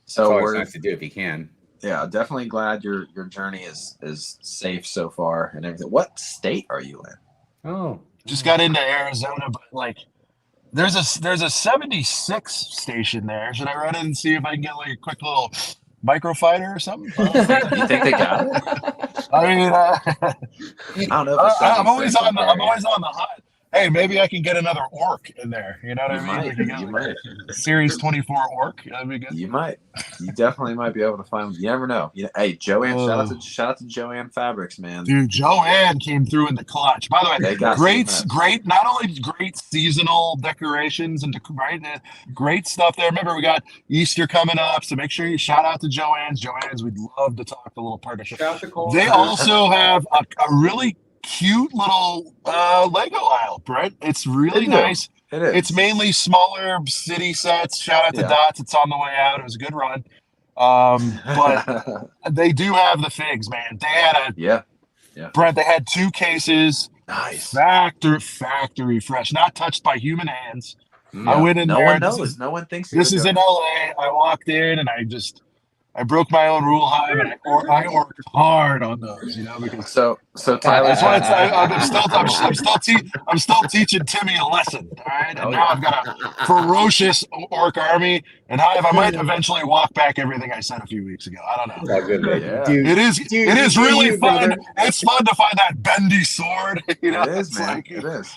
So It's always we're nice to do if you can. yeah, definitely glad your journey is safe so far and everything. What state are you in? Oh. Just got into Arizona, but like there's a 76 station there. Should I run in and see if I can get like a quick little microfighter or something? You think they got it? I mean, I don't know. If I'm always on the hunt. Hey, maybe I can get another orc in there. You know what I mean? You might. Series 24 orc. That'd be good. You might. You definitely might be able to find. You never know. Hey, Joanne! Shout out to Joanne Fabrics, man. Dude, Joanne came through in the clutch. By the way, They got great. Not only great seasonal decorations and great stuff there. Remember, we got Easter coming up, so make sure you shout out to Joanne's. We'd love to talk a little partnership. Shout out to Cole. They also have a really cute little Lego aisle, Brett. It's really nice. It is. It's mainly smaller city sets. Shout out to Dots. It's on the way out. It was a good run. But they do have the figs, man. They had Brent, they had 2 cases. Nice. Factory fresh, not touched by human hands. Yeah. I went in no there. One knows. No one thinks this is in LA. I walked in and I broke my own rule hive and I worked hard on those, you know, because so Tyler, I'm still teaching Timmy a lesson, all right? And now I've got a ferocious orc army, and I might eventually walk back everything I said a few weeks ago. I don't know. Oh, good, man. Yeah. Dude, It is really fun. Brother. It's fun to find that bendy sword. You know, it is, man. It is.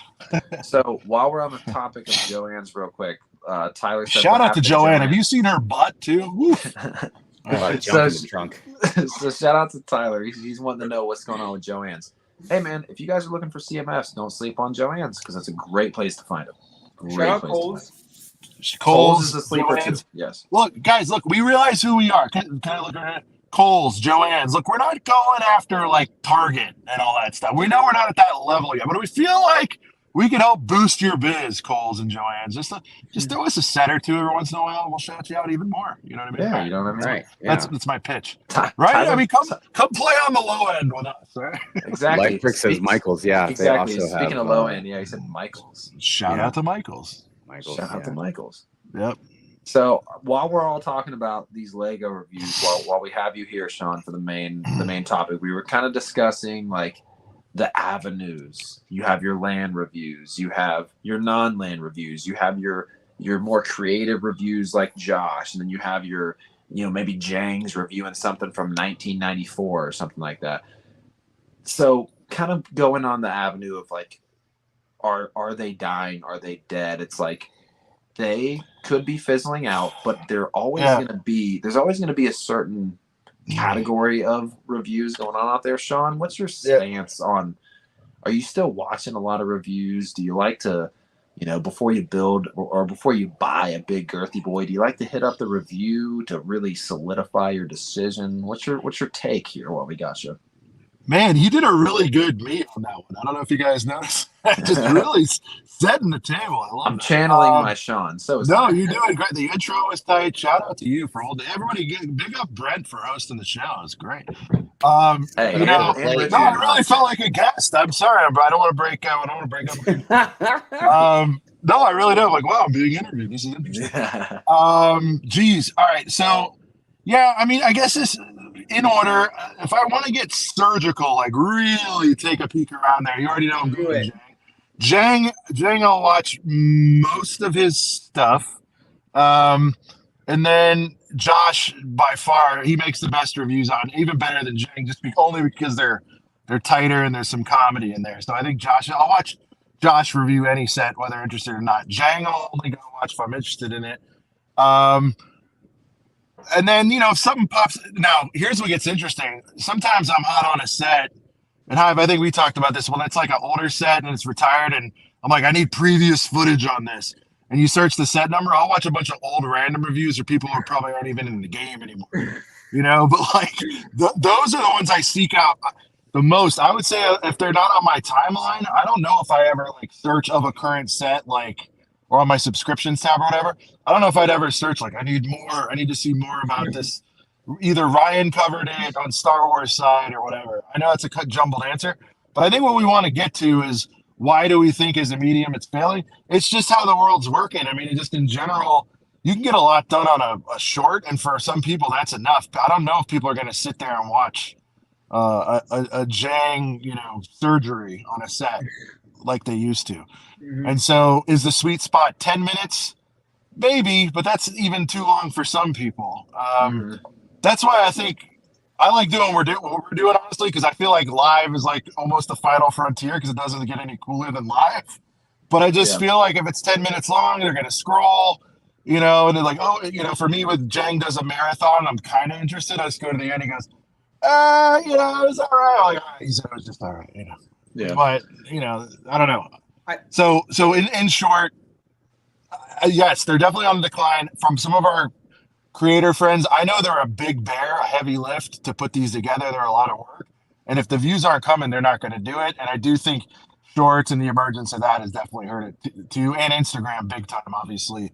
So while we're on the topic of Joanne's, real quick, Tyler said, shout out to Joanne. Have you seen her butt too? Woo. A lot of junk in the trunk. So shout out to Tyler. He's wanting to know what's going on with Joanne's. Hey man, if you guys are looking for CMFs, don't sleep on Joanne's because it's a great place to find them. Shout out Coles. Coles is a sleeper too. Yes. Look, guys, we realize who we are. Can I look at it? Coles, Joanne's. Look, we're not going after like Target and all that stuff. We know we're not at that level yet, but we feel like we can help boost your biz, Coles and Joanne's. Just throw us a set or two every once in a while, and we'll shout you out even more. You know what I mean? Yeah, you know what I mean? Right. Yeah. That's my pitch. Right? I mean, come play on the low end with us, right? Exactly. Like Brick says Michael's, yeah. Exactly. They also Speaking have, of low end, he said Michael's. Shout out to Michael's. Shout out to Michael's. Yep. So while we're all talking about these Lego reviews, while we have you here, Sean, for the main topic, we were kind of discussing like the avenues. You have your land reviews, you have your non-land reviews, you have your more creative reviews like Josh, and then you have your, maybe Jang's reviewing something from 1994 or something like that. So kind of going on the avenue of like, are they dying? Are they dead? It's like they could be fizzling out, but there's always going to be a certain category of reviews going on out there. Sean, what's your stance on are you still watching a lot of reviews? Do you like to, before you build or before you buy a big girthy boy, do you like to hit up the review to really solidify your decision? What's your take here while we got you? Man, he did a really good meet on that one. I don't know if you guys noticed. Just really setting the table. I love I'm that. channeling my Sean. So no, you're doing great. The intro was tight. Shout out to you for holding. Everybody, big up Brent for hosting the show. It's great. Hey, no, I really felt like a guest. I'm sorry, but I don't want to break out. I don't want to break up. No, I really don't. Like, wow, I'm being interviewed. This is interesting. Geez. All right. So, yeah, I mean, I guess this. In order, if I want to get surgical, like really take a peek around there, you already know I'm good. Jang, I'll watch most of his stuff. And then Josh, by far, he makes the best reviews on, even better than Jang, just only because they're tighter and there's some comedy in there. So I think I'll watch Josh review any set, whether interested or not. Jang I'll only go watch if I'm interested in it. And then, if something pops, now here's what gets interesting. Sometimes I'm hot on a set, and I think we talked about this. Well, it's like an older set and it's retired, and I'm like, I need previous footage on this. And you search the set number, I'll watch a bunch of old random reviews or people who probably aren't even in the game anymore. But like those are the ones I seek out the most. I would say if they're not on my timeline, I don't know if I ever like search of a current set, or on my subscriptions tab or whatever. I don't know if I'd ever search I need more. I need to see more about this. Either Ryan covered it on Star Wars side or whatever. I know it's a jumbled answer, but I think what we want to get to is why do we think as a medium it's failing? It's just how the world's working. I mean, just in general, you can get a lot done on a short, and for some people that's enough. I don't know if people are going to sit there and watch a Jang, surgery on a set like they used to. And so is the sweet spot 10 minutes? Maybe, but that's even too long for some people. That's why I think I like doing what we're doing, honestly, because I feel like live is like almost the final frontier because it doesn't get any cooler than live. But I just feel like if it's 10 minutes long, they're going to scroll, and they're like, for me with Jang does a marathon, I'm kind of interested. I just go to the end, he goes, it was all right. I'm like, he said it was just all right, Yeah. But, I don't know. So in short, yes, they're definitely on the decline. From some of our creator friends, I know they're a big bear, a heavy lift to put these together. They're a lot of work. And if the views aren't coming, they're not going to do it. And I do think shorts and the emergence of that has definitely hurt it too. And Instagram big time, obviously,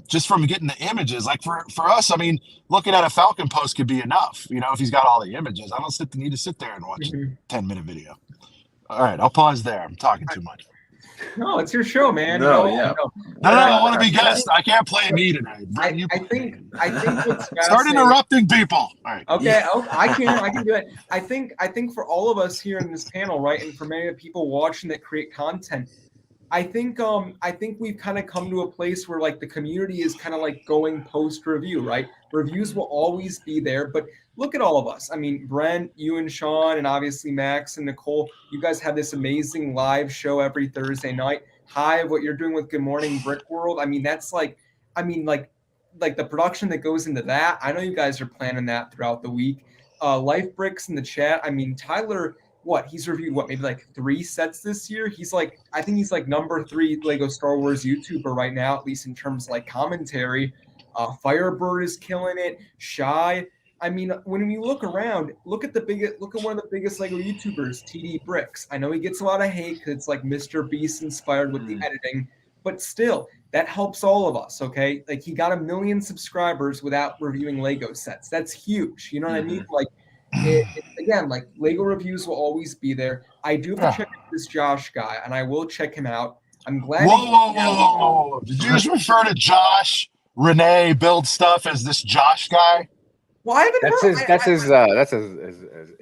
just from getting the images. Like for us, I mean, looking at a Falcon post could be enough, if he's got all the images. I don't need to sit there and watch a 10-minute video. All right, I'll pause there. I'm talking too much. No, it's your show, man. No, I want to be guest. I can't play me tonight. I think what's start interrupting people. All right. Okay, I can do it. I think for all of us here in this panel, right, and for many of the people watching that create content, I think we've kind of come to a place where like the community is kind of like going post review, right? Reviews will always be there, but look at all of us. I mean, Brent, you and Sean, and obviously Max and Nicole, you guys have this amazing live show every Thursday night. Hive, what you're doing with Good Morning Brick World. I mean, that's like the production that goes into that. I know you guys are planning that throughout the week. Life Bricks in the chat. I mean, Tyler, he's reviewed maybe like 3 sets this year. I think he's like number 3 Lego Star Wars YouTuber right now, at least in terms of like commentary. Firebird is killing it. Shy. I mean, when you look around, look at one of the biggest Lego YouTubers, TD Bricks. I know he gets a lot of hate because it's like Mr. Beast inspired with the editing, but still, that helps all of us, okay? Like, he got 1 million subscribers without reviewing Lego sets. That's huge. You know what I mean? Like, again, like, Lego reviews will always be there. I do have to check out this Josh guy, and I will check him out. I'm glad. Whoa. Did you just refer to Josh, Renee, build stuff as this Josh guy? Well, I haven't heard. That's his.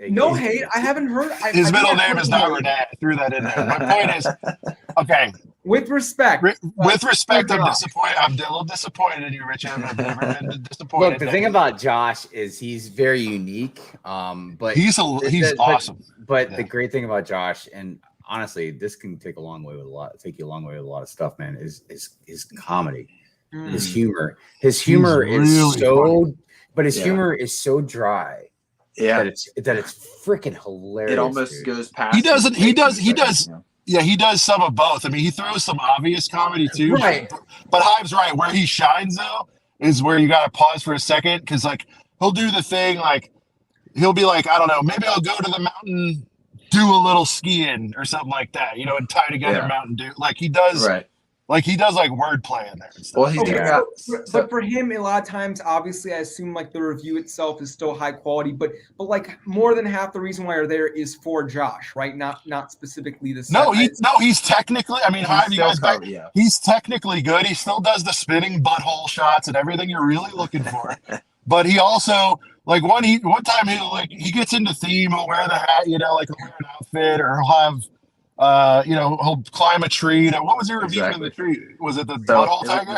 No hate. I haven't heard. His middle name is not Renee. I threw that in there. My point is, okay. With respect. With respect, I'm disappointed. I'm a little disappointed in you, Richard. I've never been disappointed. Look, the thing about Josh is he's very unique. But he's awesome. But the great thing about Josh, and honestly, this can take you a long way with a lot of stuff, man. Is his comedy, his humor. His humor is really so. But his humor is so dry. Yeah, that it's freaking hilarious. It almost dude. goes past. He does. Yeah, he does some of both. I mean, he throws some obvious comedy too. Right. But Hive's right. Where he shines though is where you got to pause for a second, because like he'll do the thing like he'll be like, I don't know, maybe I'll go to the mountain, do a little skiing or something like that, you know, and tie together Mountain Dew. Like he does. Right. Like he does like wordplay in there and stuff. Well, he's but for him, a lot of times, obviously, I assume like the review itself is still high quality, but like more than half the reason why you're there is for Josh, right? Not specifically the. He's technically. I mean, Hive, you guys, he's technically good. He still does the spinning butthole shots and everything you're really looking for. But he also like one time he gets into theme. He'll wear the hat, you know, like he'll wear an outfit, or he'll have. You know, he'll climb a tree. What was your review of the tree? Was it the butthole tiger?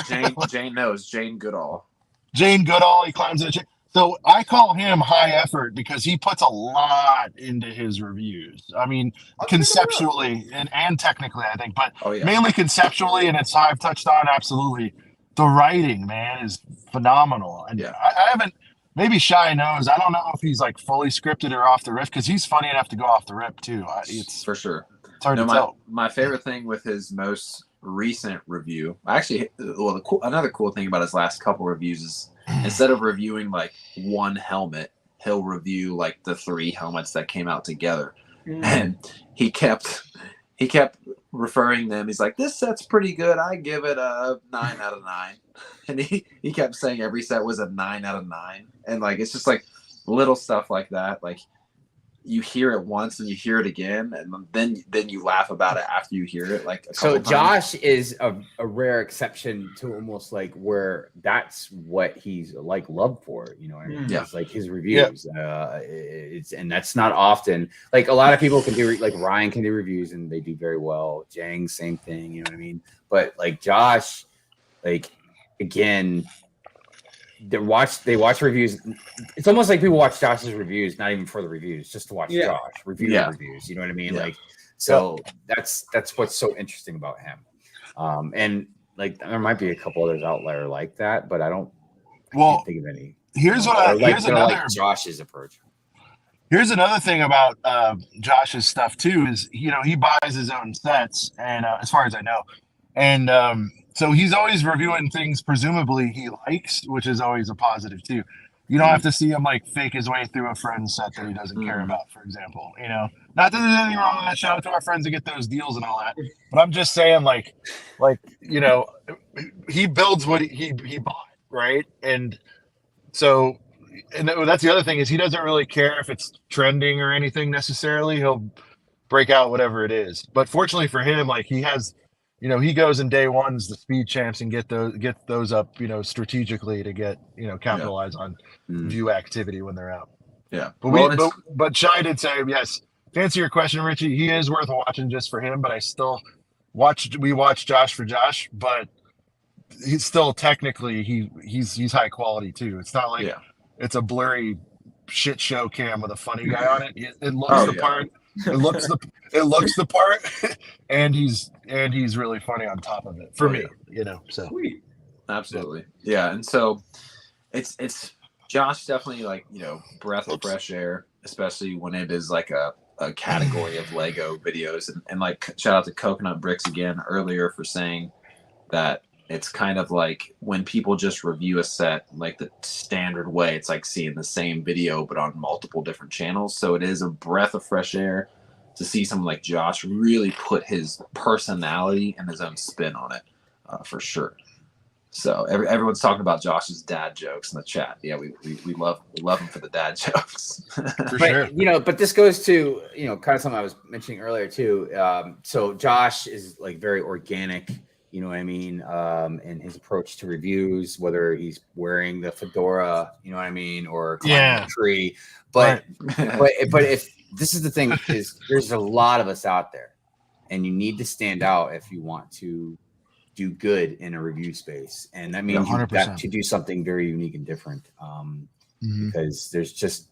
Jane knows. Jane Goodall. Jane Goodall. He climbs a tree. So I call him high effort because he puts a lot into his reviews. I mean, conceptually and technically, I think, but mainly conceptually, and it's Hive touched on absolutely. The writing, man, is phenomenal. And I haven't. Maybe Shy knows. I don't know if he's like fully scripted or off the riff, because he's funny enough to go off the rip too. It's for sure. It's hard to tell. My favorite thing with his most recent review, another cool thing about his last couple reviews is instead of reviewing like one helmet, he'll review like the 3 helmets that came out together. And he kept referring them. He's like, this set's pretty good. I give it a 9 out of 9. And he kept saying every set was a 9 out of 9. And like, it's just like little stuff like that. Like, you hear it once and you hear it again, and then you laugh about it after you hear it. Like so, Josh is a rare exception to almost like where that's what he's like loved for. You know what I mean? It's like his reviews. And that's not often. Like a lot of people can do like Ryan can do reviews and they do very well. Jang, same thing. You know what I mean? But like Josh, like again. They watch reviews. It's almost like people watch Josh's reviews, not even for the reviews, just to watch Josh review the reviews. You know what I mean? Like, so that's what's so interesting about him. And like there might be a couple others out there like that, but I can't think of any. Here's another Josh's approach. Here's another thing about Josh's stuff too is, you know, he buys his own sets, and as far as I know, and so he's always reviewing things presumably he likes, which is always a positive too. You don't have to see him like fake his way through a friend's set that he doesn't care about, for example. You know, not that there's anything wrong with that. Shout out to our friends that get those deals and all that. But I'm just saying, like you know, he builds what he bought, right? And so, and that's the other thing is he doesn't really care if it's trending or anything necessarily. He'll break out whatever it is. But fortunately for him, like he has. You know, he goes in day ones, the speed champs, and get those up, you know, strategically to get, you know, capitalize on view activity when they're out. Yeah. But Shy did say, yes, to answer your question, Richie, he is worth watching just for him, but I still we watch Josh for Josh, but he's still technically he's high quality too. It's not like it's a blurry shit show cam with a funny guy on it. It looks the part. It looks the part, and he's really funny on top of it for me, you know. So sweet, absolutely, yeah. And so it's Josh definitely like, you know, breath of fresh air, especially when it is like a category of Lego videos, and like shout out to Coconut Bricks again earlier for saying that it's kind of like when people just review a set like the standard way, it's like seeing the same video but on multiple different channels. So it is a breath of fresh air to see someone like Josh really put his personality and his own spin on it, for sure. So everyone's talking about Josh's dad jokes in the chat. Yeah, we love him for the dad jokes. For sure. You know, but this goes to, you know, kind of something I was mentioning earlier too. So Josh is like very organic. You know what I mean? And his approach to reviews, whether he's wearing the fedora, you know what I mean, or climbing a tree. But but if this is the thing, is there's a lot of us out there, and you need to stand out if you want to do good in a review space, and that means you've got to do something very unique and different. Because there's just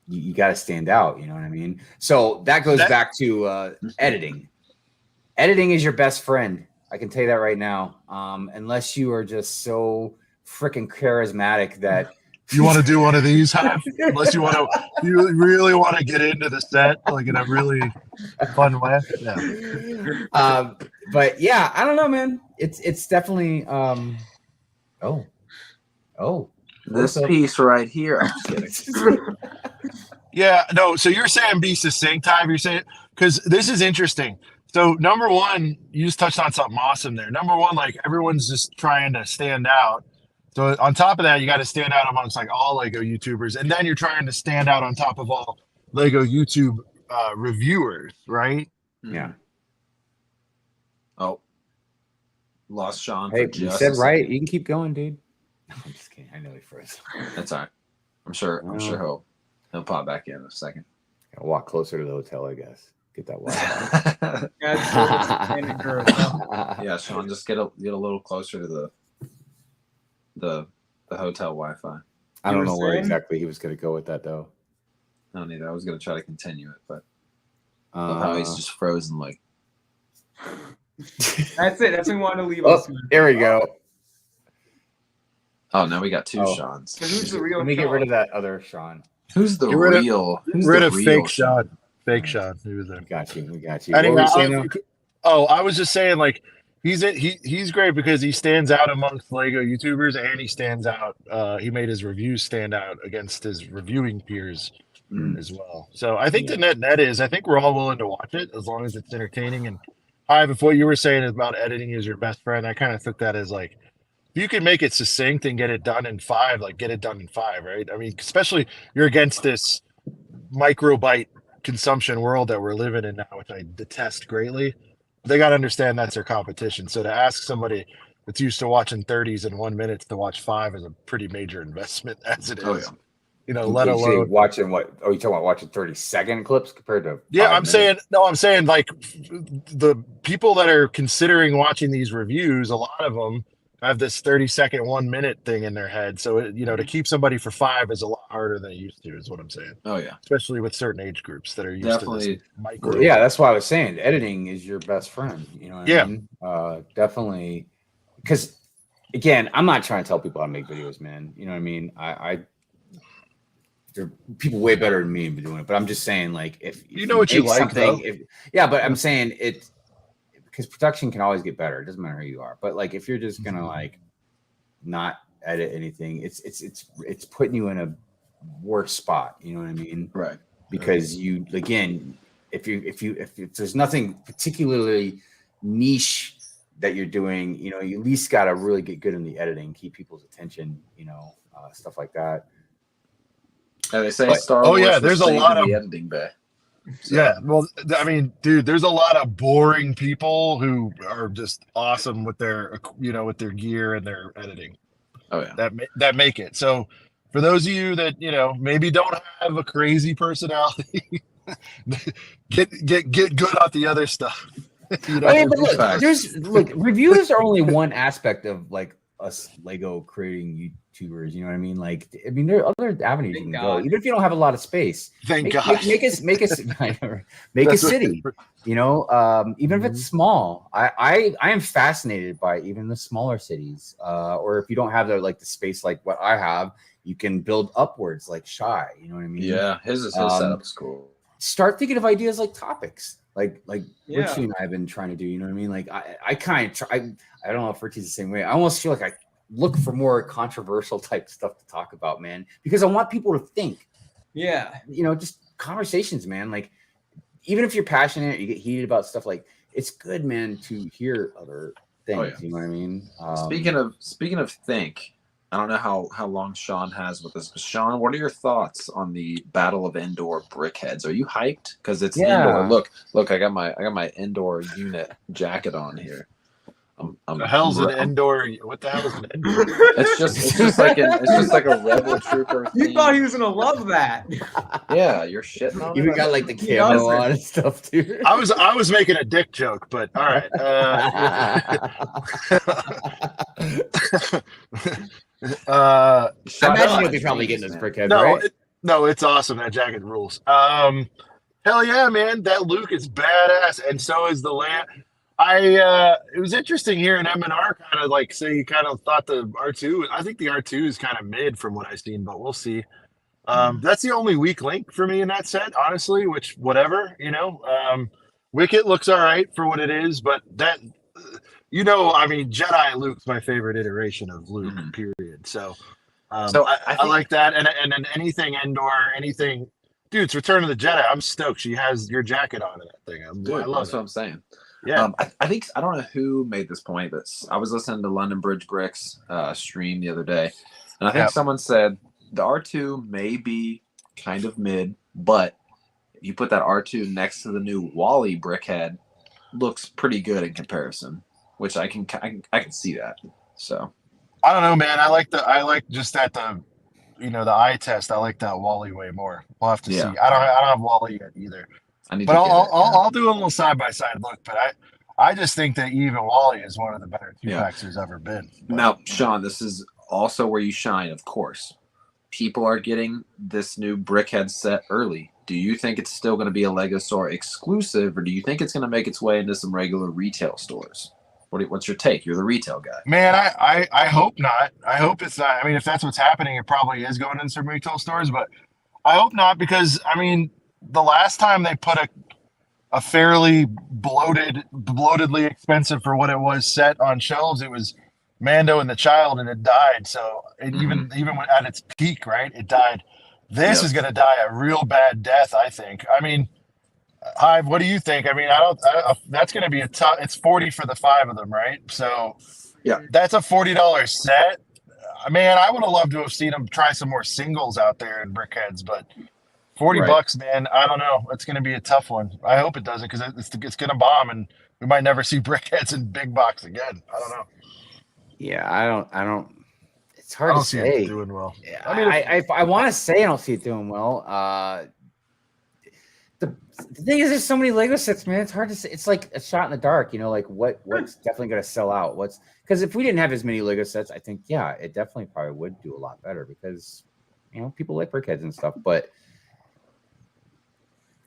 you got to stand out. You know what I mean? So that goes back to editing. Editing is your best friend. I can tell you that right now. Unless you are just so freaking charismatic that You want to do one of these, Hype? Unless you really want to get into the set like in a really fun way. Yeah. But yeah, I don't know, man. It's definitely this piece right here. I'm just kidding. Yeah, no. So you're saying be succinct, Hype? You're saying because this is interesting. So number one, you just touched on something awesome there. Number one, like everyone's just trying to stand out. So on top of that, you got to stand out amongst like all Lego YouTubers, and then you're trying to stand out on top of all Lego YouTube reviewers, right? Yeah. Oh, lost Sean. Hey, you said right. You can keep going, dude. I'm just kidding. I know he froze. That's all right. I'm sure he'll pop back in a second. I'll walk closer to the hotel, I guess. Get that Wi-Fi. Yeah, Sean, just get a little closer to the hotel Wi-Fi. I don't know where exactly he was going to go with that, though. I don't either. I was going to try to continue it, but how he's just frozen. Like that's it. That's what we wanted to leave us. There we go. Oh, now we got two Seans. So who's the real? Let me get rid of that other Sean. Who's the real? Get rid of fake Sean. Fake Sean. He was there. We got you. Anyway, I was just saying, like, he's great because he stands out amongst Lego YouTubers, and he stands out. He made his reviews stand out against his reviewing peers as well. So I think the net is, I think we're all willing to watch it as long as it's entertaining. And if what you were saying about editing is your best friend, I kind of took that as like, if you can make it succinct and get it done in 5, like get it done in 5, right? I mean, especially you're against this microbyte consumption world that we're living in now, which I detest greatly. They got to understand that's their competition. So to ask somebody that's used to watching 30s in 1 minute to watch 5 is a pretty major investment as it is. Oh, yeah. You know, let alone watching what? Oh, you talking about watching 30-second clips compared to? Yeah, I'm saying like the people that are considering watching these reviews, a lot of them have this 30-second, 1 minute thing in their head. So to keep somebody for 5 is a lot harder than it used to, is what I'm saying. Oh yeah, especially with certain age groups that are used to this micro. Yeah, that's why I was saying editing is your best friend. You know what I mean? Definitely. Because again, I'm not trying to tell people how to make videos, man. You know what I mean? There are people way better than me doing it, but I'm just saying, like, if you know what you like, but I'm saying it because production can always get better. It doesn't matter who you are, but like if you're just gonna like not edit anything, it's putting you in a worse spot. You know what I mean? Right. Because you again, if there's nothing particularly niche that you're doing, you at least got to really get good in the editing, keep people's attention, stuff like that. And they say Star Wars. Oh yeah, there's a lot of the editing bay. So. Yeah, well, I mean, dude, there's a lot of boring people who are just awesome with their, with their gear and their editing. Oh yeah, that make it. So, for those of you that maybe don't have a crazy personality, get good at the other stuff. Look, reviews are only one aspect of like us Lego creating YouTubers. You know what I mean? Like, there are other avenues you can go, even if you don't have a lot of space. Thank God. Make a city. Even if it's small. I am fascinated by even the smaller cities. Or if you don't have the space like what I have, you can build upwards like Shy. You know what I mean? Yeah, his setup is cool. Start thinking of ideas like topics. Like Richie and I have been trying to do, you know what I mean? Like I kind of try. I don't know if Richie's the same way. I almost feel like I look for more controversial type stuff to talk about, man, because I want people to think. Yeah. Just conversations, man. Like even if you're passionate, you get heated about stuff. Like it's good, man, to hear other things. Oh, yeah. You know what I mean? Speaking of think. I don't know how long Sean has with us, but Sean, what are your thoughts on the Battle of Indoor Brickheadz? Are you hyped? Because it's indoor. Look, I got my indoor unit jacket on here. The hell's an indoor? What the hell is an indoor? It's just like a rebel trooper. You thought he was gonna love that. Yeah, you're shitting on. You even got like the camo on and stuff too. I was making a dick joke, but all right. I imagine you'll be probably getting this Brickhead, right? No, it's awesome. That jacket rules. Hell yeah, man! That Luke is badass, and so is the land. It was interesting hearing M&R kind of like say you kind of thought the R2. I think the R2 is kind of mid from what I've seen, but we'll see. That's the only weak link for me in that set, honestly. Which whatever, Wicket looks all right for what it is, but that I mean, Jedi Luke's my favorite iteration of Luke. Period. So, I like that, and then anything Endor, anything. Dude, it's Return of the Jedi. I'm stoked. She has your jacket on in that thing. I love that's it. what I'm saying. Yeah. I think I don't know who made this point, but I was listening to London Bridge Bricks stream the other day, and I think someone said the R2 may be kind of mid, but if you put that R2 next to the new Wally Brickhead, looks pretty good in comparison, which I can see that. So I don't know, man. I like just that the eye test. I like that Wally way more. We'll have to see. I don't have Wally yet either. I'll do a little side by side look. But I just think that even Wally is one of the better 2-packs there's ever been. But, now, Sean, this is also where you shine. Of course, people are getting this new Brickhead set early. Do you think it's still going to be a Lego store exclusive, or do you think it's going to make its way into some regular retail stores? What's your take? You're the retail guy. Man, I hope not. I hope it's not. I mean, if that's what's happening, it probably is going in some retail stores, but I hope not because, I mean, the last time they put a fairly bloatedly expensive for what it was set on shelves, it was Mando and the Child, and it died. So even at its peak, right, it died. This is going to die a real bad death, I think. I mean, Hive, what do you think? I mean, that's going to be a tough. It's 40 for the 5 of them, right? So, that's a $40 set. Man, I would have loved to have seen them try some more singles out there in Brickheads, but $40, man, I don't know. It's going to be a tough one. I hope it doesn't because it's going to bomb, and we might never see Brickheads in big box again. I don't know. Yeah, I don't. It's hard to say. See it doing well. Yeah, I mean, I want to say I don't see it doing well. The thing is, there's so many Lego sets, man. It's hard to say. It's like a shot in the dark, like what's definitely going to sell out. Because if we didn't have as many Lego sets, I think it definitely probably would do a lot better because people like Brickheads and stuff. But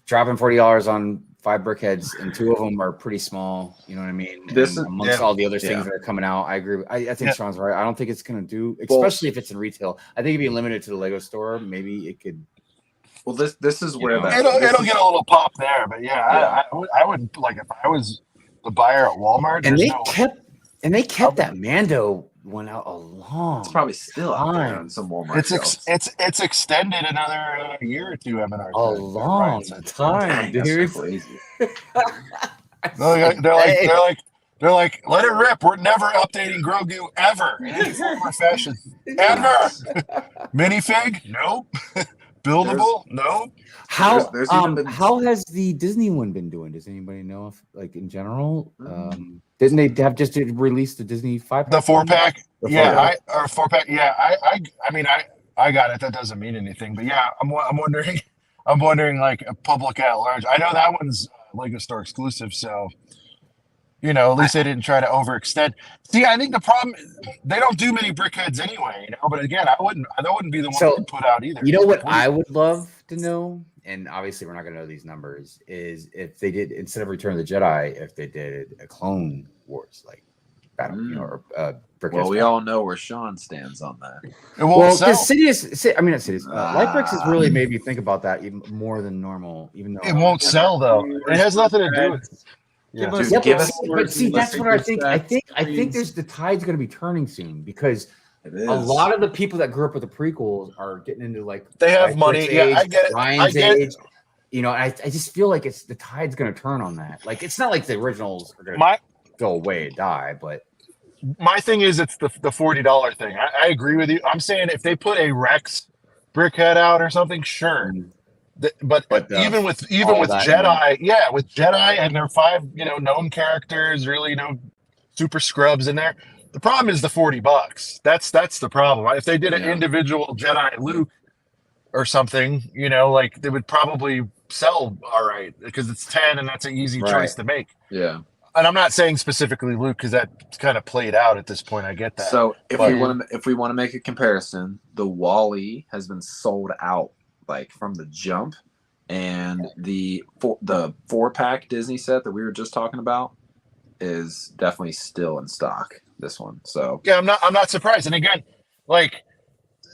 dropping $40 on 5 Brickheads and 2 of them are pretty small. You know what I mean? This is amongst all the other things that are coming out. I agree. I think Sean's right. I don't think it's going to do, especially if it's in retail. I think it'd be limited to the Lego store. Maybe it could. Well, this is where it'll get a little pop there, but I wouldn't like if I was the buyer at Walmart. And they kept that Mando one out a long. It's probably still out there on some Walmart. It's extended another year or two. M&R a long time, dude. That's crazy. They're like, let it rip. We're never updating Grogu ever in any form or fashion. Ever. Minifig? Nope. Buildable? No. How has the Disney one been doing? Does anybody know if, like, in general? Didn't they have just released the Disney 5-pack? The 4-pack? Yeah, 4-pack. Yeah, I mean, I got it. That doesn't mean anything. But yeah, I'm wondering like a public at large. I know that one's Lego Store exclusive, so at least they didn't try to overextend. See, I think the problem they don't do many Brickheads anyway, But again, that wouldn't be the one to put out either. You know what I would love to know, and obviously we're not going to know these numbers, is if they did, instead of Return of the Jedi, if they did a Clone Wars like battle, or Brickheads. Well, we all know where Sean stands on that. It won't sell. Not Sidious. Light Bricks has really made me think about that even more than normal. Even though it won't sell though, it has nothing to do with it. But see, that's what I think. I think there's the tide's going to be turning soon because a lot of the people that grew up with the prequels are getting into like they have money. I get it. Ryan's age. I just feel like the tide's going to turn on that. Like it's not like the originals are going to go away and die, but my thing is it's the $40 thing. I agree with you. I'm saying if they put a Rex Brickhead out or something, sure. But even with Jedi, with Jedi and their 5, known characters, really, super scrubs in there. The problem is the $40. That's the problem. If they did an individual Jedi Luke or something, like they would probably sell all right because it's 10 and that's an easy choice to make. Yeah. And I'm not saying specifically Luke because that's kind of played out at this point. I get that. So if we want to make a comparison, the Wally has been sold out like from the jump, and the 4-pack Disney set that we were just talking about is definitely still in stock. This one, so yeah, I'm not surprised. And again, like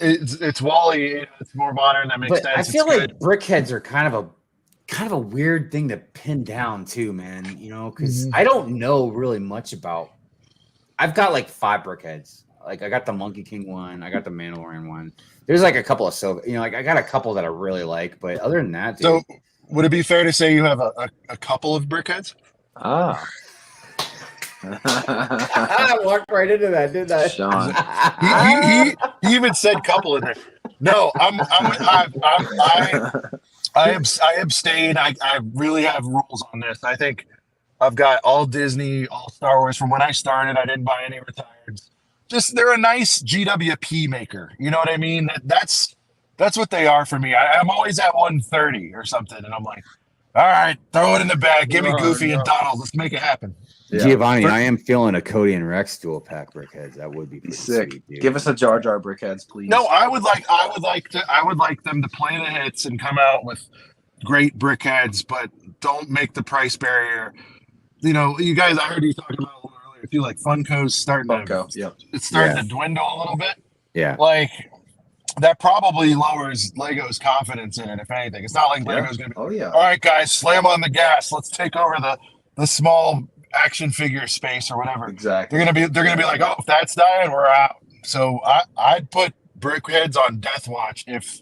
it's Wally, it's more modern. That makes But sense. I feel it's like good. brickheads are kind of a weird thing to pin down too, man. You know, because Mhm. I don't know really much about. I've got like 5 brickheads. Like I got the Monkey King one, I got the Mandalorian one. There's like a couple of silver, you know, like I got a couple that I really like, but other than that, dude, So would it be fair to say you have a couple of brickheads? ah. I walked right into that, didn't I? Sean. He even said couple in there. No, I abstain. I really have rules on this. I think I've got all Disney, all Star Wars. From when I started, I didn't buy any retireds. Just they're a nice GWP maker. You know what I mean? That's what they are for me. I'm always at 130 or something, and I'm like, all right, throw it in the bag. Give me Goofy and Donald. Let's make it happen. Yeah. Giovanni, I am feeling a Cody and Rex dual pack brickheads. That would be pretty Sick. sweet, dude. Give us a Jar Jar Brickheads, please. No, I would like them to play the hits and come out with great brickheads, but don't make the price barrier. You know, you guys, I heard you talking about a little earlier. I feel like Funko's starting it's starting to dwindle a little bit. Yeah. Like that probably lowers Lego's confidence in it, if anything. It's not like Lego's gonna be all right, guys, slam on the gas. Let's take over the small action figure space or whatever. Exactly. They're gonna be like, oh, if that's dying, we're out. So I'd put brickheads on death watch if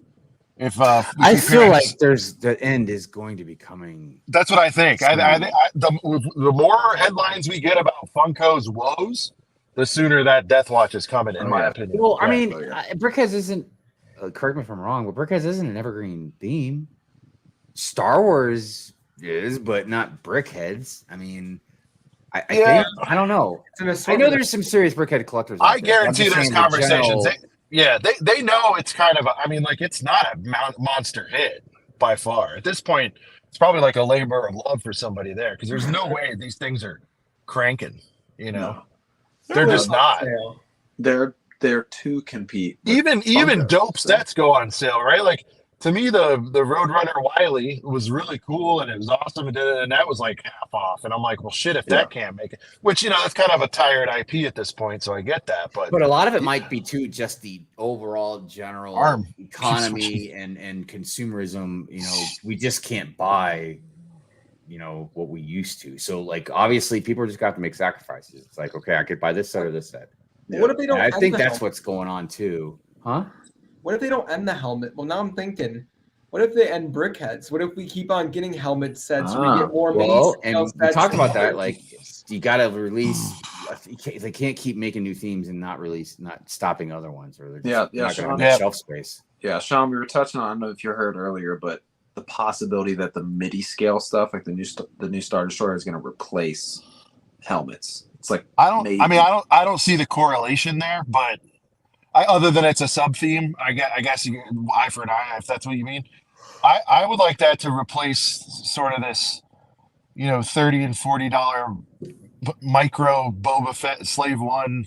I feel like the end is going to be coming. That's what I think. The more headlines we get about Funko's woes, the sooner that death watch is coming, in my opinion. Well, I mean, brickheads isn't. Correct me if I'm wrong, but brickheads isn't an evergreen theme. Star Wars is, but not brickheads. I mean, I think I don't know. I know there's some serious brickhead collectors. I guarantee there's conversations. They know it's kind of it's not a monster hit by far. At this point, it's probably like a labor of love for somebody there because there's no way these things are cranking, you know. No. They're just not. They're there to compete. Even dope sets go on sale, right? Like to me, the Roadrunner Wily was really cool and it was awesome, and that was like half off. And I'm like, well, shit, if that can't make it, which that's kind of a tired IP at this point, so I get that. But a lot of it might be too just the overall general economy and consumerism. You know, we just can't buy, what we used to. So like obviously, people just got to make sacrifices. It's like, okay, I could buy this set or this set. Yeah. What if they don't? I think that's what's going on too, huh? What if they don't end the helmet? Well, now I'm thinking, what if they end brickheads? What if we keep on getting helmet sets? We get more and we talked about that. Like, you got to release. They can't keep making new themes and not stopping other ones, or they're not going to have shelf space. Yeah, Sean, we were touching on. I don't know if you heard earlier, but the possibility that the MIDI scale stuff, like the new Star Destroyer, is going to replace helmets. It's like I don't see the correlation there, but. Other than it's a sub theme, I guess you eye for an eye, if that's what you mean. I would like that to replace sort of this, $30 and $40 micro Boba Fett Slave One,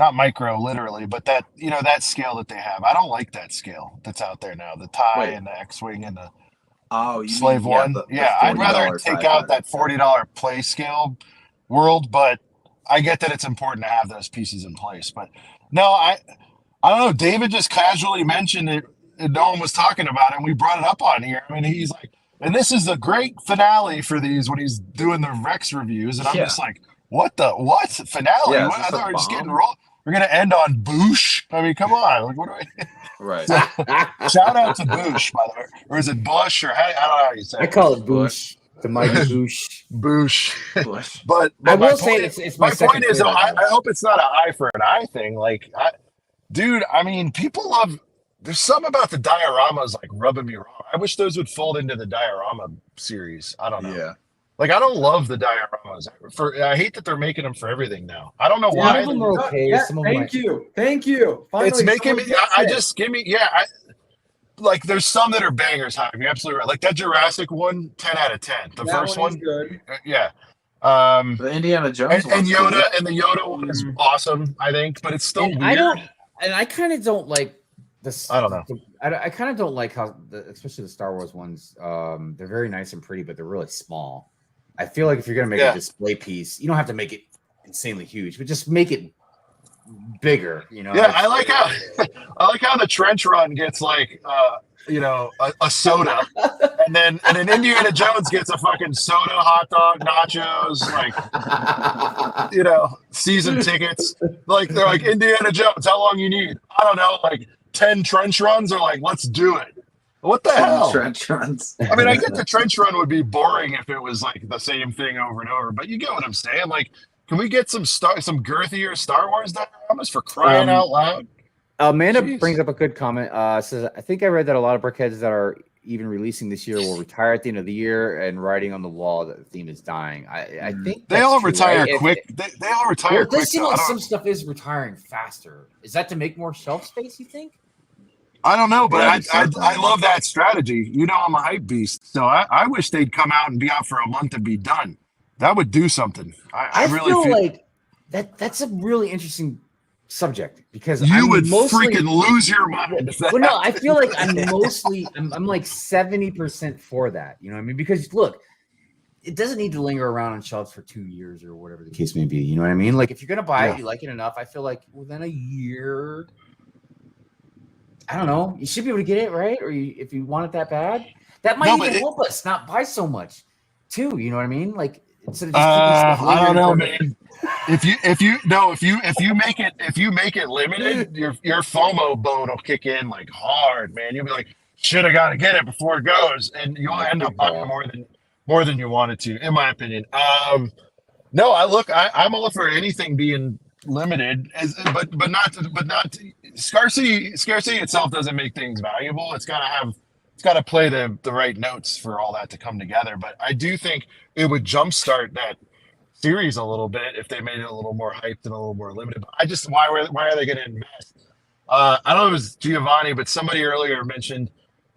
not micro literally, but that that scale that they have. I don't like that scale that's out there now. The TIE and the X-wing and the Slave One. I'd rather take out that $40 play scale world, but I get that it's important to have those pieces in place. But no, I don't know. David just casually mentioned it, and no one was talking about it, and we brought it up on here. I mean, he's like, and this is the great finale for these when he's doing the Rex reviews, and I'm just like, what finale? Yeah, I thought we were just getting rolled. We're gonna end on Boosh. I mean, come on, like, what do we? Right. Shout out to Boosh, by the way, or is it Bush? Or I don't know how you say it. I call it Boosh. The mighty Boosh. Boosh. But I will say it's my point is, I hope it's not an eye for an eye thing. Like, dude, I mean, people love. There's something about the dioramas like rubbing me wrong. I wish those would fold into the diorama series. I don't know. Yeah. Like, I don't love the dioramas. I hate that they're making them for everything now. I don't know why. Some of them are okay. Thank you. Finally, it's making me. Like, there's some that are bangers. You're absolutely right. Like that Jurassic one, 10 out of 10. The first one, good. Yeah. The Indiana Jones and Yoda and the Yoda one is awesome, I think, but it's still weird. I kind of don't like this. I don't know. I kind of don't like how, especially the Star Wars ones. They're very nice and pretty, but they're really small. I feel like if you're gonna make a display piece, you don't have to make it insanely huge, but just make it bigger. You know. Yeah, I like how the trench run gets like a soda, and then Indiana Jones gets a fucking soda, hot dog, nachos, like season tickets. Like they're like, Indiana Jones, how long you need? I don't know, like 10 trench runs, or like, let's do it. What the hell? Trench runs. I mean, I get the trench run would be boring if it was like the same thing over and over, but you get what I'm saying. Like, can we get some girthier Star Wars dioramas, for crying out loud? Amanda brings up a good comment. Says, I think I read that a lot of Brickheads that are even releasing this year will retire at the end of the year, and writing on the wall that the theme is dying. I think they all retire quick. They all retire quick. It seems like some stuff is retiring faster. Is that to make more shelf space, you think? I don't know, but I love that strategy. You know, I'm a hype beast, so I wish they'd come out and be out for a month and be done. That would do something. I really feel like that's a really interesting subject, because you would freaking lose your mind. Well, no, I feel like I'm like 70% for that. You know what I mean? Because look, it doesn't need to linger around on shelves for 2 years or whatever the case may be. You know what I mean? Like, if you're gonna buy it, you like it enough, I feel like within a year, I don't know, you should be able to get it, right? Or if you want it that bad, that might even help us not buy so much too. You know what I mean? Like, instead of just I don't know, man. If you make it limited, your FOMO bone will kick in like hard, man. You'll be like, should have got to get it before it goes, and you'll end up buying more than you wanted to, in my opinion. No, I'm all for anything being limited, but not scarcity itself doesn't make things valuable. It's got to play the right notes for all that to come together. But I do think it would jumpstart that series a little bit if they made it a little more hyped and a little more limited. But why are they going to invest? I don't know if it was Giovanni, but somebody earlier mentioned,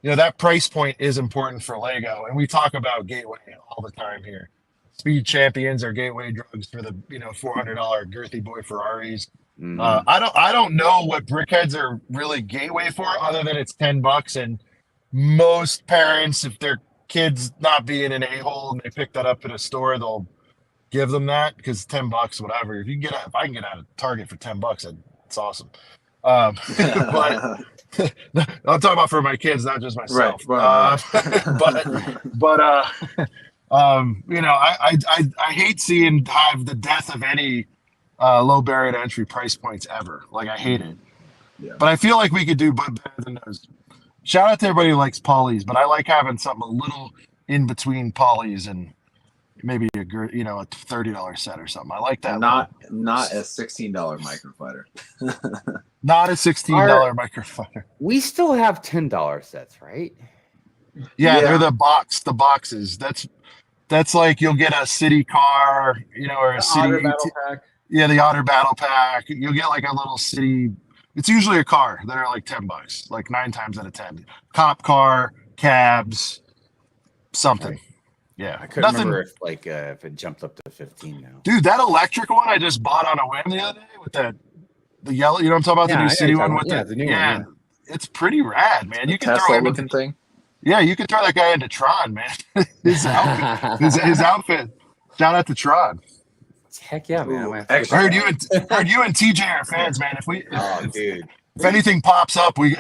that price point is important for Lego, and we talk about Gateway all the time here. Speed Champions or Gateway drugs for the $400 girthy boy Ferraris. Mm-hmm. I don't know what Brickheads are really Gateway for, other than it's $10, and most parents, if their kid's not being an a-hole and they pick that up at a store, they'll give them that, because $10, whatever. If I can get out of Target for $10, it's awesome. But I'm talking about for my kids, not just myself. Right. I hate seeing the death of any low barrier to entry price points ever. Like, I hate it. Yeah. But I feel like we could do better than those. Shout out to everybody who likes polys, but I like having something a little in between polys and maybe a $30 set or something. I like that. Not a $16 microfighter. Not a $16 microfighter. We still have $10 sets, right? Yeah, they're the boxes. That's like, you'll get a city car, or a city Otter battle pack. Yeah, the Otter battle pack. You'll get like a little city. It's usually a car that are like $10, like 9 times out of 10. Cop car, cabs, something. Yeah, I couldn't remember if it jumped up to 15 now. Dude, that electric one I just bought on a whim the other day with the yellow. You know what I'm talking about? The new city one with the new one. It's pretty rad, man. You can Tesla throw looking thing. Yeah, you can throw that guy into Tron, man. his outfit. Shout out to Tron. Heck yeah, man. I heard you and TJ are fans, man. If anything pops up, we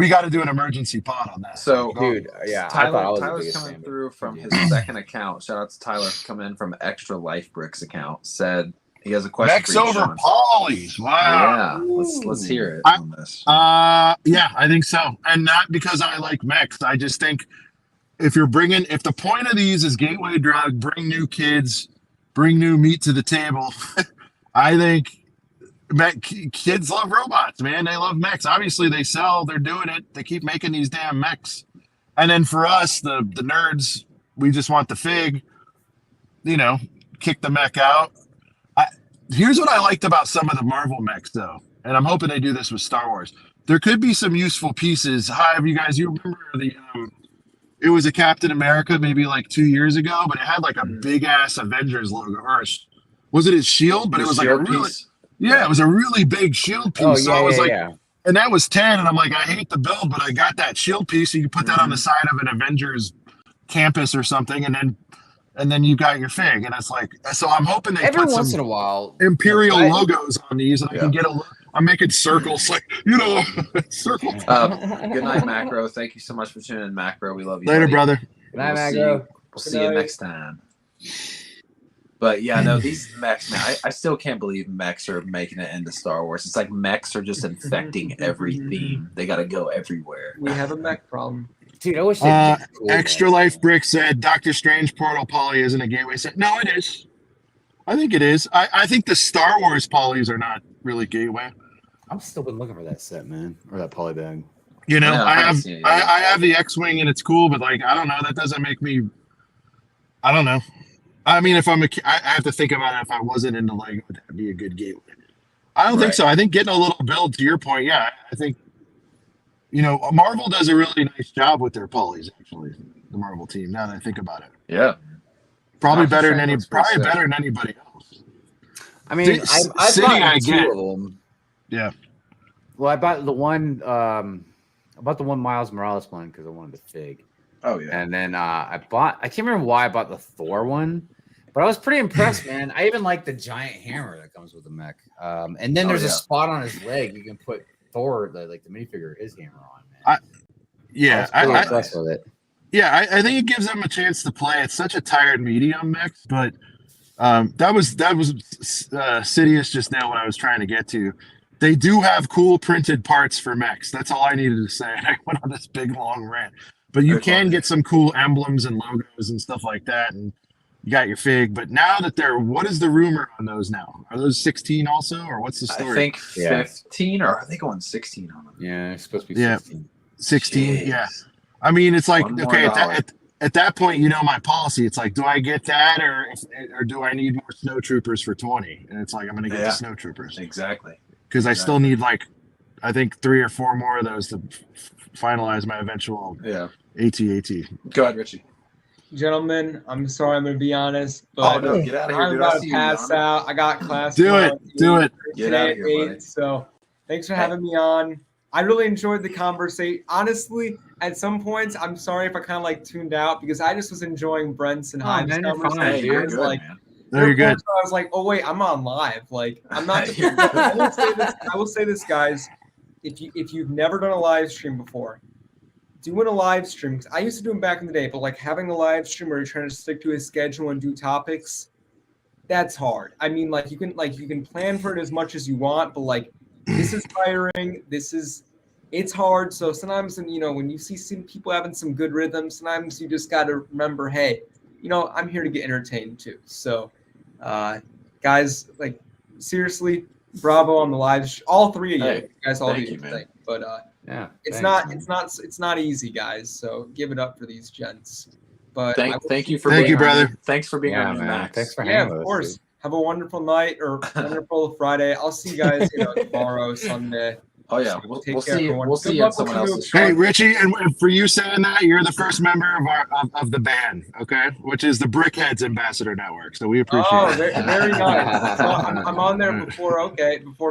got to do an emergency pod on that. So, dude, yeah, Tyler's coming through from his second account. Shout out to Tyler coming in from Extra Life Bricks account. Said he has a question. Mechs over polys. Wow. Yeah, let's hear it on this. Yeah, I think so, and not because I like mechs. I just think if the point of these is gateway drug, bring new kids, bring new meat to the table. I think kids love robots, man. They love mechs. Obviously, they sell. They're doing it. They keep making these damn mechs. And then for us, the nerds, we just want the fig. Kick the mech out. Here's what I liked about some of the Marvel mechs, though, and I'm hoping they do this with Star Wars. There could be some useful pieces. You remember it was a Captain America maybe like 2 years ago, but it had like a big ass Avengers logo. Or was it his shield? But it was like a really piece. Yeah, it was a really big shield piece. And that was 10. And I'm like, I hate the build, but I got that shield piece. So you can put that on the side of an Avengers campus or something. And then and then you got your fig, and it's like, so I'm hoping they Every put once some in a while, Imperial logos on these, and I can get I'm making circles, like, circle. Good night, Macro. Thank you so much for tuning in, Macro. We love you. Later, buddy. brother. Good night, Macro. We'll see you next time. But yeah, no, these mechs, man, I still can't believe mechs are making it into Star Wars. It's like mechs are just infecting every theme. They got to go everywhere. We have a mech problem. Dude, I wish they cool Extra mechs, Life man. Brick said Doctor Strange Portal Poly isn't a gateway set. No, it is. I think it is. I think the Star Wars polys are not really gateway. I'm still been looking for that set, man, or that poly bag. You know, I haven't seen it yet. I have the X-wing and it's cool, but like, I don't know. That doesn't make me. I don't know. I mean, if I have to think about it. If I wasn't into Lego, would that be a good gateway? I don't think so. I think getting a little build, to your point, yeah. I think, Marvel does a really nice job with their polys. Actually, the Marvel team. Now that I think about it, Yeah, probably Doctor better than Strange looks pretty sick. better than anybody else. I mean, I City, bought I two get. of them. Yeah. Well, I bought the one. Miles Morales one because I wanted the fig. Oh yeah. And then I can't remember why I bought the Thor one, but I was pretty impressed, man. I even like the giant hammer that comes with the mech. And then there's a spot on his leg you can put Thor, the minifigure, his hammer on, man. I was impressed with it. Yeah, I think it gives them a chance to play. It's such a tired medium mix, but that was Sidious just now what I was trying to get to. They do have cool printed parts for mechs. That's all I needed to say. I went on this big long rant. But you can get some cool emblems and logos and stuff like that, and you got your fig. But now that what is the rumor on those now? Are those 16 also, or what's the story? I think 15, or are they going 16 on them? Yeah, it's supposed to be 16. 16, Jeez. yeah. I mean, it's like, One more okay, dollar. at that point, my policy. It's like, do I get that, or do I need more snow troopers for 20? And it's like, I'm going to get the snow troopers. Exactly. Because I still need, like, I think 3 or 4 more of those to finalize my eventual AT. Go ahead, Richie. Gentlemen, I'm sorry, I'm going to be honest, but no, get out of here, I'm dude. about to pass out. I got class. Do it. Get out of here, buddy. So thanks for having me on. I really enjoyed the conversation. Honestly, at some points, I'm sorry if I kind of like tuned out because I just was enjoying Brent's and Hyde's conversation. Hey, you're good, like, man. No, you're good. I was like, oh wait, I'm on live. Like, I'm not. I will say this, guys. If you've never done a live stream before, doing a live stream. I used to do them back in the day, but like having a live stream where you're trying to stick to a schedule and do topics, that's hard. I mean, like you can plan for it as much as you want, but like this is tiring. It's hard. So sometimes, when you see some people having some good rhythms, sometimes you just got to remember, hey, I'm here to get entertained too. So, guys, like seriously, bravo on the live. All three of you, Hey, guys, all thank do you, man. thing. But it's thanks, it's not easy, guys. So give it up for these gents. But Thank you for Thank being you, on. brother. Thanks for being on, man. Max. Thanks for yeah, hanging with of us, course. dude. Have a wonderful night or wonderful Friday. I'll see you guys, tomorrow, Sunday. Oh yeah, So we'll take see. care, everyone. We'll Good see you luck at someone with else's. you. Hey, Richie, and for you saying that, you're the first member of the band, okay? Which is the Brickheadz Ambassador Network. So we appreciate it. Very, very nice. So I'm on there before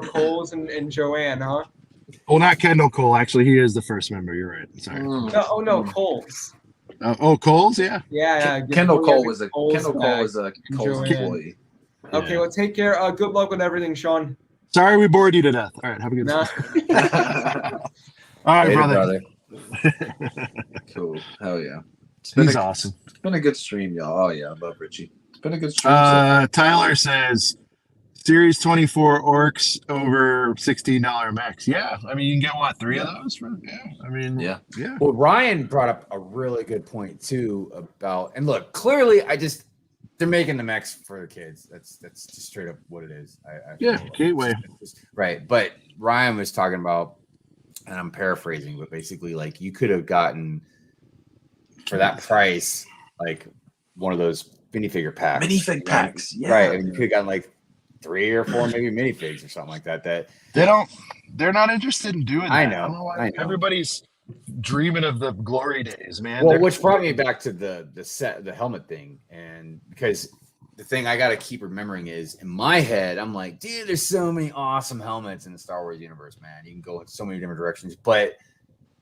Coles and Joanne, huh? Well, not Kendall Cole. Actually, he is the first member. You're right. Sorry. No, Coles. Coles, yeah. Yeah. Kendall before Cole we was have a Coles Kendall back. Cole was a Cole's Joanne. employee. Okay, well, take care. Good luck with everything, Sean. Sorry we bored you to death. All right, have a good Nah. night. All right, Later, brother. Cool. Hell yeah. He's awesome. It's been a good stream, y'all. Oh yeah, I love Richie. It's been a good stream. Tyler says Series 24 orcs over $16 max. Yeah, I mean you can get what 3 of those for? Yeah, I mean yeah. Well, Ryan brought up a really good point too about, and look, clearly they're making the mechs for the kids. That's just straight up what it is. Gateway. Right. But Ryan was talking about, and I'm paraphrasing, but basically like you could have gotten for that price, like one of those minifigure packs. Minifig packs. Yeah. Right. And you could have gotten like 3 or 4 maybe minifigs or something like that. They're not interested in doing that. I know. I don't know why. I know. Everybody's dreaming of the glory days, man. Well, which brought me back to the helmet thing, and because the thing I got to keep remembering is in my head, I'm like, dude, there's so many awesome helmets in the Star Wars universe, man. You can go in so many different directions, but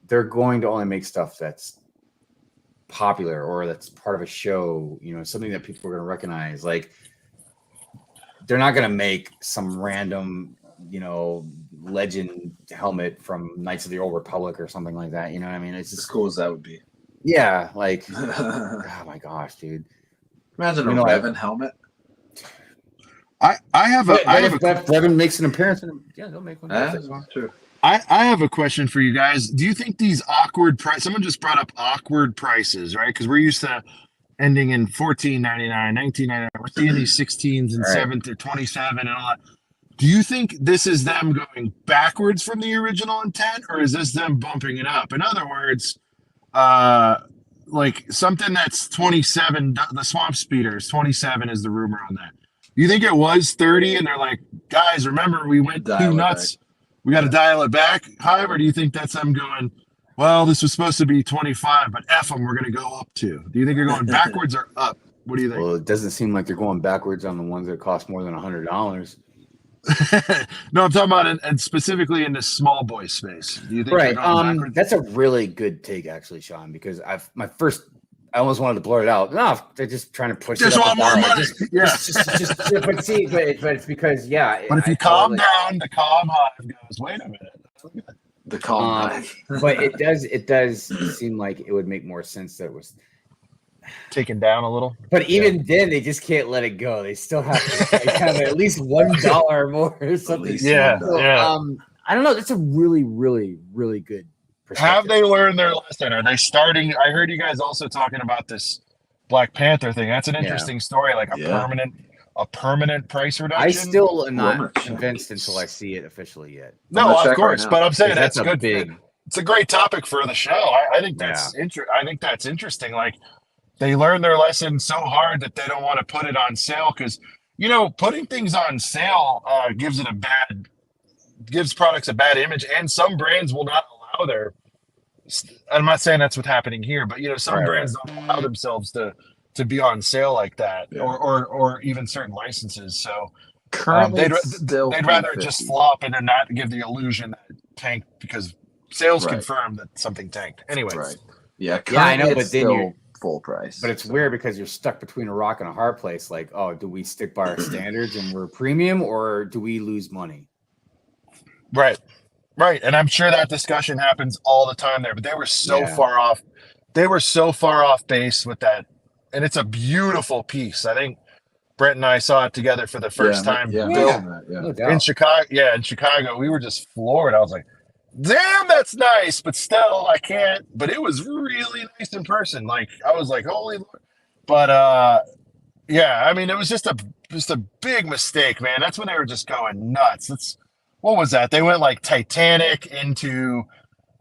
they're going to only make stuff that's popular or that's part of a show, something that people are going to recognize. Like, they're not going to make some random, legend helmet from Knights of the Old Republic or something like that. You know what I mean? It's just as cool as that would be. Yeah, like, oh my gosh, dude! Imagine a Revan helmet. I have Revan makes an appearance. They'll make one. That's true. I have a question for you guys. Do you think these awkward prices? Someone just brought up awkward prices, right? Because we're used to ending in $14.99, $19.99. We're seeing these 16s and 7 to 27 and all that. Do you think this is them going backwards from the original intent, or is this them bumping it up? In other words, like something that's 27, the Swamp Speeder is 27 is the rumor on that. You think it was 30 and they're like, guys, remember we went too nuts. We got to dial it back. However, do you think that's them going, well, this was supposed to be 25, but F them, we're going to go up to. Do you think they're going backwards or up? What do you think? Well, it doesn't seem like they're going backwards on the ones that cost more than $100. No, I'm talking about and specifically in the small boy space. Do you think right? That's a really good take, actually, Sean. Because I almost wanted to blurt it out. No, they're just trying to push. Just want more money. But it's because But if you calm down, the calm hive goes. Wait a minute. The calm hive. But it does seem like it would make more sense that it was taken down a little. But even then, they just can't let it go. They still have to have at least $1 more or something. Yeah, so, I don't know. That's a really, really, really good perspective. Have they learned their lesson? Are they starting? I heard you guys also talking about this Black Panther thing. That's an interesting story. Like a permanent price reduction. I still am not convinced until I see it officially yet. No, of course. But I'm saying that's good. Big. It's a great topic for the show. I think that's I think that's interesting. Like, they learn their lesson so hard that they don't want to put it on sale because, putting things on sale gives products a bad image, and some brands will not allow their. I'm not saying that's what's happening here, but some brands don't allow themselves to be on sale like that, or even certain licenses. So currently, they'd rather just flop and then not give the illusion that it tanked because sales confirm that something tanked. Anyways, I know, but then you're full price. But it's weird because you're stuck between a rock and a hard place. Like, oh, do we stick by our standards and we're premium, or do we lose money? Right. And I'm sure that discussion happens all the time there, but they were so far off. They were so far off base with that. And it's a beautiful piece. I think Brent and I saw it together for the first time. In Chicago. Yeah, in Chicago, we were just floored. I was like, damn, that's nice, but still I can't. But it was really nice in person. Like, I was like, holy Lord. But I mean, it was just a big mistake, man. That's when they were just going nuts. What was that? They went like Titanic into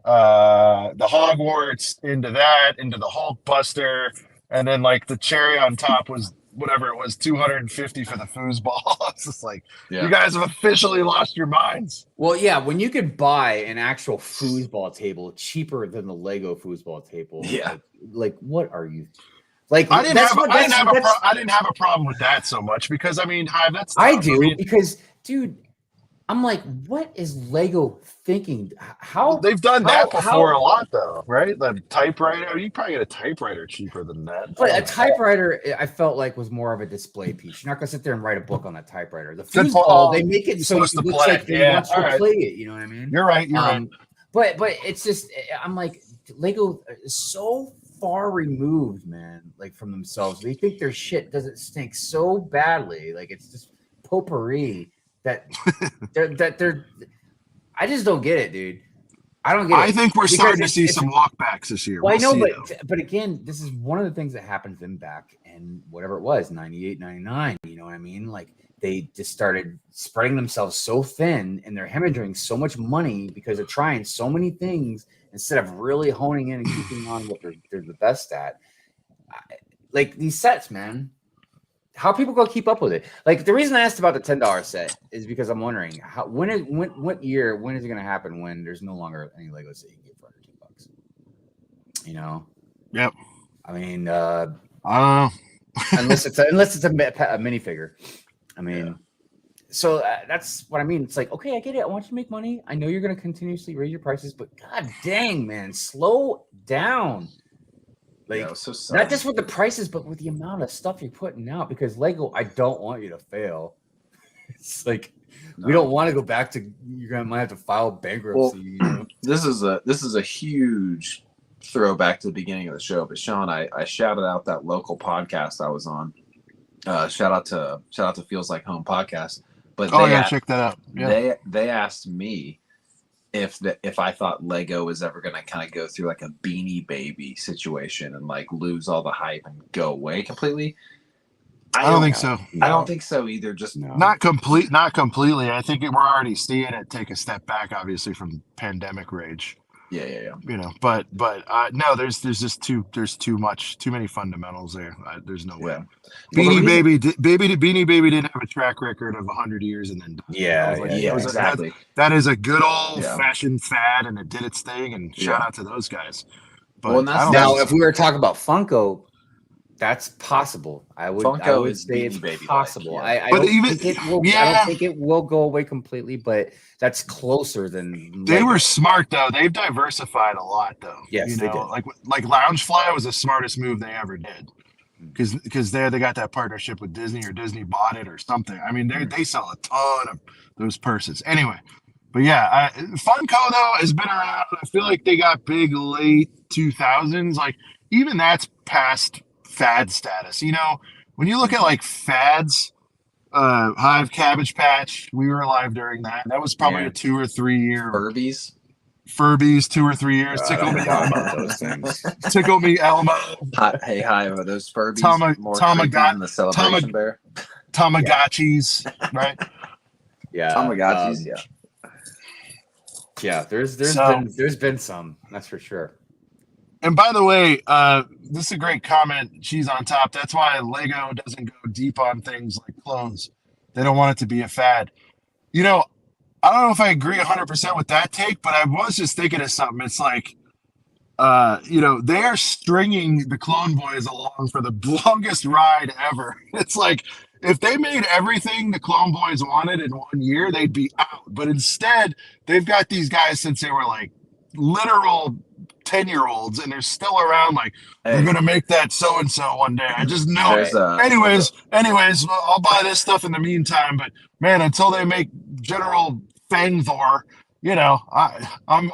the Hogwarts, into the Hulkbuster, and then like the cherry on top was whatever it was, 250 for the foosball. It's just like, you guys have officially lost your minds. Well, yeah, when you could buy an actual foosball table cheaper than the Lego foosball table, like what are you? Like, I didn't have a problem with that so much because I mean, that's I do because, dude, I'm like, what is Lego thinking? How they've done that before a lot, though, right? The typewriter, you probably get a typewriter cheaper than that. But a typewriter, I felt like was more of a display piece. You're not gonna sit there and write a book on that typewriter. The foosball, they make it so it looks like they want you to play it. You know what I mean? You're right. Right. But it's just, I'm like, Lego is so far removed, man, like from themselves. They think their shit doesn't stink so badly, like it's just potpourri. That they're I just don't get it, dude. I don't get it. I think we're starting to see some walkbacks this year. Well, I know, but again, this is one of the things that happened to them back in whatever it was, 98, 99. You know what I mean? Like, they just started spreading themselves so thin and they're hemorrhaging so much money because they're trying so many things instead of really honing in and keeping on what they're the best at. Like these sets, man. How people go keep up with it? Like, the reason I asked about the $10 set is because I'm wondering what year is it going to happen when there's no longer any Legos that you can get for $100? You know? Yep. I mean, I don't know. unless it's a minifigure. I mean, so that's what I mean. It's like, okay, I get it. I want you to make money. I know you're going to continuously raise your prices, but god dang, man, slow down. Like, yeah, so not just with the prices, but with the amount of stuff you're putting out. Because Lego, I don't want you to fail. It's like we don't want to go back to. Might have to file bankruptcy. Well, this is a huge throwback to the beginning of the show. But Sean, I shouted out that local podcast I was on. Shout out to Feels Like Home podcast. But check that out. Yeah. They asked me if I thought Lego was ever going to kind of go through like a Beanie Baby situation and like lose all the hype and go away completely. I don't think so. I don't think so either. Just not completely. I think we're already seeing it take a step back, obviously, from pandemic rage. Yeah. You know, but no, there's just too many fundamentals there. There's no way. Beanie Baby didn't have a track record of 100 years and then died. Exactly. That is a good old fashioned fad, and it did its thing. And shout out to those guys. But now, if we were talking about Funko, that's possible. I would say it's possible. I don't think it will go away completely, but that's closer than they were smart though. They've diversified a lot though. Yes, they did. Like Loungefly was the smartest move they ever did. Because they got that partnership with Disney, or Disney bought it or something. I mean, they sell a ton of those purses. Anyway, but yeah, Funko though has been around. I feel like they got big late 2000s. Like even that's past fad status. You know, when you look at like fads, Hive, Cabbage Patch, we were alive during that. That was probably a 2 or 3 year. Furbies, 2 or 3 years. Tickle me Elmo. Those things. Tickle me Elmo. Hey, Hive, are those Furbies more creepy than the Celebration Bear? Tamagotchis, right? Yeah. Tamagotchis, Yeah, there's been some, that's for sure. And by the way, this is a great comment. She's on top. That's why Lego doesn't go deep on things like clones. They don't want it to be a fad. You know, I don't know if I agree 100% with that take, but I was just thinking of something. It's like, you know, they are stringing the Clone Boys along for the longest ride ever. It's like, if they made everything the Clone Boys wanted in 1 year, they'd be out. But instead, they've got these guys since they were like literal 10-year-olds, and they're still around like, we're going to make that so-and-so one day. I just know it. Anyways, I'll buy this stuff in the meantime. But, man, until they make General Fangthor, you know, I'm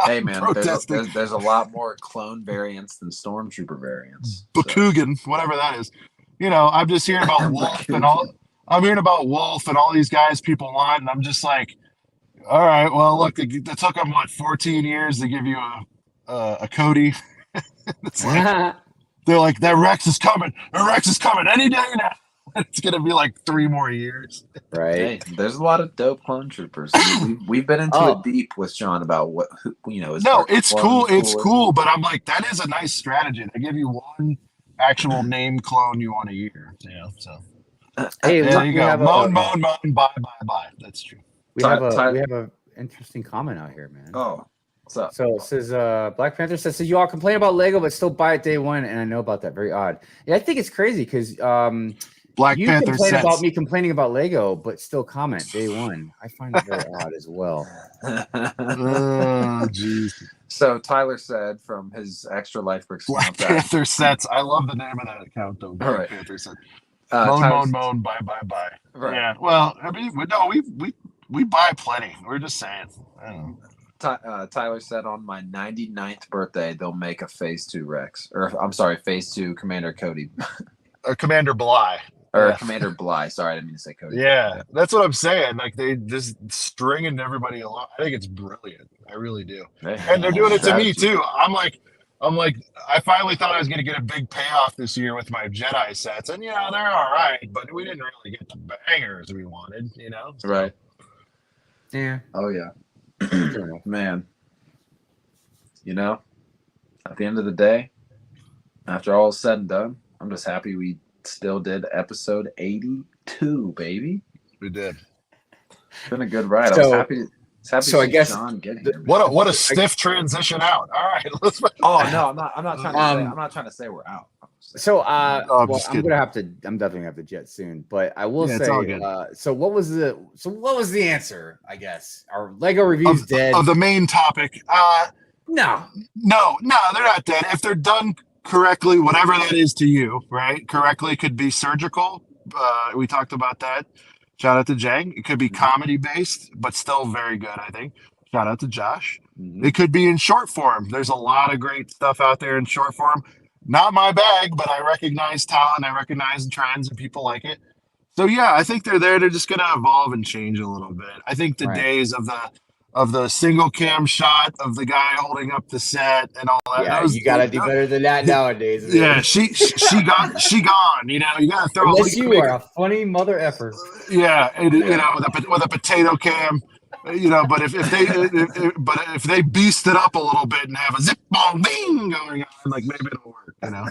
hey, man, there's a lot more clone variants than Stormtrooper variants. Bakugan, whatever that is. You know, I'm just hearing about Wolf and all. I'm hearing about Wolf and all these guys people want, and I'm just like, all right, well, look, it took them 14 years to give you a Cody. It's like, they're like, that Rex is coming. The Rex is coming any day now. It's gonna be like 3 more years, right? Hey, there's a lot of dope clone troopers. We've been into it deep with Sean about what you know. No, it's cool. It's cool, but I'm like, that is a nice strategy. They give you one actual name clone you want a year. You know, so hey, there you go. Moan, bye. That's true. We have a interesting comment out here, man. Oh, what's up? So it says Black Panther says you all complain about Lego but still buy it day one, and I know about that. Very odd. Yeah, I think it's crazy because Black Panther complain about me complaining about Lego but still comment day one. I find it very odd as well. Oh, jeez. So Tyler said from his Extra Life Bricks Black Panther sets. I love the name of that account though. Black Panther sets. Moan, bye. Right. Yeah. Well, I mean, we buy plenty. We're just saying. I don't know. Tyler said on my 99th birthday they'll make a Phase 2 Rex, or I'm sorry, Phase 2 Commander Cody, or Commander Bly. Or Commander Bly. Sorry, I didn't mean to say Cody. Yeah, that's what I'm saying. Like they just stringing everybody along. I think it's brilliant. I really do. And they're doing it to me too. I'm like, I finally thought I was going to get a big payoff this year with my Jedi sets, and you know they're all right, but we didn't really get the bangers we wanted. You know, so. Right? Yeah. Oh yeah, man. You know, at the end of the day, after all is said and done, I'm just happy we still did episode 82, baby. We did. It's been a good ride. I was happy to see I guess Sean getting here. What a stiff transition out. All right, let's. Oh no, I'm not trying to say. I'm not trying to say we're out. So I'm definitely gonna have to jet soon, but I will say. So what was the answer? I guess our Lego review's dead. Of the main topic. No, they're not dead. If they're done correctly, whatever that is to you, right? Correctly could be surgical. We talked about that. Shout out to Jang. It could be comedy based, but still very good, I think. Shout out to Josh. It could be in short form. There's a lot of great stuff out there in short form. Not my bag, but I recognize talent. I recognize trends and people like it. So yeah, I think they're there. They're just going to evolve and change a little bit. I think the days of the single cam shot of the guy holding up the set and all that. Yeah, you gotta do better than that nowadays. Man. Yeah, she gone. You know, you gotta throw. Unless you are a funny mother effer. Yeah, you know, with a potato cam. You know, but if they beast it up a little bit and have a zip bong bing going on, like maybe it'll work. You know,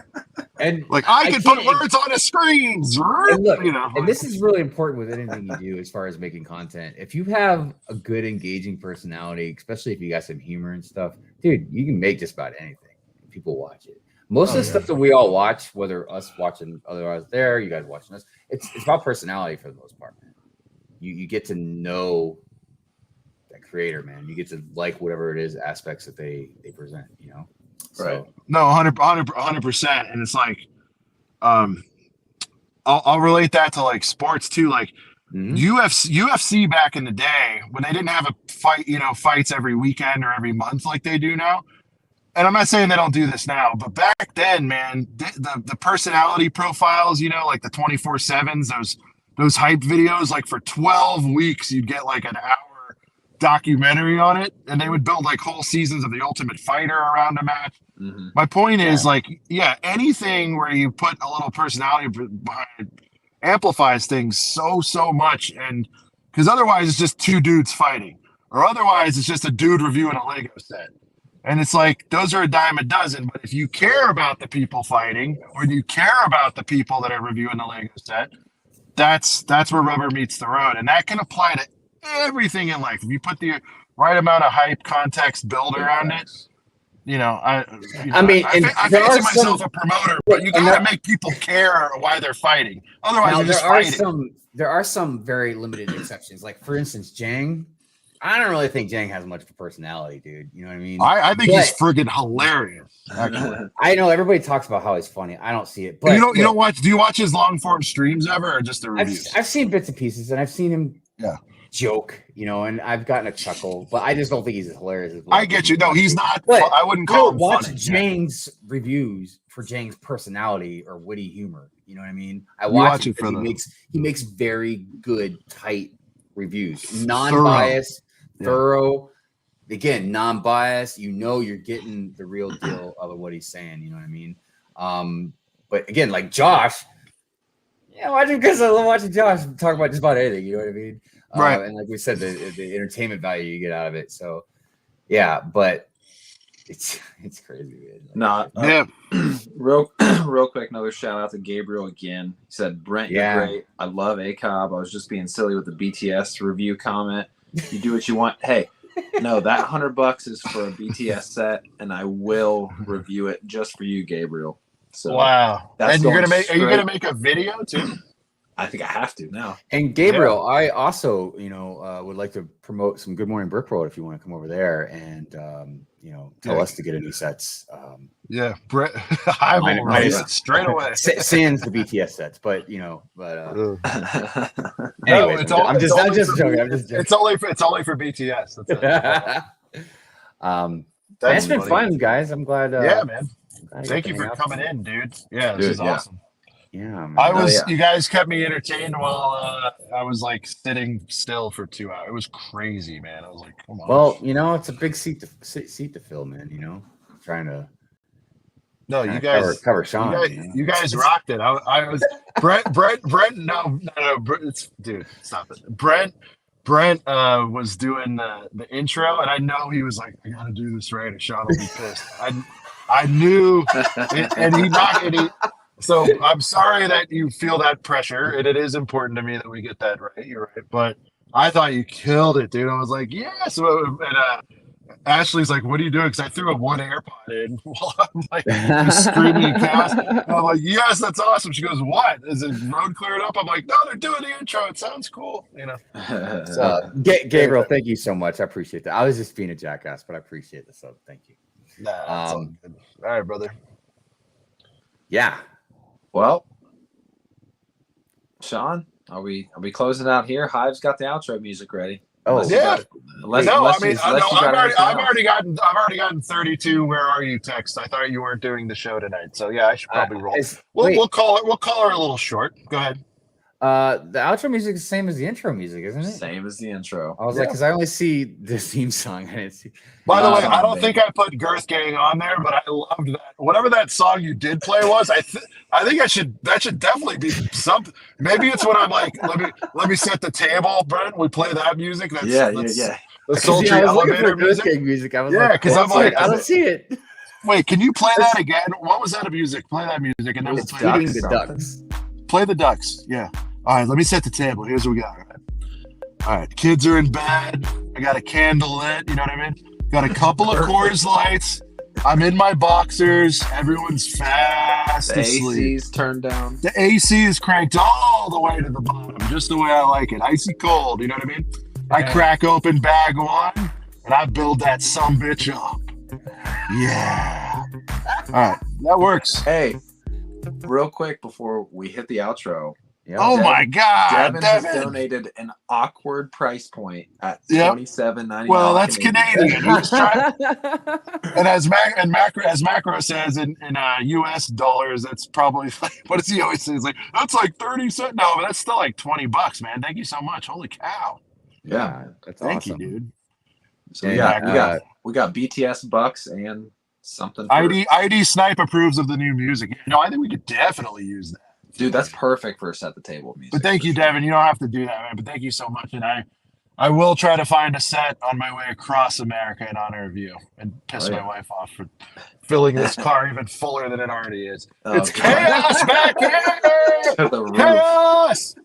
and like I can put words on the screens. And look, you know, and this is really important with anything you do as far as making content. If you have a good, engaging personality, especially if you got some humor and stuff, dude, you can make just about anything. People watch it. Most of the stuff that we all watch, whether us watching otherwise there, you guys watching us, it's about personality for the most part, man. You get to know that creator, man. You get to like whatever it is aspects that they present, you know. So, right. No, 100%. And it's like, I'll relate that to like sports too. Like UFC back in the day when they didn't have a fight, you know, fights every weekend or every month like they do now. And I'm not saying they don't do this now, but back then, man, the personality profiles, you know, like the 24/7s, those hype videos, like for 12 weeks, you'd get like an hour documentary on it, and they would build like whole seasons of The Ultimate Fighter around a match. My point is like, yeah, anything where you put a little personality behind it amplifies things so much. And because otherwise it's just two dudes fighting, or otherwise it's just a dude reviewing a Lego set. And it's like, those are a dime a dozen. But if you care about the people fighting, or you care about the people that are reviewing the Lego set, that's where rubber meets the road. And that can apply to everything in life. If you put the right amount of hype, context, build around it, you know, I fancy myself a promoter, but you gotta make people care why they're fighting. Otherwise, they're just fighting. There are some very limited exceptions. Like for instance, Jang. I don't really think Jang has much of a personality, dude. You know what I mean? I think he's friggin' hilarious. I know everybody talks about how he's funny. I don't see it. But you don't watch? Do you watch his long form streams ever, or just the reviews? I've seen bits and pieces, and I've seen him joke, you know, and I've gotten a chuckle, but I just don't think he's as hilarious as I get you. No, he's not. I wouldn't call him watch funny. Jang's reviews for Jang's personality or witty humor. You know what I mean? I watch it because he makes very good, tight reviews, non-biased. Thorough, again, non-biased. You know, you're getting the real deal of what he's saying. You know what I mean? But again, like Josh, watch him because I love watching Josh talk about just about anything. You know what I mean? Right. And like we said, the entertainment value you get out of it. So, yeah, but it's crazy, man. Real quick, another shout out to Gabriel again. He said, "Brent, you're great. I love ACOB. I was just being silly with the BTS review comment. You do what you want. Hey, no, that $100 is for a BTS set, and I will review it just for you, Gabriel." So wow. And are you gonna make a video too? I think I have to now. And Gabriel, I also, would like to promote some Good Morning Brickworld if you want to come over there and tell us to get any sets. Brett, I will raise it straight away. Sans the BTS sets, but anyway, I'm just joking. It's only for BTS. It's been fun, guys. I'm glad. Man. Thank you for coming in, dude. Yeah, this is awesome. Yeah, man. You guys kept me entertained while I was like sitting still for 2 hours. It was crazy, man. I was like, come on. Well, it's a big seat to fill, man. I'm trying to. No, you guys cover Sean. You guys rocked it. I was Brent. No, dude, stop it. Brent was doing the intro, and I know he was like, I gotta do this right, or Sean will be pissed. I knew, and he knocked it. So I'm sorry that you feel that pressure, and it is important to me that we get that right. You're right, but I thought you killed it, dude. I was like, yes. And Ashley's like, what are you doing? Because I threw a one AirPod in while I'm like just screaming chaos. And I'm like, yes, that's awesome. She goes, what? Is the road cleared up? I'm like, no, they're doing the intro. It sounds cool, So, Gabriel, thank you so much. I appreciate that. I was just being a jackass, but I appreciate the sub. Thank you. Nah, all right, brother. Yeah. Well, Sean, are we closing out here? Hive's got the outro music ready. Oh yeah. I've already gotten 32. Where are you? Text. I thought you weren't doing the show tonight, so yeah, I should probably roll. We'll call her a little short. Go ahead. The outro music is the same as the intro music, isn't it? Same as the intro. I was like, because I only see the theme song. I didn't see. By the way, I don't think I put Girth Gang on there, but I loved that. Whatever that song you did play was, I think that should definitely be something. Maybe it's when I'm like, let me set the table, Brent. We play that music. That's the sultry elevator music. I was because I'm like, I don't see it. Wait, can you play that again? What was that music? Play that music, and then we'll play the Ducks. Play the Ducks. Yeah. All right, let me set the table. Here's what we got. All right, kids are in bed. I got a candle lit. You know what I mean? Got a couple of Coors Lights. I'm in my boxers. Everyone's fast asleep. The AC's turned down. The AC is cranked all the way to the bottom, just the way I like it. Icy cold. You know what I mean? I crack open bag one, and I build that sumbitch up. Yeah. All right, that works. Hey, real quick before we hit the outro. Oh my God! Devin has donated an awkward price point at $27.99. Well, that's Canadian. And as Macro says in U.S. dollars, that's probably what does he always say? He's like, that's like 30 cents. No, but that's still like $20, man. Thank you so much. Holy cow! Yeah, that's Thank awesome. you, dude. So we got BTS bucks and something. ID Snipe approves of the new music. No, I think we could definitely use that. Dude, that's perfect for a set the table music. But thank you, Devin. You don't have to do that, man. But thank you so much. And I will try to find a set on my way across America in honor of you and piss my wife off for filling this car even fuller than it already is. It's chaos back here! Chaos!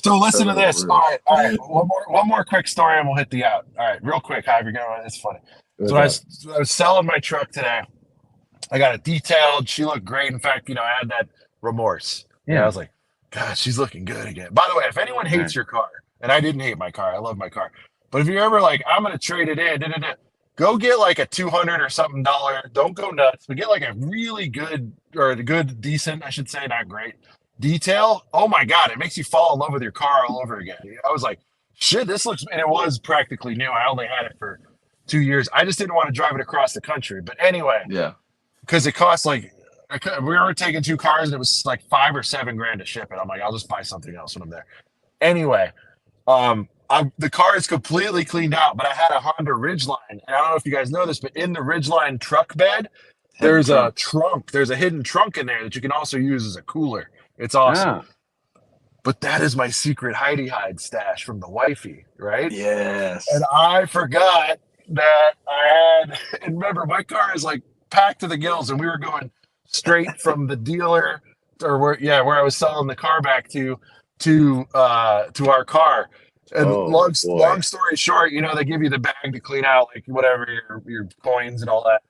So listen to this. All right. One more quick story and we'll hit the out. All right, real quick, Hive. It's funny. So I was selling my truck today. I got it detailed. She looked great. In fact, I had that remorse. Yeah, I was like, God, she's looking good again. By the way, if anyone hates your car, and I didn't hate my car, I love my car. But if you're ever like, I'm going to trade it in, go get like a $200 or something dollar. Don't go nuts, but get like a really good or a good, decent, I should say, not great detail. Oh my God, it makes you fall in love with your car all over again. I was like, shit, this looks, and it was practically new. I only had it for 2 years. I just didn't want to drive it across the country. But anyway, because it costs like, we were taking 2 cars and it was like $5 or $7 grand to ship it. I'm like, I'll just buy something else when I'm there. Anyway, the car is completely cleaned out, but I had a Honda Ridgeline. And I don't know if you guys know this, but in the Ridgeline truck bed, there's a trunk. There's a hidden trunk in there that you can also use as a cooler. It's awesome. Yeah. But that is my secret hidey hide stash from the wifey, right? Yes. And I forgot that I had, and remember, my car is like packed to the gills, and we were going straight from the dealer or where I was selling the car back to our car. And long story short, they give you the bag to clean out like whatever your coins and all that.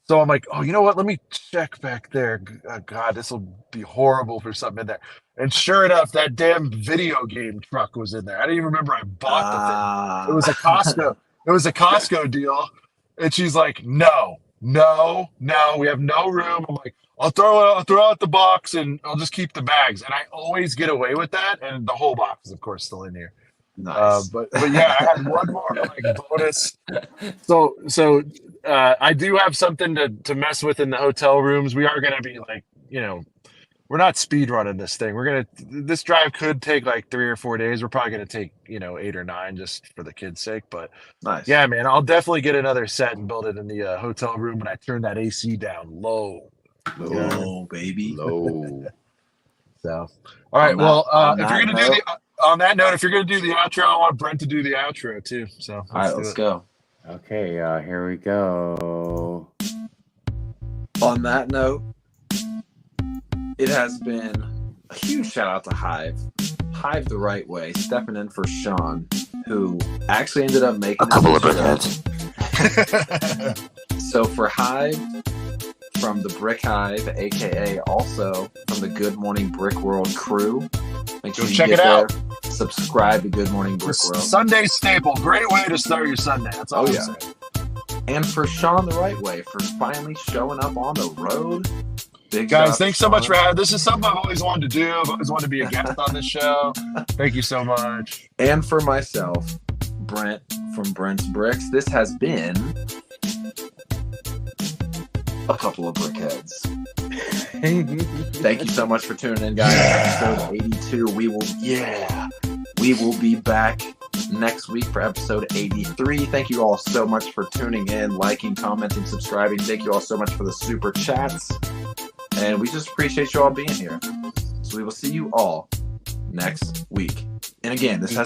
So I'm like, oh, you know what? Let me check back there. Oh, God, this will be horrible for something in there. And sure enough, that damn video game truck was in there. I didn't even remember I bought the thing. It was a Costco. It was a Costco deal. And she's like, no, we have no room. I'm like, I'll throw out the box and I'll just keep the bags. And I always get away with that. And the whole box is, of course, still in here. Nice. But yeah, I had one more bonus. So I do have something to mess with in the hotel rooms. We are going to be like, we're not speed running this thing. This drive could take like 3 or 4 days. We're probably going to take, 8 or 9 just for the kids' sake. But nice. Yeah, man, I'll definitely get another set and build it in the hotel room. And I turn that AC down low, baby. Low. So, all right. If you're going to do on that note, if you're going to do the outro, I want Brent to do the outro too. So, all right, let's go. Okay, here we go. On that note, it has been a huge shout out to Hive the right way, stepping in for Sean, who actually ended up making a couple of brickheads. So for Hive, from the Brick Hive, aka also from the Good Morning Brick World crew, make sure you check get it out. There, subscribe to Good Morning Brick World. Sunday staple, great way to start your Sunday. That's all I'm saying. And for Sean the right way, for finally showing up on the road, Big Guys, shout thanks to so much Sean. for having. This is something I've always wanted to do. I've always wanted to be a guest on this show. Thank you so much. And for myself, Brent from Brent's Bricks, this has been a couple of Brickheads. Thank you so much for tuning in, guys. Episode 82. We will be back next week for episode 83. Thank you all so much for tuning in, liking, commenting, subscribing. Thank you all so much for the super chats. And we just appreciate you all being here. So we will see you all next week. And again, this has